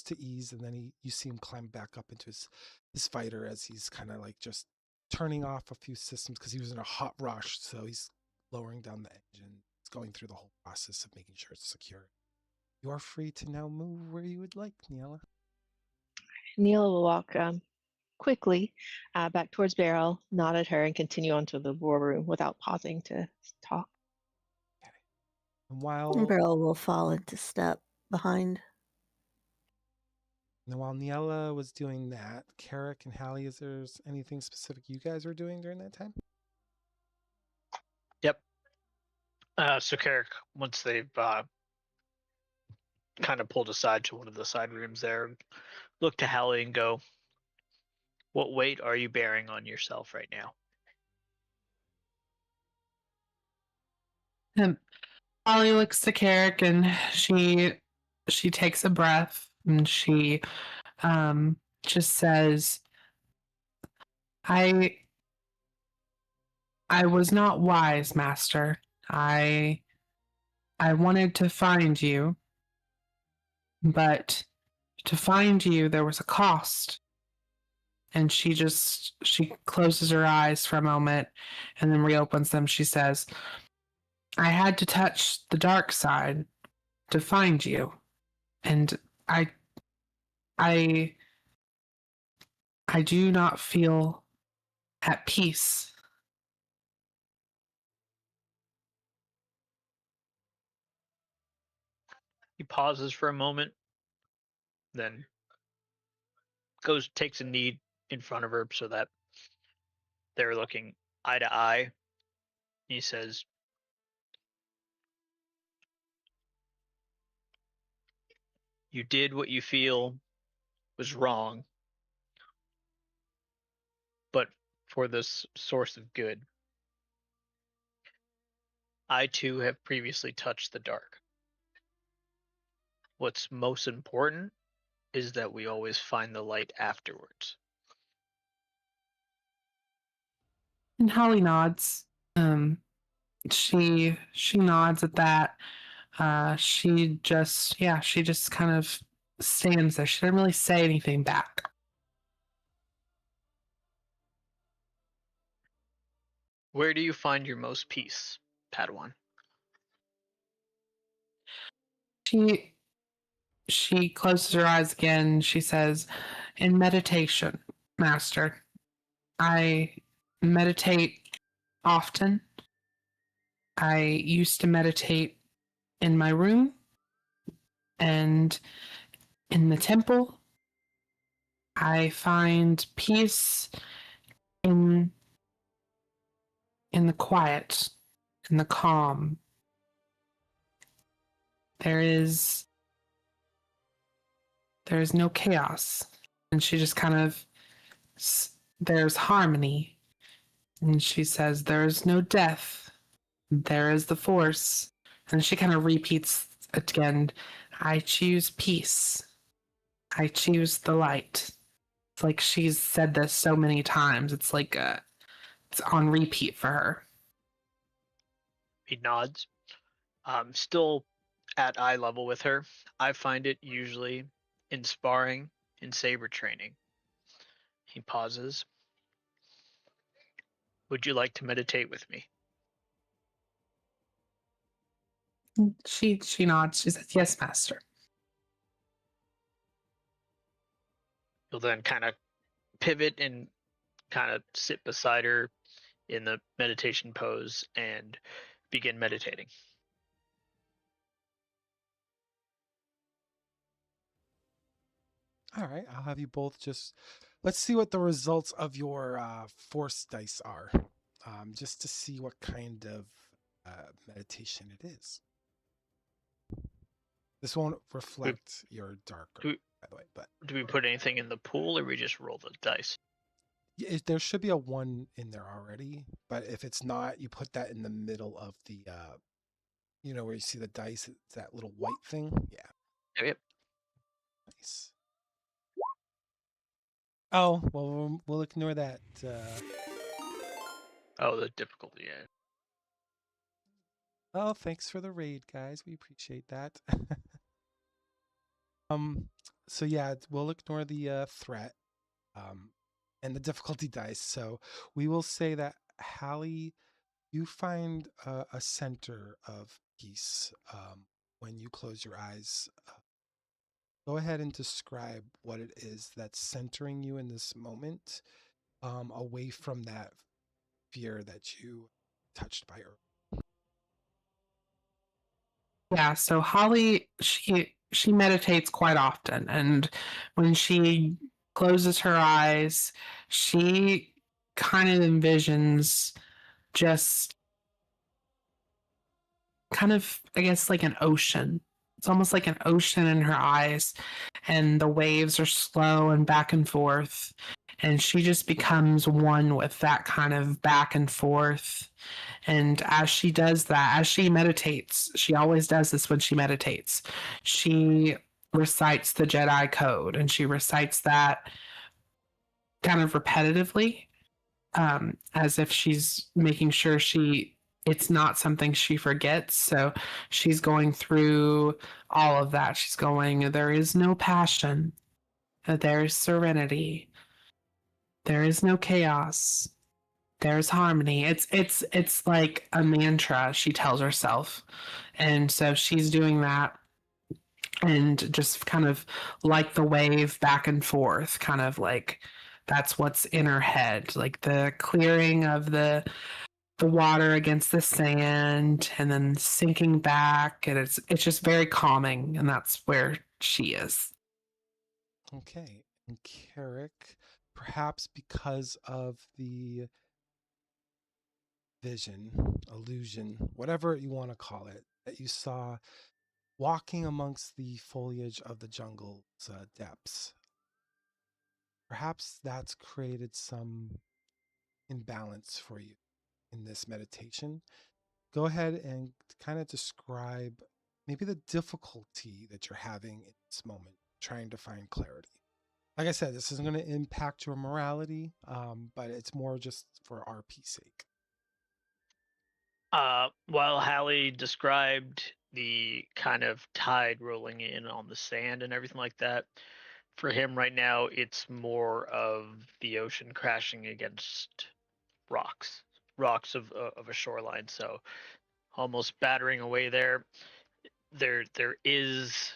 to ease, and then you see him climb back up into his fighter as he's kind of like just turning off a few systems because he was in a hot rush, so he's lowering down the engine. It's going through the whole process of making sure it's secure. You are free to now move where you would like, Niela. Niela will walk quickly back towards Beryl, nod at her, and continue on to the war room without pausing to talk. Okay. And while Beryl will fall into step behind. Niela was doing that, Carrick and Hallie, is there anything specific you guys were doing during that time? Yep. So Carrick, once they've kind of pulled aside to one of the side rooms there, look to Hallie and go, "What weight are you bearing on yourself right now?" Holly looks to Carrick and she takes a breath and she just says, I was not wise, Master. I wanted to find you, but to find you there was a cost. And she closes her eyes for a moment and then reopens them. She says, I had to touch the dark side to find you. And I do not feel at peace. He pauses for a moment, then takes a knee in front of her so that they're looking eye to eye. He says, "You did what you feel was wrong, but for this source of good. I too have previously touched the dark. What's most important is that we always find the light afterwards." And Holly nods. She nods at that. She just kind of stands there. She doesn't really say anything back. Where do you find your most peace, Padawan? She closes her eyes again. She says, in meditation, Master. I meditate often. I used to meditate in my room and in the temple. I find peace in the quiet, in the calm. There is no chaos. And she just kind of there's harmony. And she says, there's no death. There is the force. And she kind of repeats it again. I choose peace. I choose the light. It's like she's said this so many times. It's like it's on repeat for her. He nods. Still at eye level with her. I find it usually in sparring, in saber training. He pauses. Would you like to meditate with me? She nods. She says, yes, master. You'll then kind of pivot and kind of sit beside her in the meditation pose and begin meditating. All right, I'll have you both just let's see what the results of your force dice are, just to see what kind of meditation it is. This won't reflect your darker, by the way, but Do we put anything in the pool or we just roll the dice? there should be a 1 in there already, but if it's not, you put that in the middle of the, where you see the dice, it's that little white thing. Yeah. Yep. Nice. Oh, well, we'll ignore that. Oh, the difficulty, yeah. Oh, thanks for the raid, guys. We appreciate that. So yeah, we'll ignore the threat and the difficulty dice. So we will say that Hallie, you find a center of peace when you close your eyes. Go ahead and describe what it is that's centering you in this moment, away from that fear that you touched by earlier. Yeah, so Holly, she meditates quite often, and when she closes her eyes, she kind of envisions just kind of, I guess, like an ocean. It's almost like an ocean in her eyes, and the waves are slow and back and forth, and she just becomes one with that kind of back and forth. And as she does that, as she meditates, she always does this when she meditates, she recites the Jedi code, and she recites that kind of repetitively, as if she's making sure it's not something she forgets. So she's going through all of that. She's going, there is no passion, there's serenity, there is no chaos, there's harmony. It's like a mantra she tells herself. And so she's doing that, and just kind of like the wave back and forth, kind of like that's what's in her head, like the clearing of the water against the sand and then sinking back, and it's just very calming, and that's where she is. Okay. And Carrick, perhaps because of the vision, illusion, whatever you want to call it, that you saw walking amongst the foliage of the jungle's depths, perhaps that's created some imbalance for you in this meditation. Go ahead and kind of describe maybe the difficulty that you're having in this moment, trying to find clarity. Like I said, this isn't going to impact your morality, but it's more just for RP's sake. While Hallie described the kind of tide rolling in on the sand and everything like that, for him right now, it's more of the ocean crashing against rocks of a shoreline. So almost battering away there. There is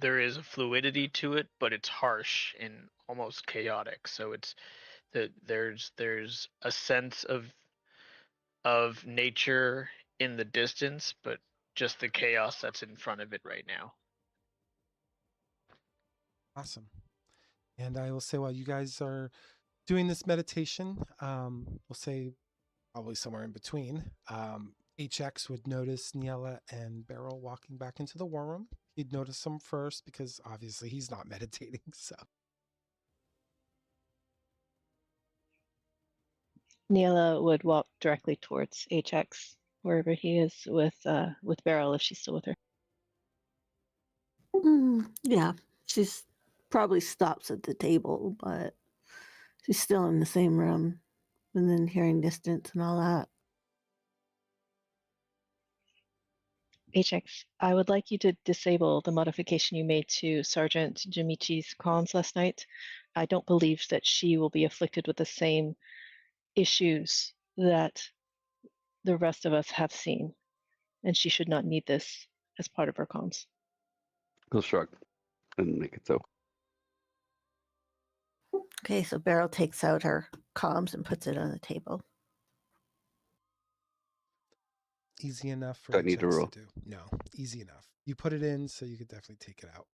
a fluidity to it, but it's harsh and almost chaotic. So it's there's a sense of nature in the distance, but just the chaos that's in front of it right now. Awesome. And I will say, while you guys are doing this meditation, we'll say probably somewhere in between, HX would notice Niella and Beryl walking back into the war room. He'd notice them first because obviously he's not meditating. So Neela would walk directly towards HX, wherever he is with Beryl, if she's still with her. Yeah, she's probably stops at the table, but she's still in the same room, and then hearing distance and all that. HX, I would like you to disable the modification you made to Sergeant Jimichi's comms last night. I don't believe that she will be afflicted with the same issues that the rest of us have seen, and she should not need this as part of her comms. He'll shrug and make it so. Okay, so Beryl takes out her comms and puts it on the table. Easy enough for Do I need to HX roll? to do. No, easy enough. You put it in, so you could definitely take it out.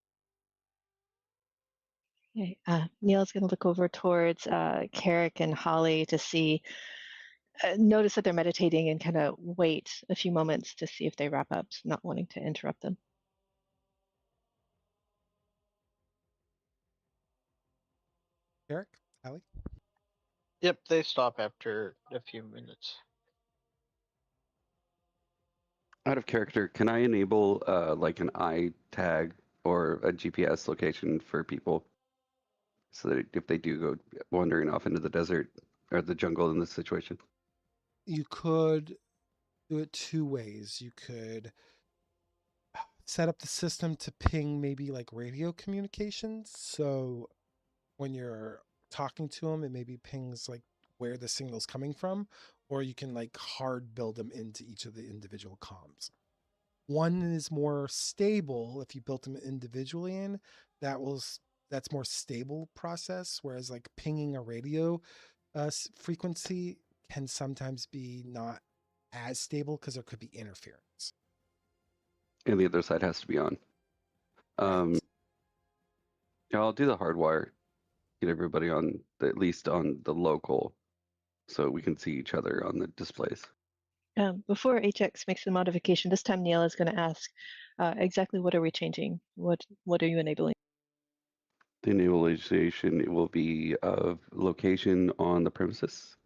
Okay, Neil's going to look over towards Carrick and Holly to see, notice that they're meditating and kind of wait a few moments to see if they wrap up, not wanting to interrupt them. Eric, Allie? Yep, they stop after a few minutes. Out of character, can I enable like an eye tag or a GPS location for people, so that if they do go wandering off into the desert or the jungle in this situation? You could do it two ways. You could set up the system to ping maybe like radio communications. So when you're talking to them, it maybe pings like where the signal's coming from, or you can like hard build them into each of the individual comms. One is more stable if you built them individually in. That's more stable process, whereas like pinging a radio frequency can sometimes be not as stable because there could be interference. And the other side has to be on. Right. Yeah, I'll do the hardwire. Get everybody on at least on the local, so we can see each other on the displays. Before HX makes the modification, this time Neil is going to ask exactly what are we changing? What are you enabling? The enablement, it will be of location on the premises,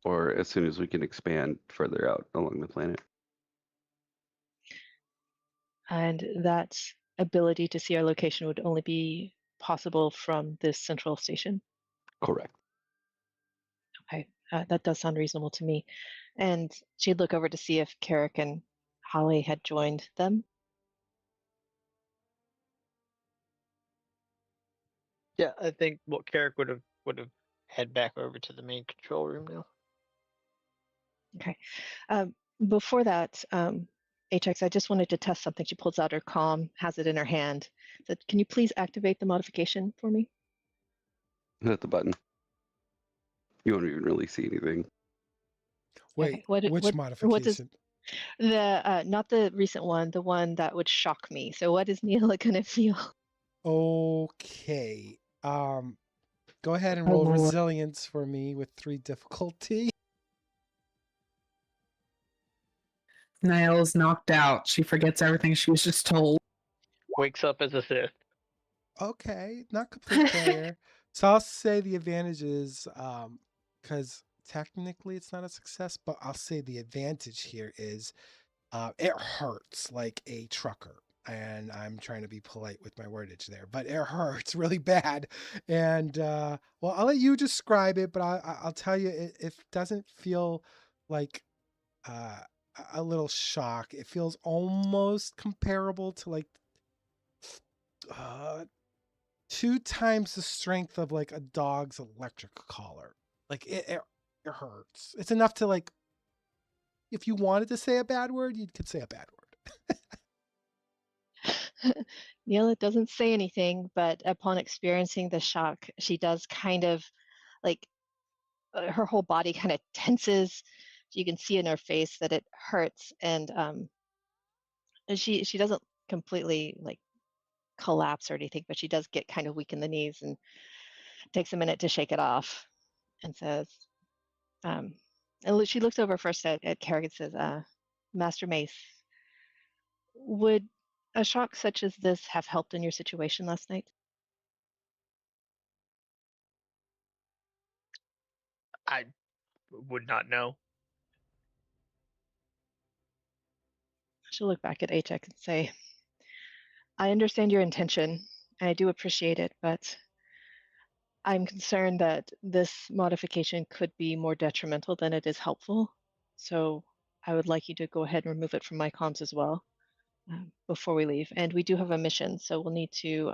or as soon as we can expand further out along the planet. And that ability to see our location would only be possible from this central station. Correct. Okay, that does sound reasonable to me. And she'd look over to see if Carrick and Holly had joined them. Yeah, I think Carrick would have head back over to the main control room now. Okay. Before that, HX, I just wanted to test something. She pulls out her comm, has it in her hand. Said, "Can you please activate the modification for me?" Hit the button. You won't even really see anything. Wait, Okay. which what does modification? the not the recent one, the one that would shock me? So what is Neela gonna feel? Okay. Go ahead and Oh, roll Lord. resilience for me with 3 difficulty. Niall's knocked out. She forgets everything she was just told. Wakes up as a Sith. Okay, not complete failure. So I'll say the advantage is because technically it's not a success, but I'll say the advantage here is it hurts like a trucker. And I'm trying to be polite with my wordage there, but it hurts really bad. And well, I'll let you describe it, but I'll tell you, it doesn't feel like uh, a little shock. It feels almost comparable to like uh, 2 times the strength of like a dog's electric collar. Like it hurts. It's enough to like, if you wanted to say a bad word, you could say a bad word. Neela doesn't say anything, but upon experiencing the shock, she does kind of like her whole body kind of tenses. You can see in her face that it hurts, and she doesn't completely like collapse or anything, but she does get kind of weak in the knees and takes a minute to shake it off, and says, and she looks over first at Carrick and says, "Master Mace, would a shock such as this have helped in your situation last night?" I would not know. She'll look back at HX and say, I understand your intention, and I do appreciate it, but I'm concerned that this modification could be more detrimental than it is helpful. So I would like you to go ahead and remove it from my comms as well before we leave. And we do have a mission, so we'll need to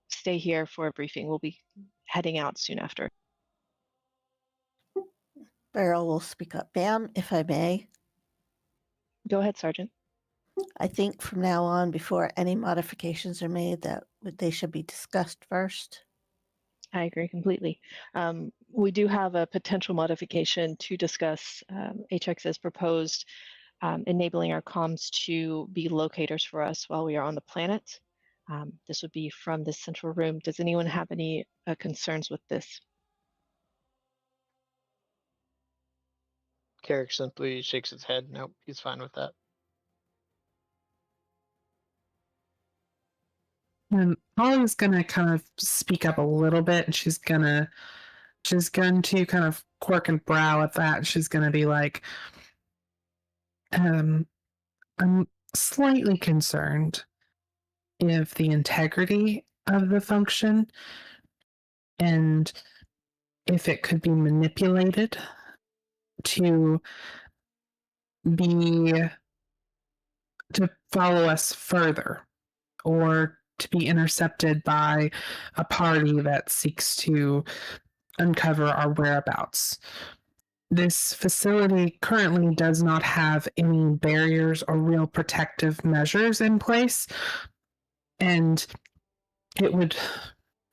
stay here for a briefing. We'll be heading out soon after. Beryl will speak up. Ma'am, if I may, Go ahead, Sergeant. I think from now on, before any modifications are made, that they should be discussed first. I agree completely. We do have a potential modification to discuss. HX has proposed enabling our comms to be locators for us while we are on the planet. This would be from this central room. Does anyone have any concerns with this? Carrick simply shakes his head. Nope, he's fine with that. Holly's gonna kind of speak up a little bit, and she's going to kind of quirk and brow at that. She's gonna be like, I'm slightly concerned if the integrity of the function and if it could be manipulated to follow us further, or to be intercepted by a party that seeks to uncover our whereabouts. This facility currently does not have any barriers or real protective measures in place, and it would,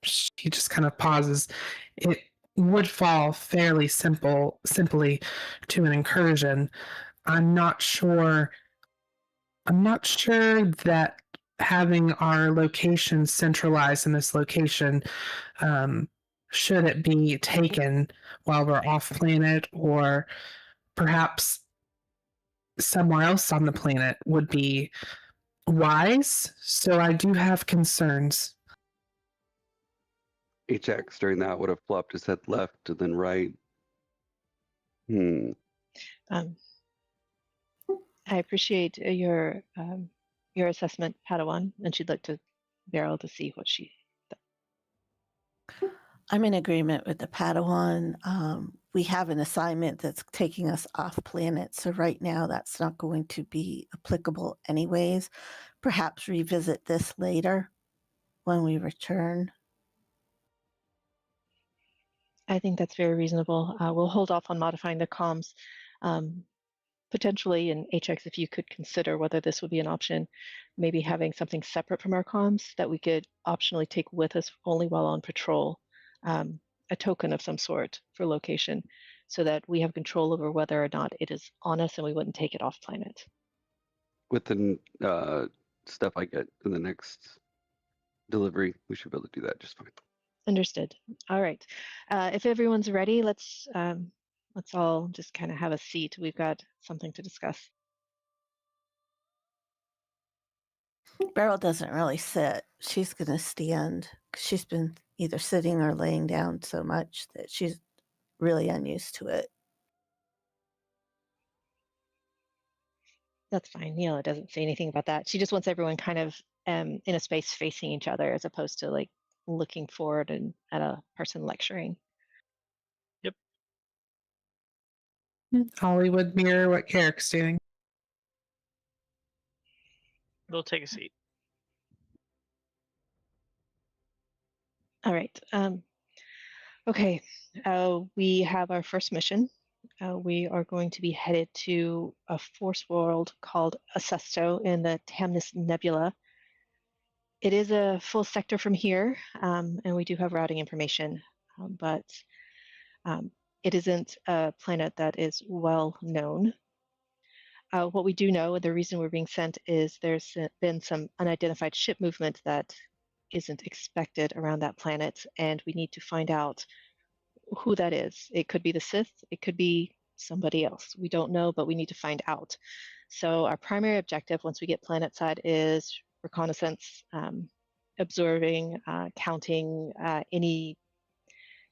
she just kind of pauses, it would fall fairly simply to an incursion. I'm not sure that having our location centralized in this location, should it be taken while we're off planet, or perhaps somewhere else on the planet, would be wise. So I do have concerns. HX during that would have flopped his head left and then right. I appreciate your assessment, Padawan, and she'd look to Beryl to see what she thought. I'm in agreement with the Padawan. We have an assignment that's taking us off planet, so right now that's not going to be applicable anyways. Perhaps revisit this later when we return. I think that's very reasonable. We'll hold off on modifying the comms. Potentially, in HX, if you could consider whether this would be an option, maybe having something separate from our comms that we could optionally take with us only while on patrol, a token of some sort for location, so that we have control over whether or not it is on us and we wouldn't take it off planet. With the stuff I get in the next delivery, we should be able to do that just fine. Understood. All right. If everyone's ready, let's all just kind of have a seat. We've got something to discuss. Beryl doesn't really sit. She's going to stand. She's been either sitting or laying down so much that she's really unused to it. That's fine. Neela doesn't say anything about that. She just wants everyone kind of in a space facing each other, as opposed to like looking forward and at a person lecturing. Yep. Holly would mirror what Carrick's doing. They'll take a seat. All right. Okay. We have our first mission. We are going to be headed to a force world called Acesto in the Tamnis Nebula. It is a full sector from here, and we do have routing information, but it isn't a planet that is well known. What we do know, and the reason we're being sent, is there's been some unidentified ship movement that isn't expected around that planet, and we need to find out who that is. It could be the Sith, it could be somebody else. We don't know, but we need to find out. So our primary objective once we get planetside is reconnaissance, observing, counting any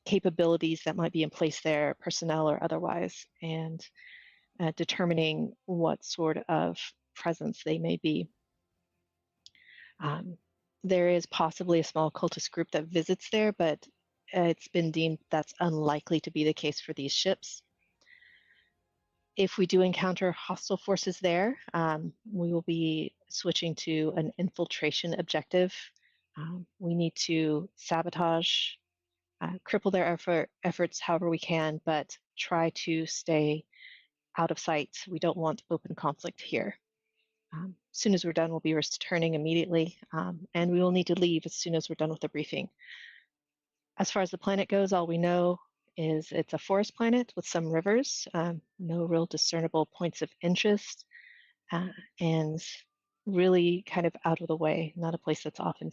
capabilities that might be in place there, personnel or otherwise, and determining what sort of presence they may be. There is possibly a small cultist group that visits there, but it's been deemed that's unlikely to be the case for these ships. If we do encounter hostile forces there, we will be switching to an infiltration objective. We need to sabotage, cripple their efforts however we can, but try to stay out of sight. We don't want open conflict here. As soon as we're done, we'll be returning immediately, and we will need to leave as soon as we're done with the briefing. As far as the planet goes, all we know is it's a forest planet with some rivers, no real discernible points of interest, and really kind of out of the way, not a place that's often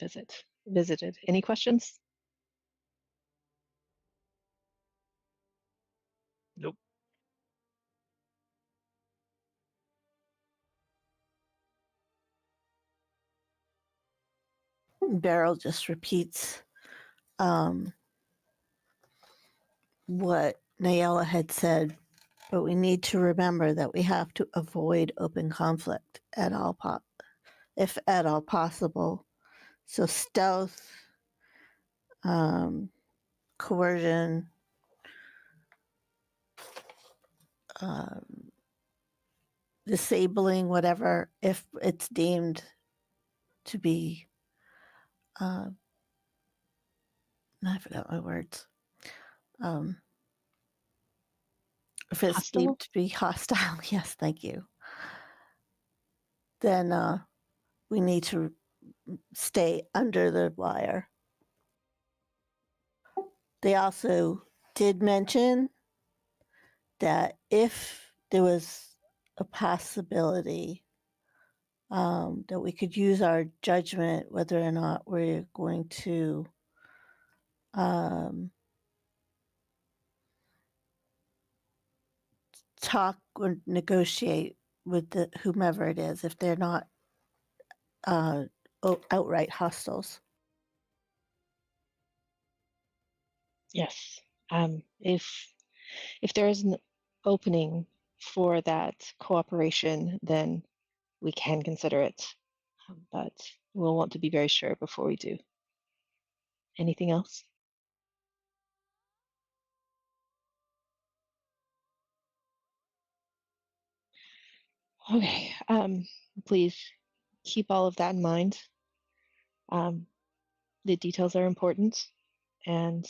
visited. Any questions? Nope. Beryl just repeats what Nayela had said, but we need to remember that we have to avoid open conflict at all if at all possible. So stealth, coercion, disabling, whatever, if it's deemed to be, I forgot my words. If it's Hostile? deemed to be hostile, yes, thank you, then we need to stay under the wire. They also did mention that if there was a possibility that we could use our judgment whether or not we're going to talk or negotiate with whomever it is if they're not outright hostiles. Yes. If there is an opening for that cooperation, then we can consider it, but we'll want to be very sure before we do. Anything else? Okay. Please keep all of that in mind. The details are important, and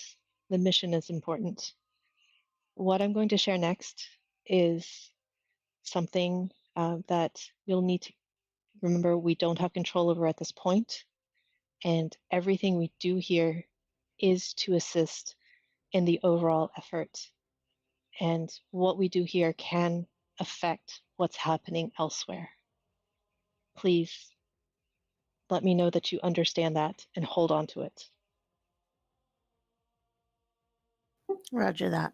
the mission is important. What I'm going to share next is something that you'll need to remember we don't have control over at this point, and everything we do here is to assist in the overall effort. And what we do here can affect what's happening elsewhere. Please let me know that you understand that and hold on to it. Roger that,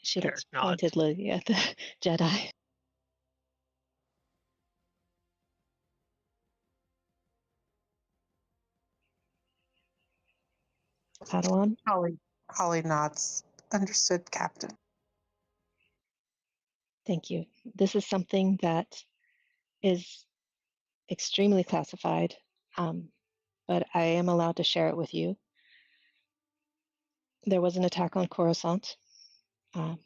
She Derek looks nods. pointedly at the Jedi. Padawan? Holly nods. Understood, Captain. Thank you. This is something that is extremely classified, but I am allowed to share it with you. There was an attack on Coruscant.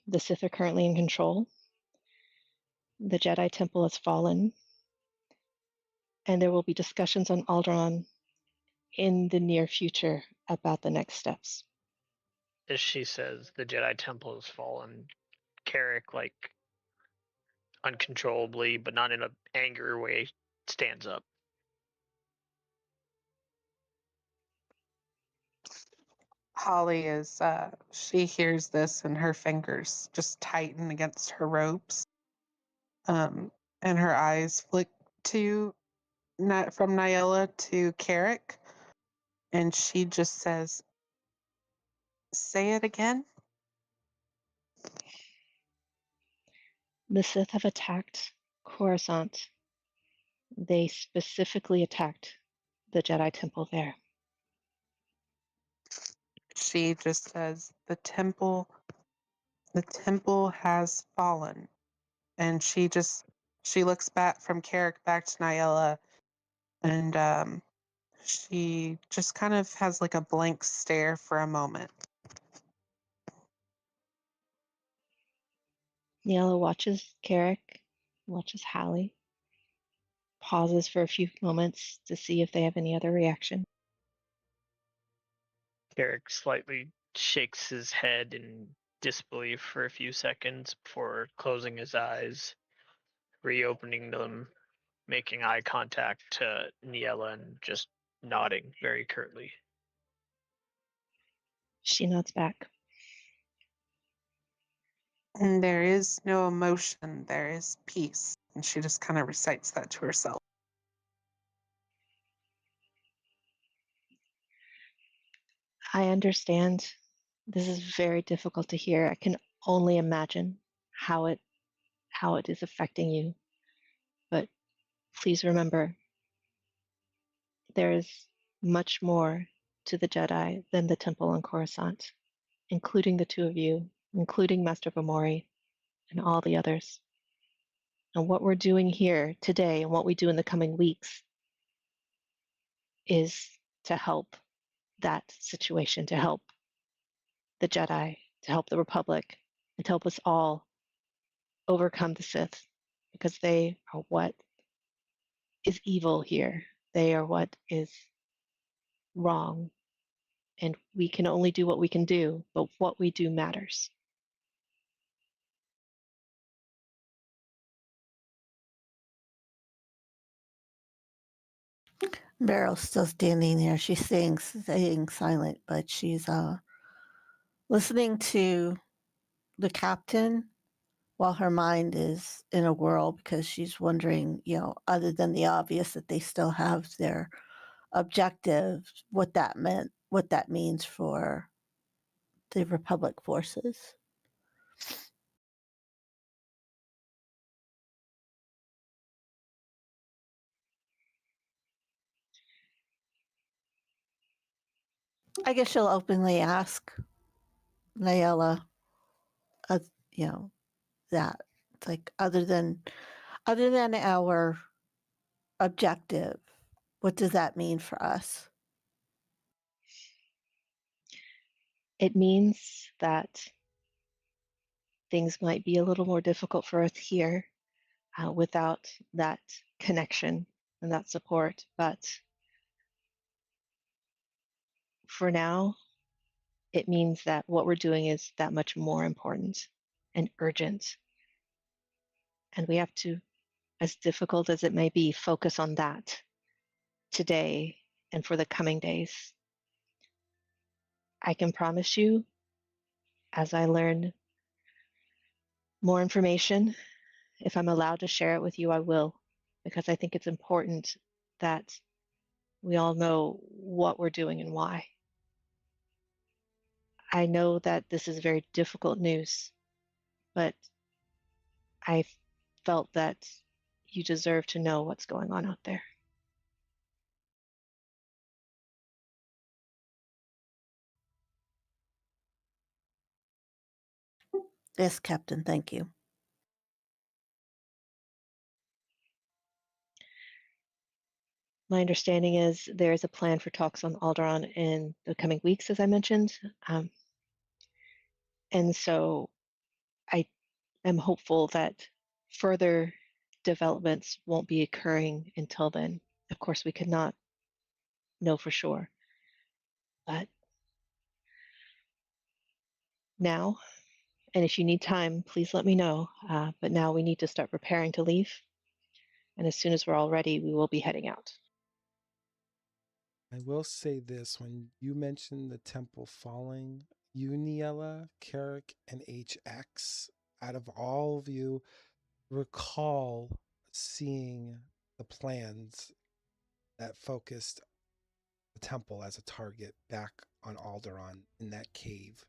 The Sith are currently in control. The Jedi Temple has fallen, and there will be discussions on Alderaan in the near future about the next steps. As she says, the Jedi Temple has fallen. Carrick, like, uncontrollably, but not in an angry way, stands up. Holly is, she hears this and her fingers just tighten against her ropes. And her eyes flick to, from Nayela to Carrick. And she just says, "Say it again." The Sith have attacked Coruscant. They specifically attacked the Jedi Temple there. She just says the temple has fallen. And she looks back from Carrick back to Nyella, and she just kind of has like a blank stare for a moment. Niala watches Carrick, watches Hallie, pauses for a few moments to see if they have any other reaction. Eric slightly shakes his head in disbelief for a few seconds before closing his eyes, reopening them, making eye contact to Niella and just nodding very curtly. She nods back. And there is no emotion, there is peace. And she just kind of recites that to herself. I understand. This is very difficult to hear. I can only imagine how it is affecting you. But please remember, there is much more to the Jedi than the temple on Coruscant, including the two of you, including Master Vamori, and all the others. And what we're doing here today and what we do in the coming weeks is to help that situation, to help the Jedi, to help the Republic, and to help us all overcome the Sith, because they are what is evil here. They are what is wrong. And we can only do what we can do, but what we do matters. Beryl's still standing there. She's staying silent, but she's listening to the captain while her mind is in a whirl because she's wondering, other than the obvious that they still have their objective, what that means for the Republic forces. I guess she'll openly ask Nayela, uh, that it's like other than our objective, what does that mean for us? It means that things might be a little more difficult for us here without that connection and that support. But for now, it means that what we're doing is that much more important and urgent. And we have to, as difficult as it may be, focus on that today and for the coming days. I can promise you, as I learn more information, if I'm allowed to share it with you, I will, because I think it's important that we all know what we're doing and why. I know that this is very difficult news, but I felt that you deserve to know what's going on out there. Yes, Captain, thank you. My understanding is there is a plan for talks on Alderaan in the coming weeks, as I mentioned. And so I am hopeful that further developments won't be occurring until then. Of course, we could not know for sure. But now, and if you need time, please let me know. But now we need to start preparing to leave. And as soon as we're all ready, we will be heading out. I will say this, when you mentioned the temple falling, you, Niella, Carrick, and HX, out of all of you, recall seeing the plans that focused the temple as a target back on Alderaan in that cave.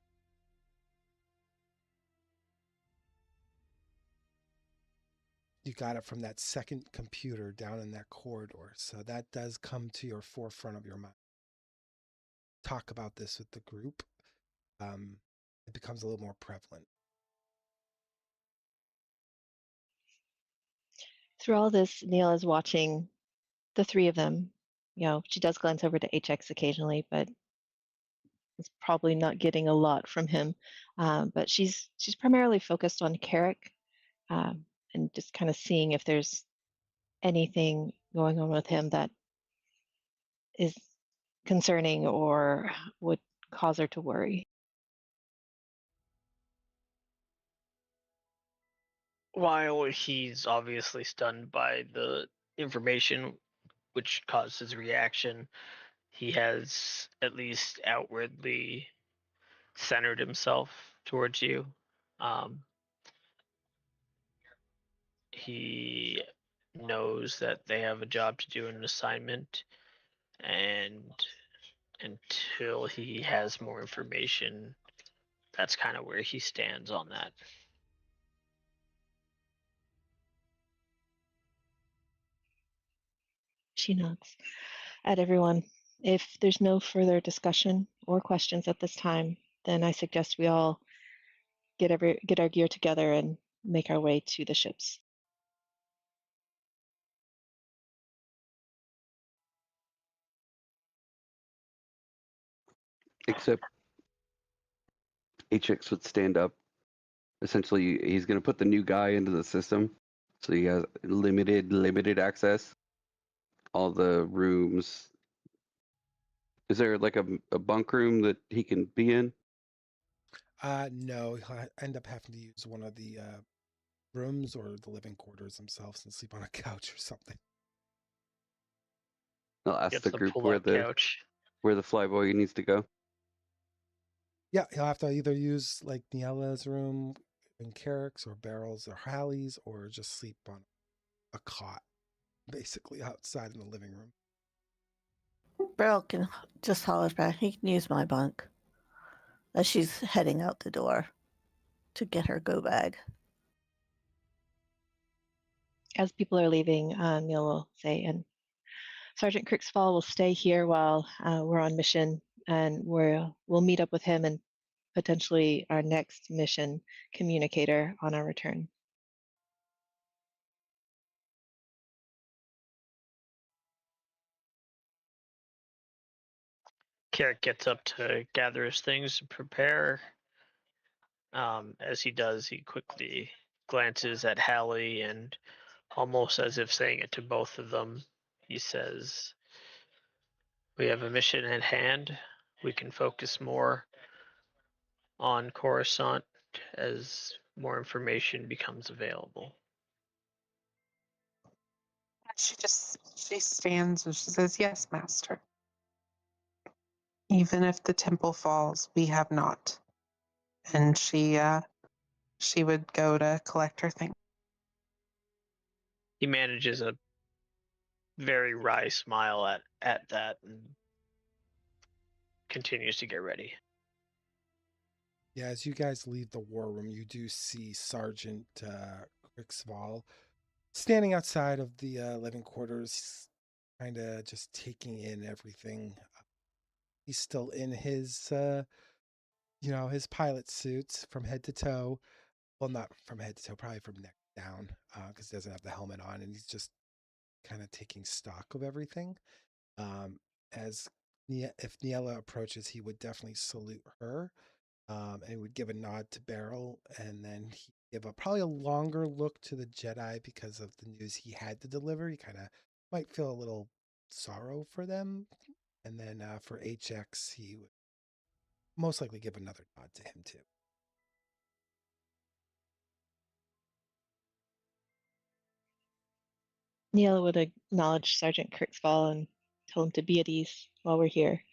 You got it from that second computer down in that corridor. So that does come to your forefront of your mind. Talk about this with the group. It becomes a little more prevalent. Through all this, Neil is watching the three of them. She does glance over to HX occasionally, but it's probably not getting a lot from him. But she's primarily focused on Carrick, and just kind of seeing if there's anything going on with him that is concerning or would cause her to worry. While he's obviously stunned by the information which caused his reaction, he has at least outwardly centered himself towards you. He knows that they have a job to do, an assignment, and until he has more information, that's kind of where he stands on that. She nods at everyone. If there's no further discussion or questions at this time, then I suggest we all get our gear together and make our way to the ships. Except HX would stand up. Essentially, he's going to put the new guy into the system, so he has limited access. All the rooms. Is there like a bunk room that he can be in? No, he'll end up having to use one of the rooms or the living quarters themselves and sleep on a couch or something. I'll ask Gets the the group pull-up couch. where the flyboy needs to go. Yeah, he'll have to either use like Niella's room in Carrick's or Beryl's or Hallie's, or just sleep on a cot, basically outside in the living room. Beryl can just holler back. He can use my bunk as she's heading out the door to get her go bag. As people are leaving, Neil will say, and Sergeant Cricksfall will stay here while we're on mission, and we'll meet up with him and potentially our next mission communicator on our return. Carrick gets up to gather his things and prepare. As he does, he quickly glances at Hallie and, almost as if saying it to both of them, he says, "We have a mission at hand. We can focus more on Coruscant as more information becomes available." She stands and she says, "Yes, Master. Even if the temple falls, we have not." And she would go to collect her thing. He manages a very wry smile at that and continues to get ready. Yeah, as you guys leave the war room, you do see Sergeant Cricksvall standing outside of the living quarters, kind of just taking in everything. He's still in his, his pilot suit from head to toe. Well, not from head to toe, probably from neck down, because he doesn't have the helmet on, and he's just kind of taking stock of everything. As if Niella approaches, he would definitely salute her, and he would give a nod to Beryl, and then he'd give probably a longer look to the Jedi because of the news he had to deliver. He kind of might feel a little sorrow for them, and then for HX, he would most likely give another nod to him too. Neil would acknowledge Sergeant Cricksfall and tell him to be at ease while we're here,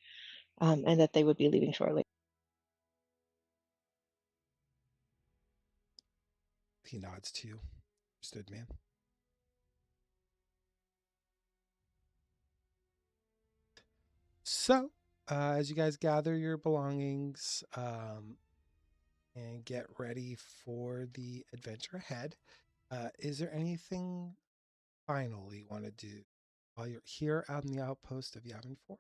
and that they would be leaving shortly. He nods to you. Understood, ma'am. So, as you guys gather your belongings and get ready for the adventure ahead, Is there anything final you want to do while you're here out in the outpost of Yavin 4?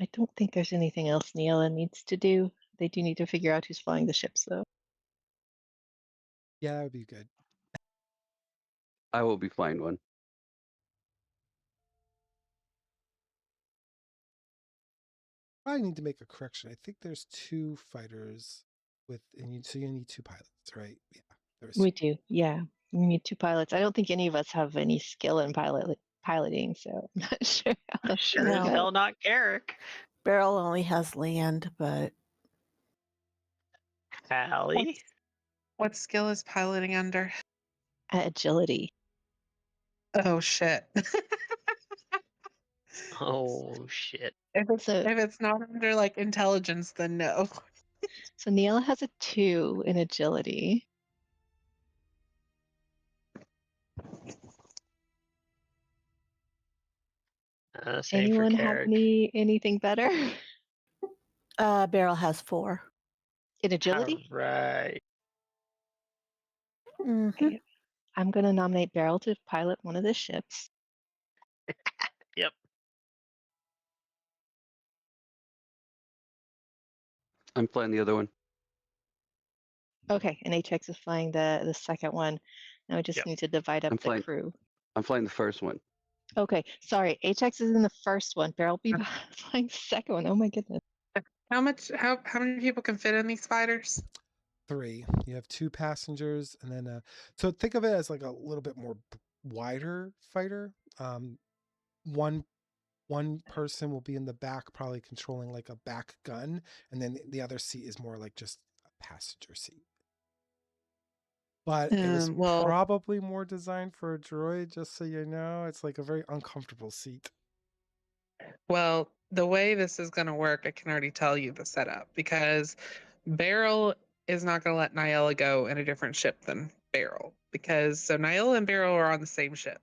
I don't think there's anything else Neela needs to do. They do need to figure out who's flying the ships, though. Yeah, that would be good. I will be flying one. Probably need to make a correction. I think there's 2 fighters so you need 2 pilots, right? Yeah, there's We do, yeah. We need 2 pilots. I don't think any of us have any skill in piloting, so I'm not sure how that's Sure gonna as No. go. hell not Carrick. Beryl only has land, but Hallie. What skill is piloting under? Agility. Oh shit. Oh shit. So If it's not under like intelligence, then no. so Neela has a 2 in agility. Same for Anyone have Carrick. anything better Beryl has 4. in agility? Right. Mhm. Okay. I'm gonna nominate Beryl to pilot one of the ships. Yep. I'm flying the other one. Okay, and HX is flying the second one. Now we just Yep. need to divide up I'm the flying. crew. I'm flying the first one. Okay, sorry. HX is in the first one. Beryl be flying the second one. Oh my goodness. How many people can fit in these fighters? 3. You have 2 passengers, and then so think of it as like a little bit more wider fighter. One person will be in the back, probably controlling like a back gun, and then the other seat is more like just a passenger seat. But it was Well, probably more designed for a droid, just so you know. It's like a very uncomfortable seat. well, the way this is going to work, I can already tell you the setup because Beryl is not going to let Nyella go in a different ship than Beryl because so Nyella and Beryl are on the same ship,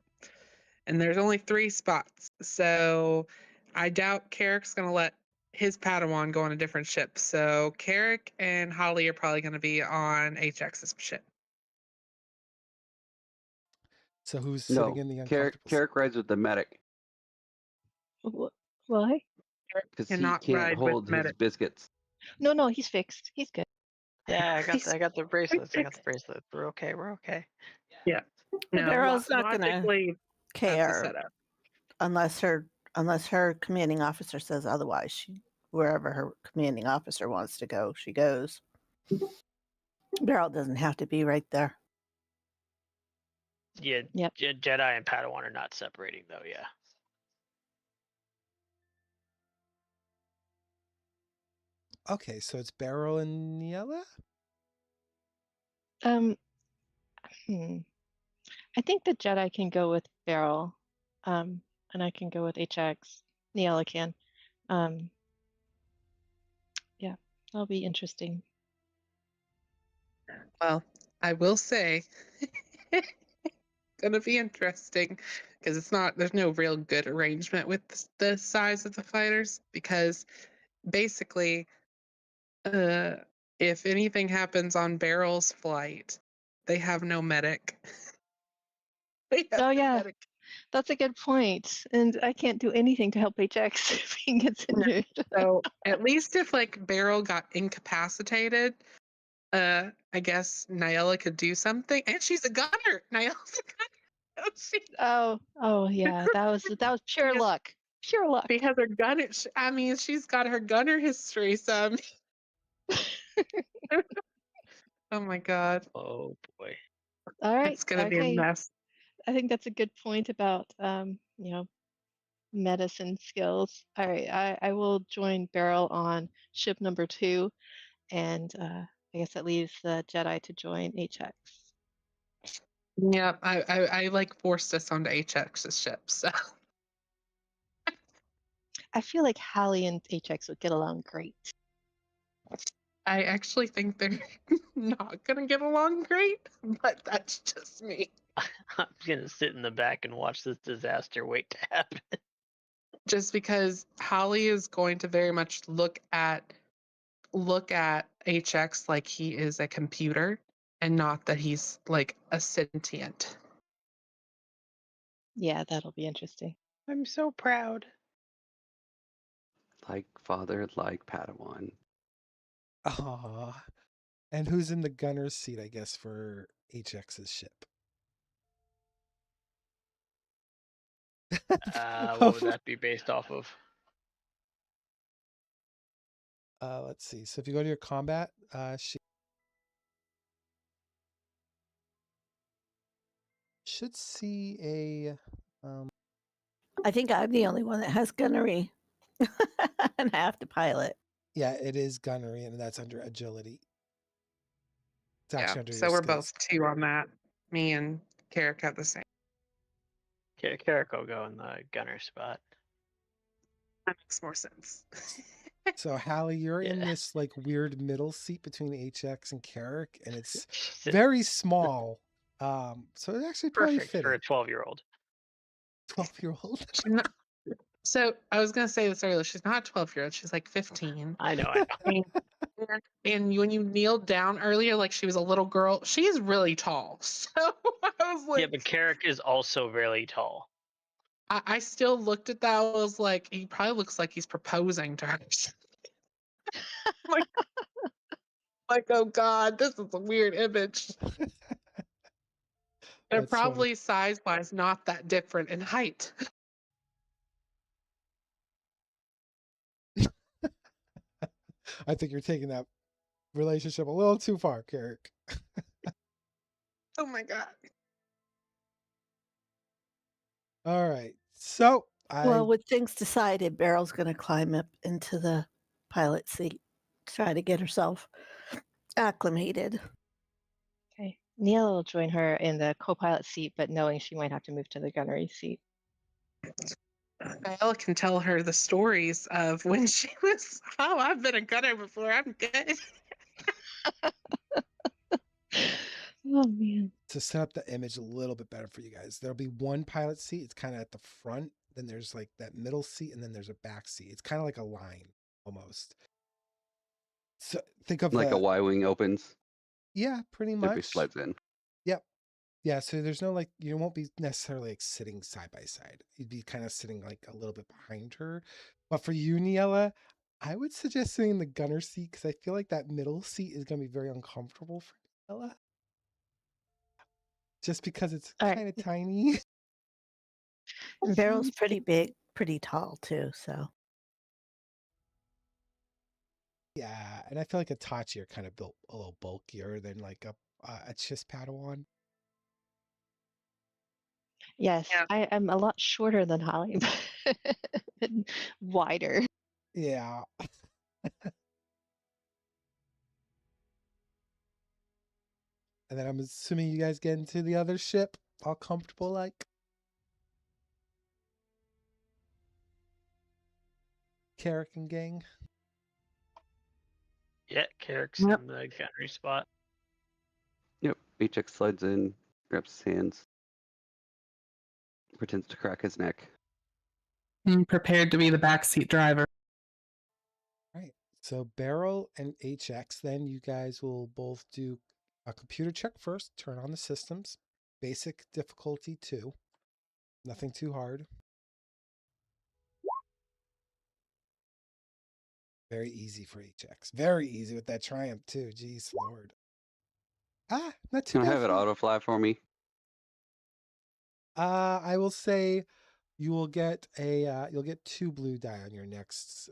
and there's only 3 spots. So I doubt Carrick's going to let his Padawan go on a different ship. So Carrick and Holly are probably going to be on HX's ship. So who's No, sitting in the Carrick uncomfortable seat? Carrick rides with the medic Why? Carrick because he cannot can't ride with hold his medic. biscuits. No, he's fixed. He's good. Yeah, I got He's- I got the bracelets. I got the bracelets. We're okay. We're okay. Yeah. No, Beryl's not gonna logically, that's the care setup. unless her commanding officer says otherwise. Wherever her commanding officer wants to go, she goes. Beryl doesn't have to be right there. Yeah. Yep. Jedi and Padawan are not separating though. Yeah. Okay, so it's Beryl and Niella? I think the Jedi can go with Beryl, and I can go with HX. Neela can. Yeah, that'll be interesting. Well, I will say, it's gonna be interesting because there's no real good arrangement with the size of the fighters because basically, if anything happens on Beryl's flight, they have no medic. They have Oh no yeah, medic. that's a good point. And I can't do anything to help HX if he gets injured. So at least if like Beryl got incapacitated, I guess Nyella could do something. And she's a gunner. Nyella's a gunner. Oh yeah, that was pure Yes. luck. Pure luck. She has her gunner. I mean, she's got her gunner history. So, oh my god, Oh boy. All right. it's gonna be a Okay. mess. I think that's a good point about medicine skills. All right, I will join Beryl on ship number 2, and I guess that leaves the Jedi to join HX. Yeah, I like forced us onto HX's ship. So I feel like Hallie and HX would get along great. I actually think they're not gonna get along great, but that's just me. I'm gonna sit in the back and watch this disaster wait to happen. Just because Holly is going to very much look at HX like he is a computer and not that he's like a sentient. Yeah, that'll be interesting. I'm so proud. Like father, like Padawan. Ah, and who's in the gunner's seat? I guess for HX's ship. What would that be based off of? Let's see. So if you go to your combat, she should see a. I think I'm the only one that has gunnery, and I have to pilot. Yeah, it is gunnery, and that's under agility. It's actually under So your we're skills. both 2 on that. Me and Carrick have the same. Carrick will go in the gunner spot. That makes more sense. So Hallie, you're in Yeah. this like weird middle seat between HX and Carrick, and it's Sit- very small. So it actually probably Perfect fit for a 12-year-old. 12-year-old. So I was gonna say this earlier. She's not a 12-year-old. She's like 15. I know. And when you kneeled down earlier, like she was a little girl, she's really tall. So I was like, Yeah, but Carrick is also very tall. I still looked at that. I was like, he probably looks like he's proposing to her. like, oh God, this is a weird image. They're That's funny. probably size-wise not that different in height. I think you're taking that relationship a little too far, Carrick. Oh my God. All right. So Well, with things decided, Beryl's going to climb up into the pilot seat, try to get herself acclimated. Okay. Neela will join her in the co-pilot seat, but knowing she might have to move to the gunnery seat. Belle can tell her the stories of when she was, oh, I've been a gunner before. I'm good. Oh man. to set up the image a little bit better for you guys, there'll be one pilot seat. It's kind of at the front. Then there's like that middle seat, and then there's a back seat. It's kind of like a line almost. So think of Like a Y-wing opens. Yeah, pretty Everybody much. slides in. Yep. Yeah, so there's no like, you won't be necessarily like sitting side by side. You'd be kind of sitting like a little bit behind her. But for you, Niella, I would suggest sitting in the gunner seat because I feel like that middle seat is going to be very uncomfortable for Niella. Just because it's All right. kind of tiny. And Beryl's pretty big, pretty tall too. So Yeah, and I feel like a Tachi are kind of built a little bulkier than like a Chiss Padawan. Yes, Yeah. I am a lot shorter than Holly, but wider. Yeah. And then I'm assuming you guys get into the other ship all comfortable like. Carrick and gang. Yeah, Carrick's Yep. in the gunnery spot. Yep. HX slides in, grabs his hands, pretends to crack his neck. I'm prepared to be the backseat driver. Right. So Beryl and HX, then you guys will both do a computer check first, turn on the systems. Basic difficulty 2. Nothing too hard. Very easy for HX. Very easy with that triumph too. Jeez Lord. Not too Can I bad. have it auto fly for me? I will say you will get you'll get 2 blue die on your next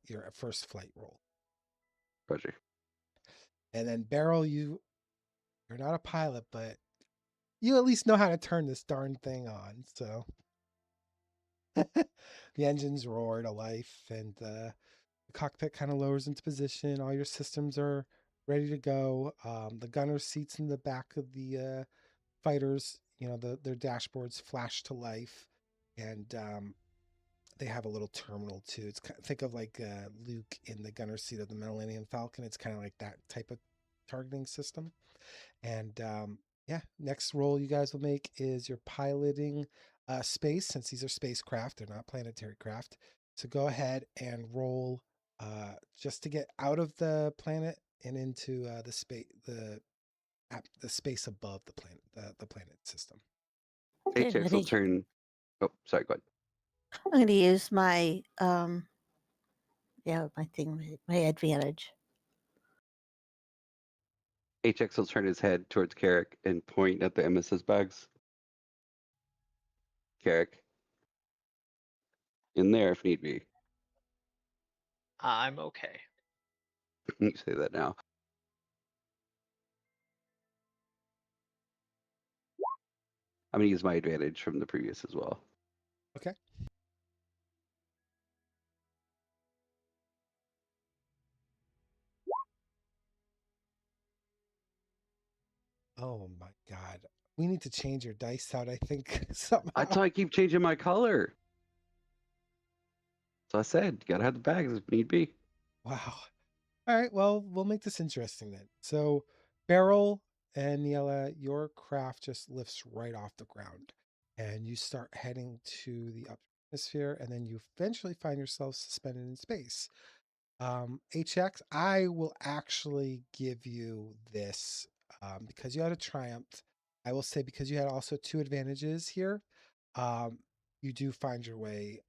your first flight roll. Roger. And then Beryl, you're not a pilot, but you at least know how to turn this darn thing on. So the engines roar to life, and the cockpit kind of lowers into position. All your systems are ready to go. The gunner seats in the back of the fighters, their dashboards flash to life, and they have a little terminal too. It's think of like Luke in the gunner seat of the Millennium Falcon. It's kind of like that type of targeting system. And Yeah. Next roll you guys will make is you're piloting space, since these are spacecraft, they're not planetary craft. So go ahead and roll just to get out of the planet and into the space above the planet, the planet system. Okay, HX will turn. Oh, sorry. Go ahead. I'm going to use my my advantage. HX will turn his head towards Carrick and point at the MSS bags. Carrick, in there if need be. I'm okay. You say that now. I'm gonna use my advantage from the previous as well. Okay. Oh my God. We need to change your dice out, I think, somehow. That's why I keep changing my color. So I said, you gotta have the bags if need be. Wow. All right. Well, we'll make this interesting then. So, Beryl and Niela, your craft just lifts right off the ground and you start heading to the upper atmosphere, and then you eventually find yourself suspended in space. HX, I will actually give you this because you had a triumph. I will say, because you had also two advantages here, um, you do find your way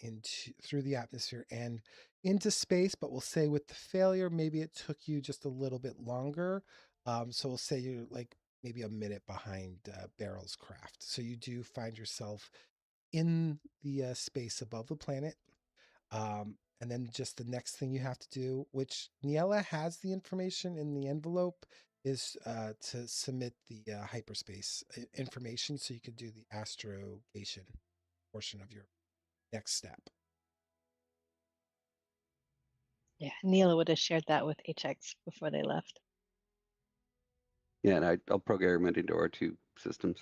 into through the atmosphere and into space. But we'll say with the failure, maybe it took you just a little bit longer. So we'll say you're like maybe a minute behind Barrel's craft. So you do find yourself in the space above the planet. And then just the next thing you have to do, which Niela has the information in the envelope, is to submit the hyperspace information so you can do the astrogation portion of your next step. Yeah, Neela would have shared that with HX before they left. Yeah, and I'll program it into our two systems.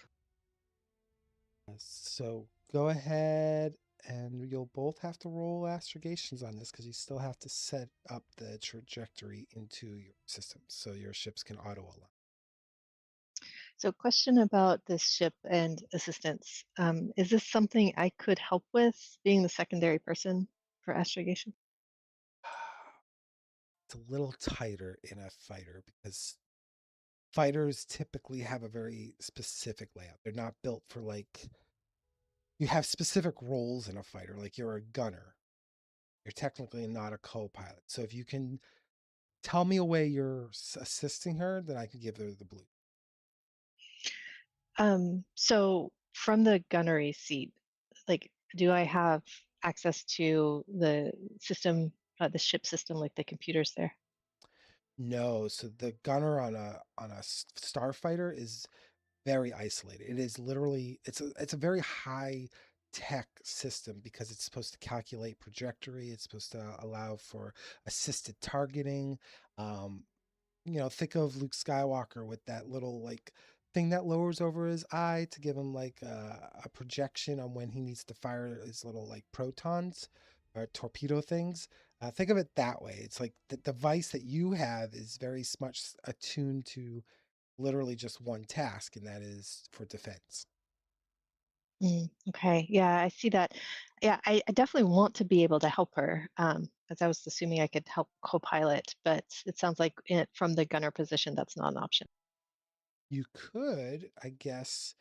So go ahead and you'll both have to roll astrogations on this because you still have to set up the trajectory into your system so your ships can auto align. So, question about this ship and assistance. Is this something I could help with, being the secondary person for astrogation? It's a little tighter in a fighter because fighters typically have a very specific layout. They're not built for like, you have specific roles in a fighter. Like you're a gunner. You're technically not a co-pilot. So if you can tell me a way you're assisting her, then I can give her the blue. So from the gunnery seat, like, do I have access to the system, the ship system, like the computers there? No, so the gunner on a starfighter is very isolated. It is literally it's a very high tech system because it's supposed to calculate trajectory. It's supposed to allow for assisted targeting. Um, think of Luke Skywalker with that little like thing that lowers over his eye to give him like a projection on when he needs to fire his little like protons or torpedo things. Think of it that way. It's like the device that you have is very much attuned to literally just one task, and that is for defense. Okay, yeah, I see that. Yeah, I definitely want to be able to help her, as I was assuming I could help co-pilot, but it sounds like from the gunner position, that's not an option. You could, I guess,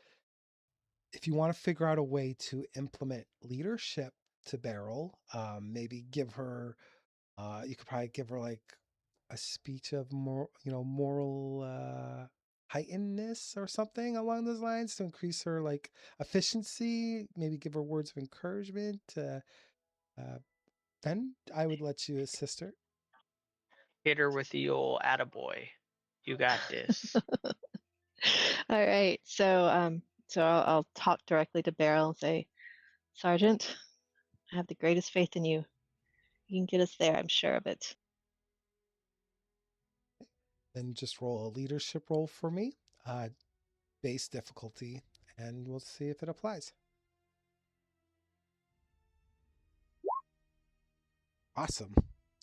if you want to figure out a way to implement leadership to Beryl, maybe give her, you could probably give her like a speech of more, moral heightenedness or something along those lines to increase her like efficiency. Maybe give her words of encouragement. Then I would let you assist her. Hit her with the old attaboy. You got this. All right, so I'll talk directly to Beryl and say, Sergeant, I have the greatest faith in you. You can get us there, I'm sure of it. Then just roll a leadership roll for me, base difficulty, and we'll see if it applies. Awesome.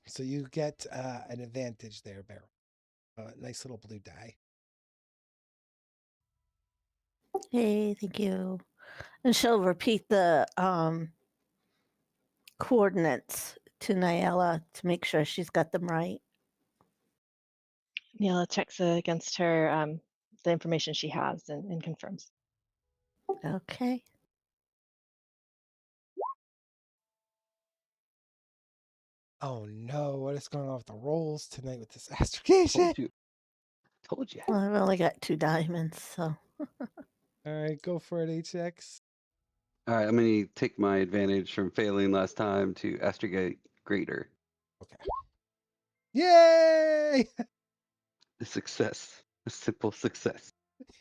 So you get an advantage there, Beryl. Nice little blue die. Hey, thank you. And she'll repeat the coordinates to Nyella to make sure she's got them right. Niala checks against her the information she has and confirms. Okay. Oh no, what is going on with the rolls tonight with this astrogation? Told you. Well, I've only got 2 diamonds, so. All right, go for it, HX. All right, I'm going to take my advantage from failing last time to astrogate greater. Okay. Yay! A success. A simple success.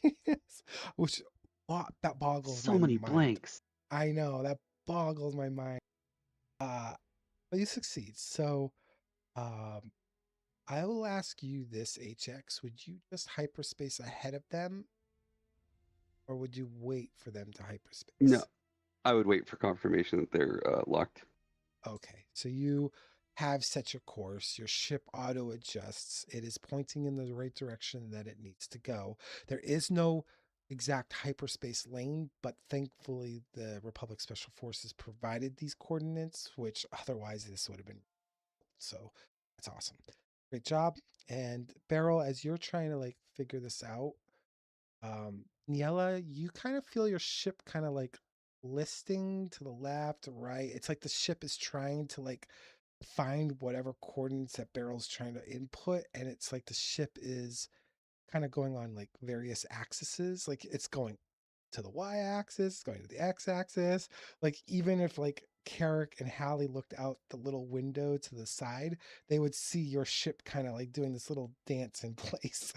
Yes. Which that boggles So my many mind. blanks. I know that boggles my mind. But you succeed. So, I will ask you this, HX. Would you just hyperspace ahead of them, or would you wait for them to hyperspace? No, I would wait for confirmation that they're locked. Okay, so you have set your course. Your ship auto adjusts. It is pointing in the right direction that it needs to go. There is no exact hyperspace lane, but thankfully the Republic Special Forces provided these coordinates, which otherwise this would have been. So that's awesome. Great job. And Beryl, as you're trying to like figure this out, Niella, you kind of feel your ship kind of like listing to the left, right. It's like the ship is trying to like find whatever coordinates that Beryl's trying to input, and it's like the ship is kind of going on like various axes. Like it's going to the y-axis, going to the x-axis. Like even if like Carrick and Hallie looked out the little window to the side, they would see your ship kind of like doing this little dance in place.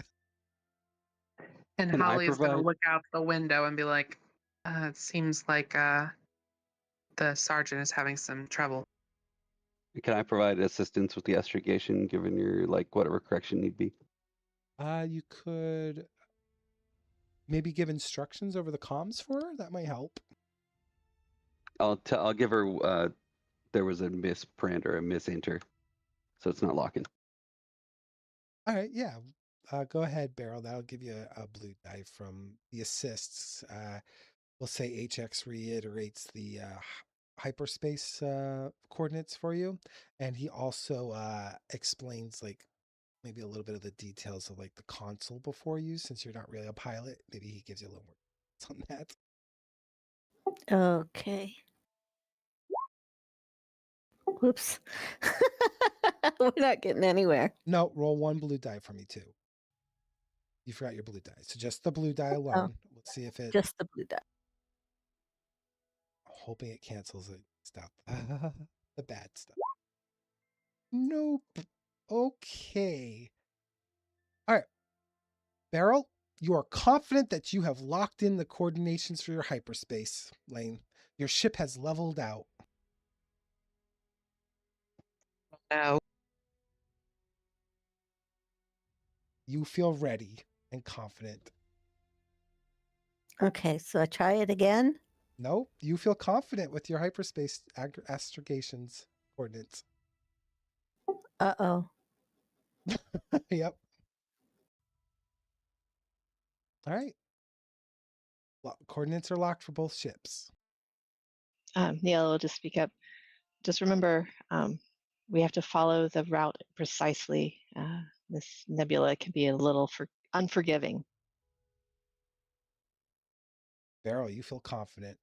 And Can I Holly's going to provide- look out the window and be like, it seems like the sergeant is having some trouble. Can I provide assistance with the astrogation given your like whatever correction need be? You could maybe give instructions over the comms for her. That might help. I'll give her there was a misprint or a misenter, so it's not locking. All right, yeah. Go ahead, Beryl. That'll give you a blue die from the assists. We'll say HX reiterates the hyperspace coordinates for you, and he also explains like maybe a little bit of the details of like the console before you, since you're not really a pilot. Maybe he gives you a little more on that. Okay. Whoops. We're not getting anywhere. No, roll 1 blue die for me too. You forgot your blue die, so just the blue die alone. We'll see if it. Just the blue die. Hoping it cancels it stuff. The bad stuff. Nope. Okay. All right. Beryl, you are confident that you have locked in the coordinations for your hyperspace lane. Your ship has leveled out. No. You feel ready and confident. Okay, so I try it again. No, you feel confident with your hyperspace astrogations coordinates. Uh-oh. Yep. All right. Coordinates are locked for both ships. Niala will just speak up. Just remember, we have to follow the route precisely. This nebula can be a little unforgiving. Beryl, you feel confident.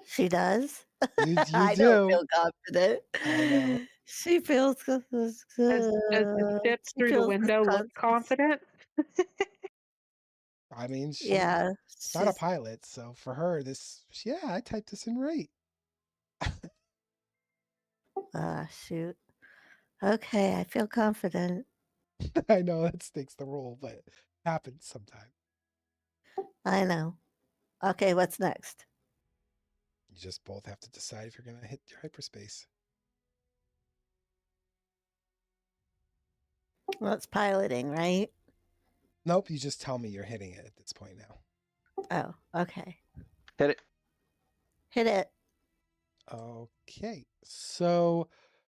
She does? You I do. don't feel confident. I know. She feels good. Does the ship She through the feels window look confident? I mean, she's Yeah. not a she's- pilot, so for her, yeah, I typed this in right. shoot. Okay, I feel confident. I know that stakes the role, but it happens sometimes. I know. Okay, what's next? You just both have to decide if you're going to hit your hyperspace. Well, it's piloting, right? Nope, you just tell me you're hitting it at this point now. Oh, okay. Hit it. Hit it. Okay, so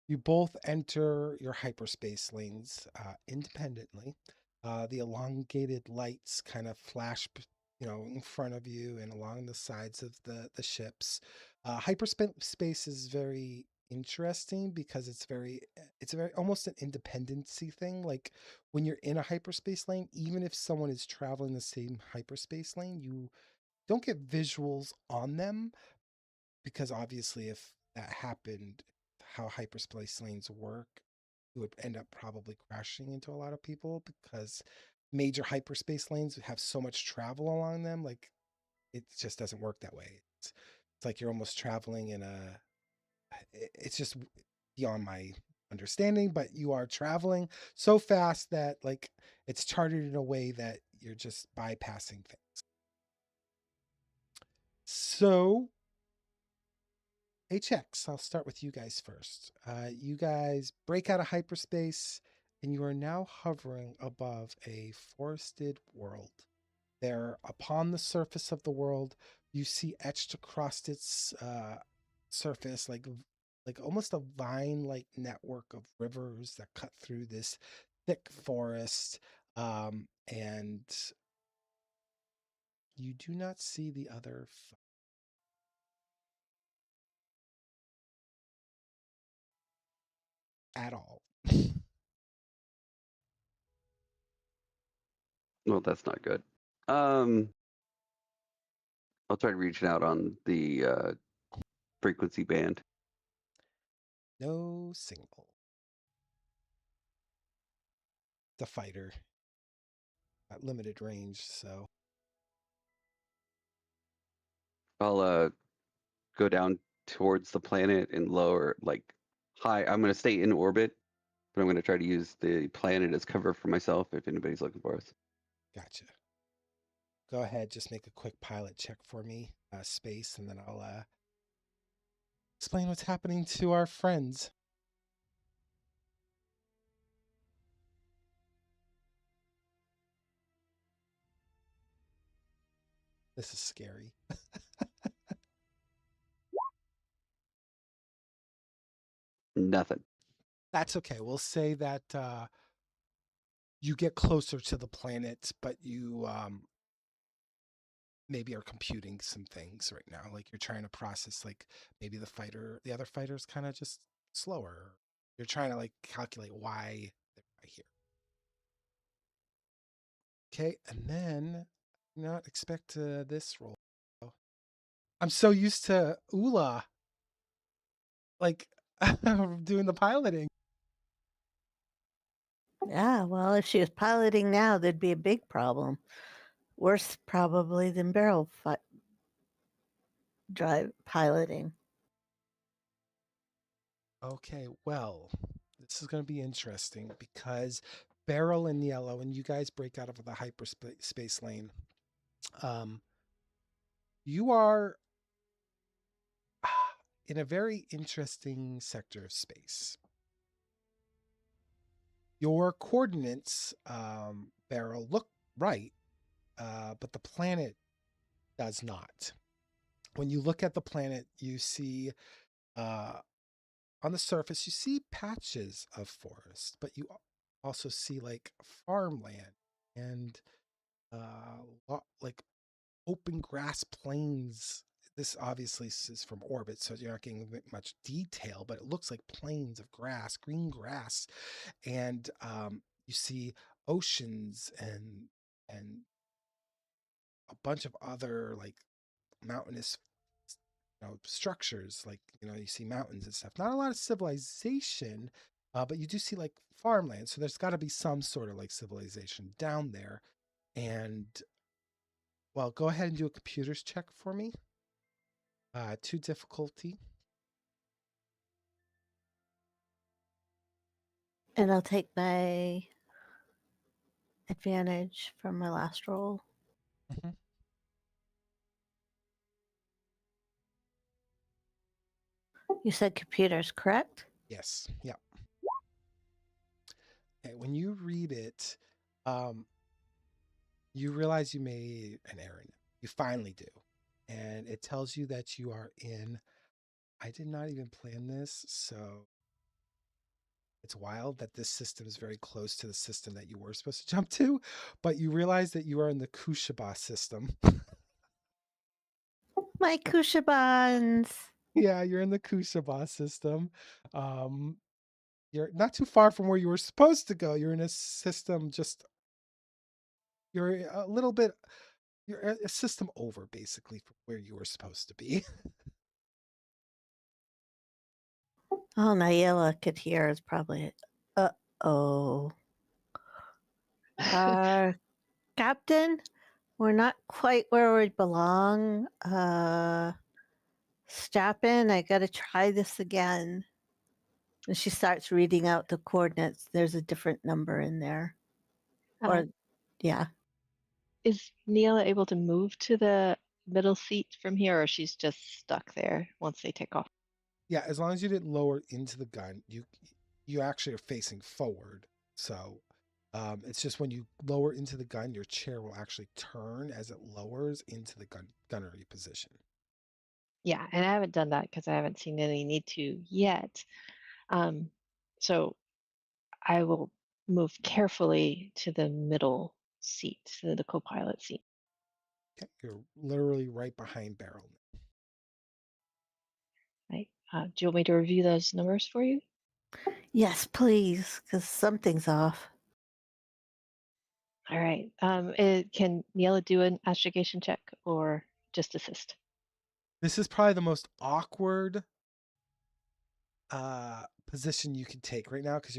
you both enter your hyperspace lanes independently. The elongated lights kind of flash, in front of you and along the sides of the ships. Hyperspace is very interesting because it's very almost an independency thing. Like when you're in a hyperspace lane, even if someone is traveling the same hyperspace lane, you don't get visuals on them because obviously if that happened, how hyperspace lanes work, it would end up probably crashing into a lot of people because major hyperspace lanes have so much travel along them. Like it just doesn't work that way. It's like you're almost traveling in a. It's just beyond my understanding, but you are traveling so fast that like it's charted in a way that you're just bypassing things. So HX, I'll start with you guys first. You guys break out of hyperspace and you are now hovering above a forested world. There, upon the surface of the world, you see etched across its surface like almost a vine-like network of rivers that cut through this thick forest, and you do not see the other at all. Well, that's not good. I'll try reaching out on the frequency band. No signal. The fighter at limited range, so I'll go down towards the planet and lower, like, high. I'm going to stay in orbit, but I'm going to try to use the planet as cover for myself if anybody's looking for us. gotcha. Go ahead, just make a quick pilot check for me, space, and then I'll explain what's happening to our friends. This is scary. Nothing. That's okay. We'll say that you get closer to the planet, but you maybe are computing some things right now. Like you're trying to process, like maybe the other fighter's kind of just slower. You're trying to like calculate why they're not here. Okay, and then not expect this roll. I'm so used to Ula, like doing the piloting. Yeah, well, if she was piloting now, there'd be a big problem. Worse, probably, than drive piloting. Okay, well, this is going to be interesting because Beryl and Yellow, and you guys break out of the hyperspace lane. You are in a very interesting sector of space. Your coordinates, Beryl, look right, but the planet does not. When you look at the planet, you see on the surface, you see patches of forest, but you also see like farmland and like open grass plains. This obviously is from orbit, so you're not getting much detail, but it looks like plains of grass, green grass, and you see oceans and a bunch of other like mountainous structures. Like you see mountains and stuff. Not a lot of civilization, but you do see like farmland, so there's got to be some sort of like civilization down there. And well, go ahead and do a computers check for me. 2 difficulty. And I'll take my advantage from my last roll. Mhm. You said computers, correct? Yes. Yeah. Okay, when you read it, um, you realize you made an error. You finally do. And it tells you that you are in, I did not even plan this, so it's it's wild that this system is very close to the system that you were supposed to jump to, but you realize that you are in the Kushaba system. My Kushabans. Yeah, you're in the Kushaba system. Um, you're not too far from where you were supposed to go. You're in a system just you're a little bit you're a system over basically from where you were supposed to be. Oh, Nayela could hear is probably uh-oh. Captain, we're not quite where we belong. Strap in, I gotta try this again. And she starts reading out the coordinates. There's a different number in there. Or yeah. Is Neela able to move to the middle seat from here, or she's just stuck there once they take off? Yeah, as long as you didn't lower into the gun, you actually are facing forward. So it's just when you lower into the gun, your chair will actually turn as it lowers into the gunnery position. Yeah, and I haven't done that because I haven't seen any need to yet. So I will move carefully to the middle seat, to the co-pilot seat. Okay, you're literally right behind Beryl. Right? Do you want me to review those numbers for you? Yes, please, because something's off. All right. Can Neela do an astrogation check or just assist? This is probably the most awkward position you could take right now because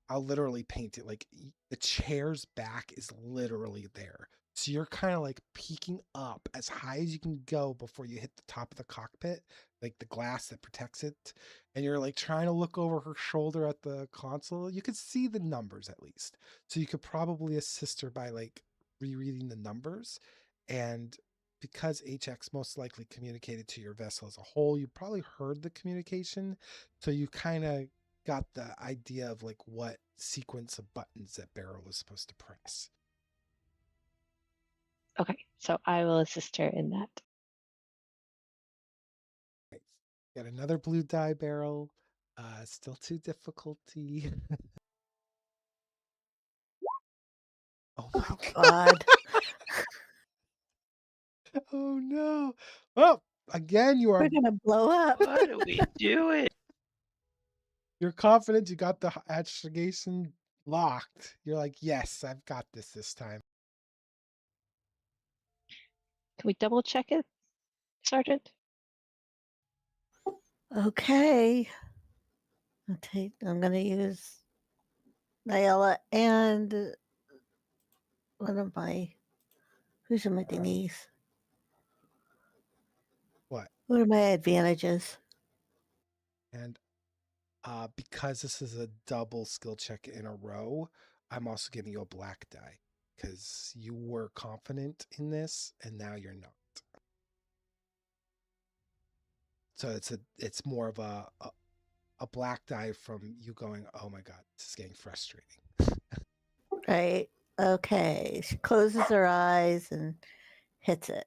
I'll literally paint it like the chair's back is literally there. So you're kind of like peeking up as high as you can go before you hit the top of the cockpit, like the glass that protects it. And you're like trying to look over her shoulder at the console. You could see the numbers at least. So you could probably assist her by like rereading the numbers. And because HX most likely communicated to your vessel as a whole, you probably heard the communication. So you kind of got the idea of like what sequence of buttons that Beryl was supposed to press. Okay, so I will assist her in that. Right. Got another blue die barrel. Still too difficulty. Oh my God. Oh no. Well, again, you are We're gonna blow up. What are we doing? you're confident you got the astrogation locked. You're like, yes, I've got this time. Can we double check it, Sergeant? Okay. I'm gonna use Nayela and who's in my thingies? What? What are my advantages? And because this is a double skill check in a row, I'm also giving you a black die because you were confident in this and now you're not. So it's more of a black die from you going, oh my god, this is getting frustrating. Right. Okay. She closes her eyes and hits it.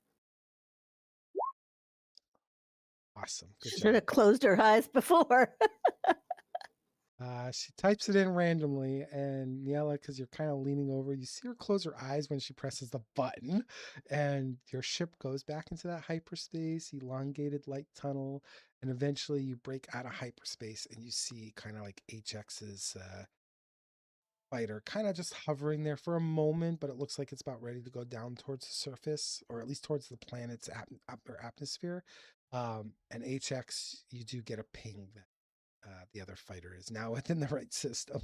Awesome. Good She job. should have closed her eyes before. She types it in randomly, and Niella, because you're kind of leaning over, you see her close her eyes when she presses the button, and your ship goes back into that hyperspace, elongated light tunnel, and eventually you break out of hyperspace and you see kind of like HX's fighter kind of just hovering there for a moment, but it looks like it's about ready to go down towards the surface, or at least towards the planet's atmosphere. And HX, you do get a ping that the other fighter is now within the right system.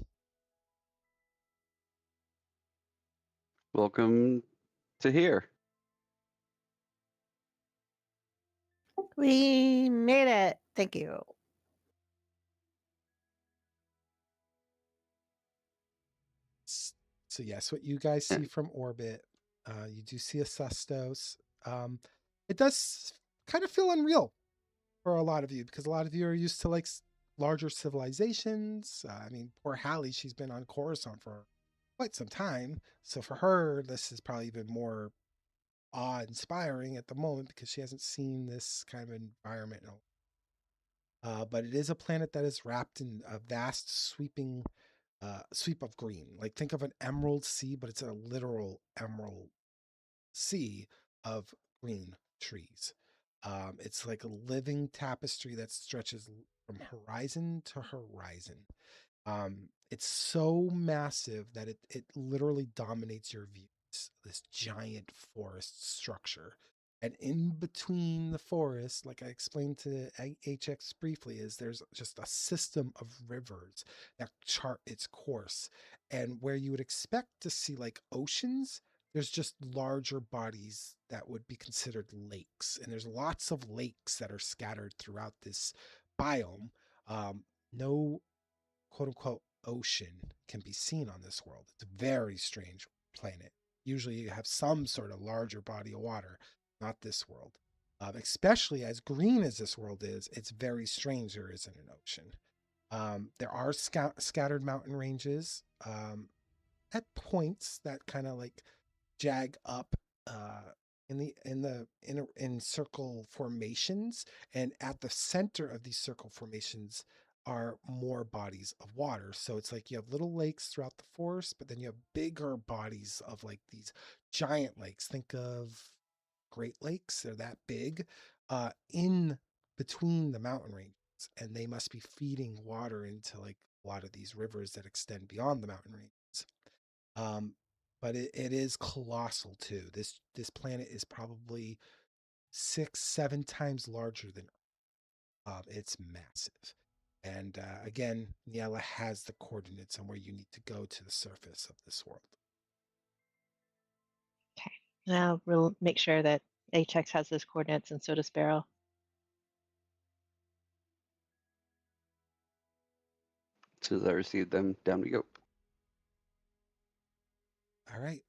Welcome to here. We made it. Thank you. So yes, what you guys see from orbit, you do see a Cestos. It does kind of feel unreal for a lot of you because a lot of you are used to like larger civilizations. I mean, poor Hallie, she's been on Coruscant for quite some time. So for her, this is probably even more awe-inspiring at the moment because she hasn't seen this kind of environment. but it is a planet that is wrapped in a vast sweep of green. Like think of an emerald sea, but it's a literal emerald sea of green trees. It's like a living tapestry that stretches from horizon to horizon. It's so massive that it literally dominates your view. This giant forest structure. And in between the forest, like I explained to HX briefly, is there's just a system of rivers that chart its course. And where you would expect to see like oceans, there's just larger bodies that would be considered lakes. And there's lots of lakes that are scattered throughout this biome. No quote unquote ocean can be seen on this world. It's a very strange planet. Usually you have some sort of larger body of water, not this world. Especially as green as this world is, it's very strange there isn't an ocean. There are scattered mountain ranges at points that kind of like jag up in circle formations, and at the center of these circle formations are more bodies of water. So it's like you have little lakes throughout the forest, but then you have bigger bodies of like these giant lakes. Think of Great Lakes, they're that big, in between the mountain ranges, and they must be feeding water into like a lot of these rivers that extend beyond the mountain ranges. Um, but it is colossal too. This planet is probably 6, 7 times larger than Earth. It's massive. And again, Niella has the coordinates on where you need to go to the surface of this world. Okay. Now we'll make sure that HX has those coordinates, and so does Beryl. As soon as I receive them, down we go. All right.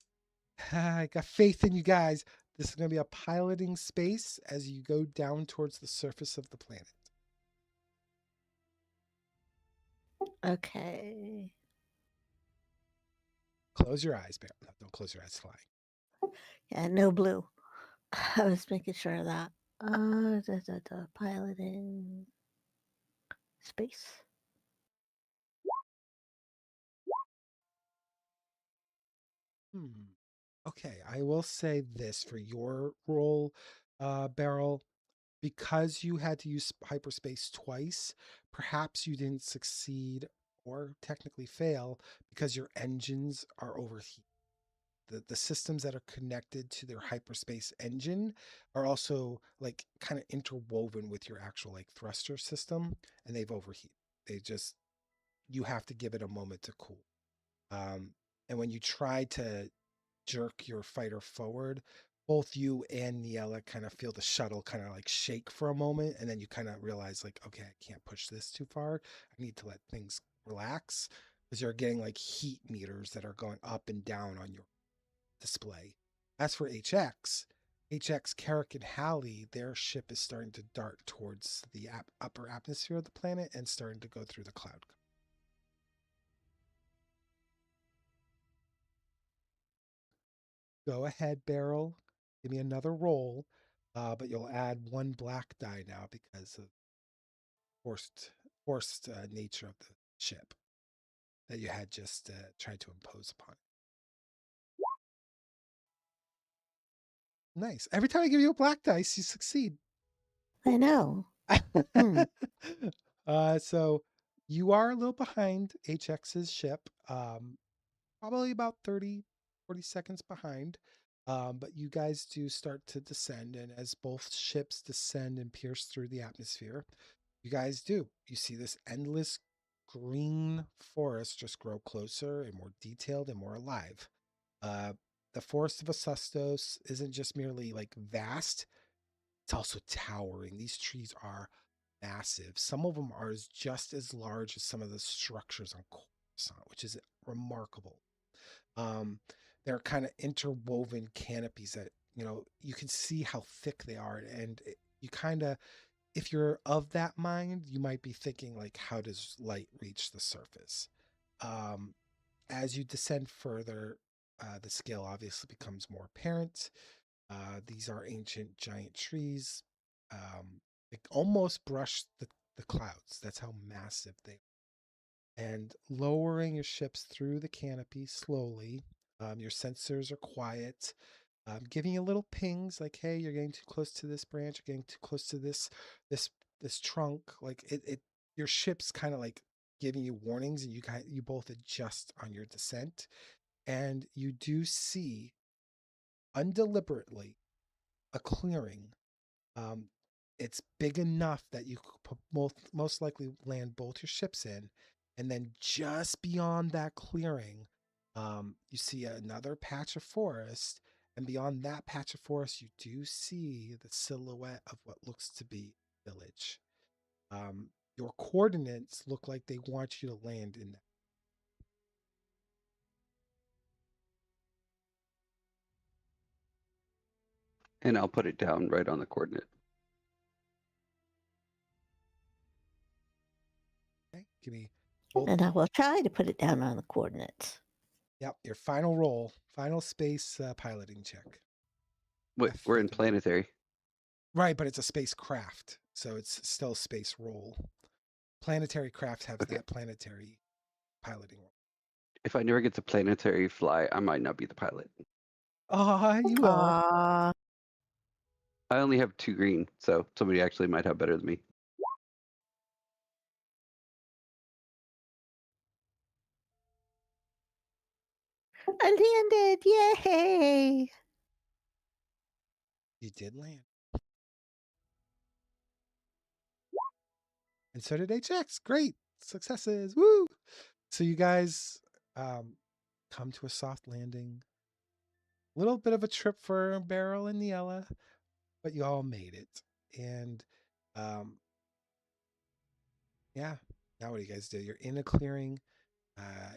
I got faith in you guys. This is going to be a piloting space as you go down towards the surface of the planet. Okay. Close your eyes, Bear. No, don't close your eyes, flying. Yeah, no blue. I was making sure of that. Piloting space. Okay, I will say this for your role, Beryl, because you had to use hyperspace twice, perhaps you didn't succeed or technically fail because your engines are overheated. The systems that are connected to their hyperspace engine are also like kind of interwoven with your actual like thruster system, and they've overheated. They just, you have to give it a moment to cool. And when you try to jerk your fighter forward, both you and Niella kind of feel the shuttle kind of like shake for a moment, and then you kind of realize like, okay, I can't push this too far. I need to let things relax, because you're getting like heat meters that are going up and down on your display. As for HX, Carrick, and Hallie, their ship is starting to dart towards the upper atmosphere of the planet and starting to go through the cloud. Go ahead, Beryl. Give me another roll, but you'll add one black die now because of forced nature of the ship that you had just tried to impose upon it. Nice. Every time I give you a black dice, you succeed. I know. So you are a little behind HX's ship, probably about 30, 40 seconds behind. But you guys do start to descend, and as both ships descend and pierce through the atmosphere, you guys do. You see this endless green forest just grow closer and more detailed and more alive. Uh, the forest of Asustos isn't just merely like vast, it's also towering. These trees are massive. Some of them are just as large as some of the structures on Coruscant, which is remarkable. Um, they're kind of interwoven canopies that, you can see how thick they are. And you kind of, if you're of that mind, you might be thinking like, how does light reach the surface? Um, as you descend further, the scale obviously becomes more apparent. These are ancient giant trees. It almost brushed the clouds. That's how massive they are. And lowering your ships through the canopy slowly. Your sensors are quiet, giving you little pings like, "Hey, you're getting too close to this branch. You're getting too close to this trunk." Like it your ship's kind of like giving you warnings, and you both adjust on your descent, and you do see undeliberately a clearing. Um, it's big enough that you could most likely land both your ships in, and then just beyond that clearing, you see another patch of forest, and beyond that patch of forest, you do see the silhouette of what looks to be a village. Your coordinates look like they want you to land in that. And I'll put it down right on the coordinate. Okay, give me both. And I will try to put it down on the coordinates. Yep, your final roll, final space piloting check. Wait, we're in planetary. Right, but it's a spacecraft, so it's still space roll. Planetary craft have Okay. that planetary piloting roll. If I never get to planetary fly, I might not be the pilot. You will. Aww. I only have 2 green, so somebody actually might have better than me. I landed! Yay! You did land. And so did HX. Great. Successes. Woo! So you guys come to a soft landing. A little bit of a trip for Beryl and Niella, but you all made it. And yeah, now what do you guys do? You're in a clearing.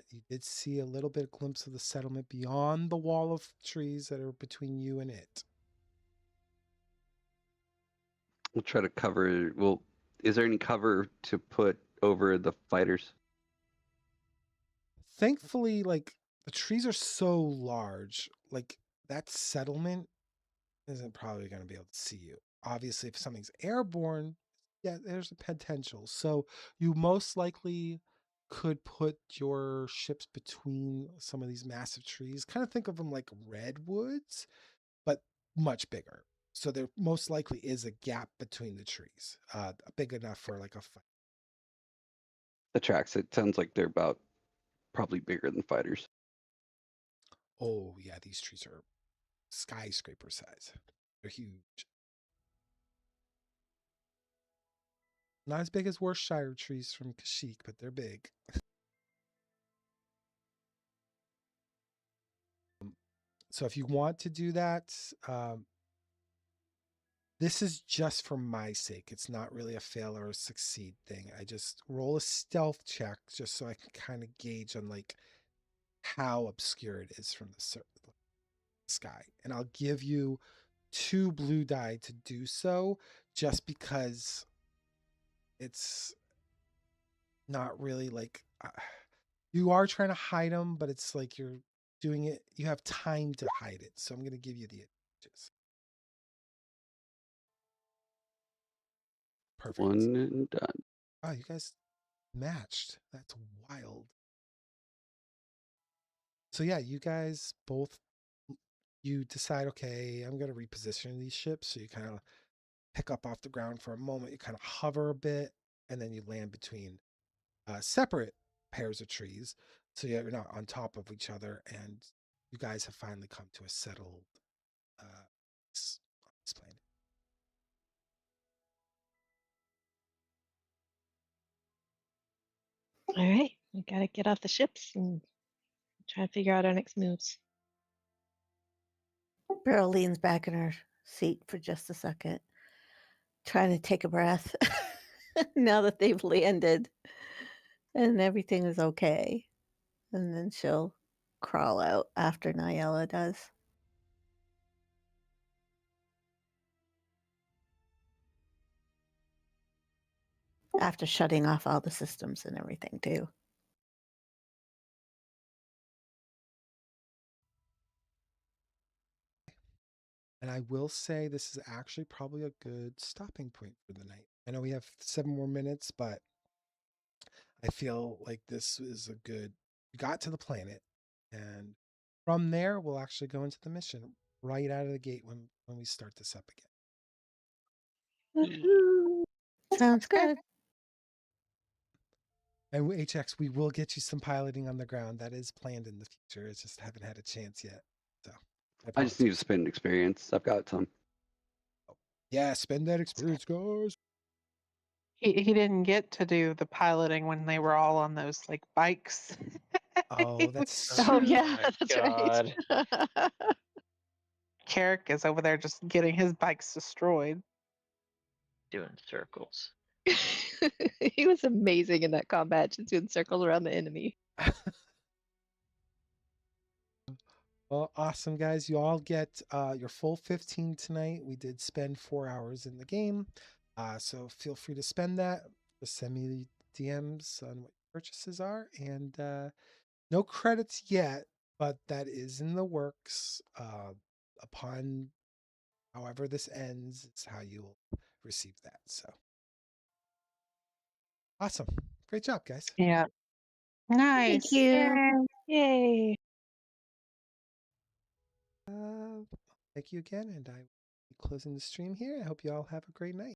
You did see a little bit of glimpse of the settlement beyond the wall of trees that are between you and it. We'll try to cover. Well, is there any cover to put over the fighters? Thankfully, like the trees are so large, like that settlement isn't probably going to be able to see you. Obviously, if something's airborne, yeah, there's a potential. So you most likely could put your ships between some of these massive trees. Kind of think of them like redwoods, but much bigger. So there most likely is a gap between the trees, big enough for like a fight. The tracks. It sounds like they're about probably bigger than fighters. Oh yeah, these trees are skyscraper size. They're huge. Not as big as Worcestershire trees from Kashyyyk, but they're big. So if you want to do that, this is just for my sake. It's not really a fail or a succeed thing. I just roll a stealth check just so I can kind of gauge on like how obscure it is from the sky. And I'll give you 2 blue die to do so, just because it's not really like you are trying to hide them, but it's like you're doing it. You have time to hide it. So I'm going to give you the advantages. Perfect. 1 and done. Oh, you guys matched. That's wild. So yeah, you guys both, you decide, okay, I'm going to reposition these ships. So you kind of pick up off the ground for a moment. You kind of hover a bit, and then you land between separate pairs of trees. So you're not on top of each other, and you guys have finally come to a settled this planet. All right, we gotta get off the ships and try to figure out our next moves. Beryl leans back in her seat for just a second, trying to take a breath now that they've landed and everything is okay. And then she'll crawl out after Niella does. After shutting off all the systems and everything, too. And I will say this is actually probably a good stopping point for the night. I know we have 7 more minutes, but I feel like this is a good. We got to the planet, and from there we'll actually go into the mission right out of the gate when we start this up again. Woohoo. Sounds good. And HX, we will get you some piloting on the ground. That is planned in the future. It's just haven't had a chance yet. So I just need to spend experience. I've got some. Yeah, spend that experience, guys. He didn't get to do the piloting when they were all on those like bikes. Oh, that's Oh true. yeah, my that's God. right. Carrick is over there just getting his bikes destroyed. Doing circles. He was amazing in that combat, just doing circles around the enemy. Well, awesome, guys. You all get your full 15 tonight. We did spend 4 hours in the game. So feel free to spend that. Just send me the DMs on what your purchases are. And no credits yet, but that is in the works. Upon however this ends, it's how you'll receive that. So awesome. Great job, guys. Yeah. Nice. Thank you. Yay! Thank you again. And I will be closing the stream here. I hope you all have a great night.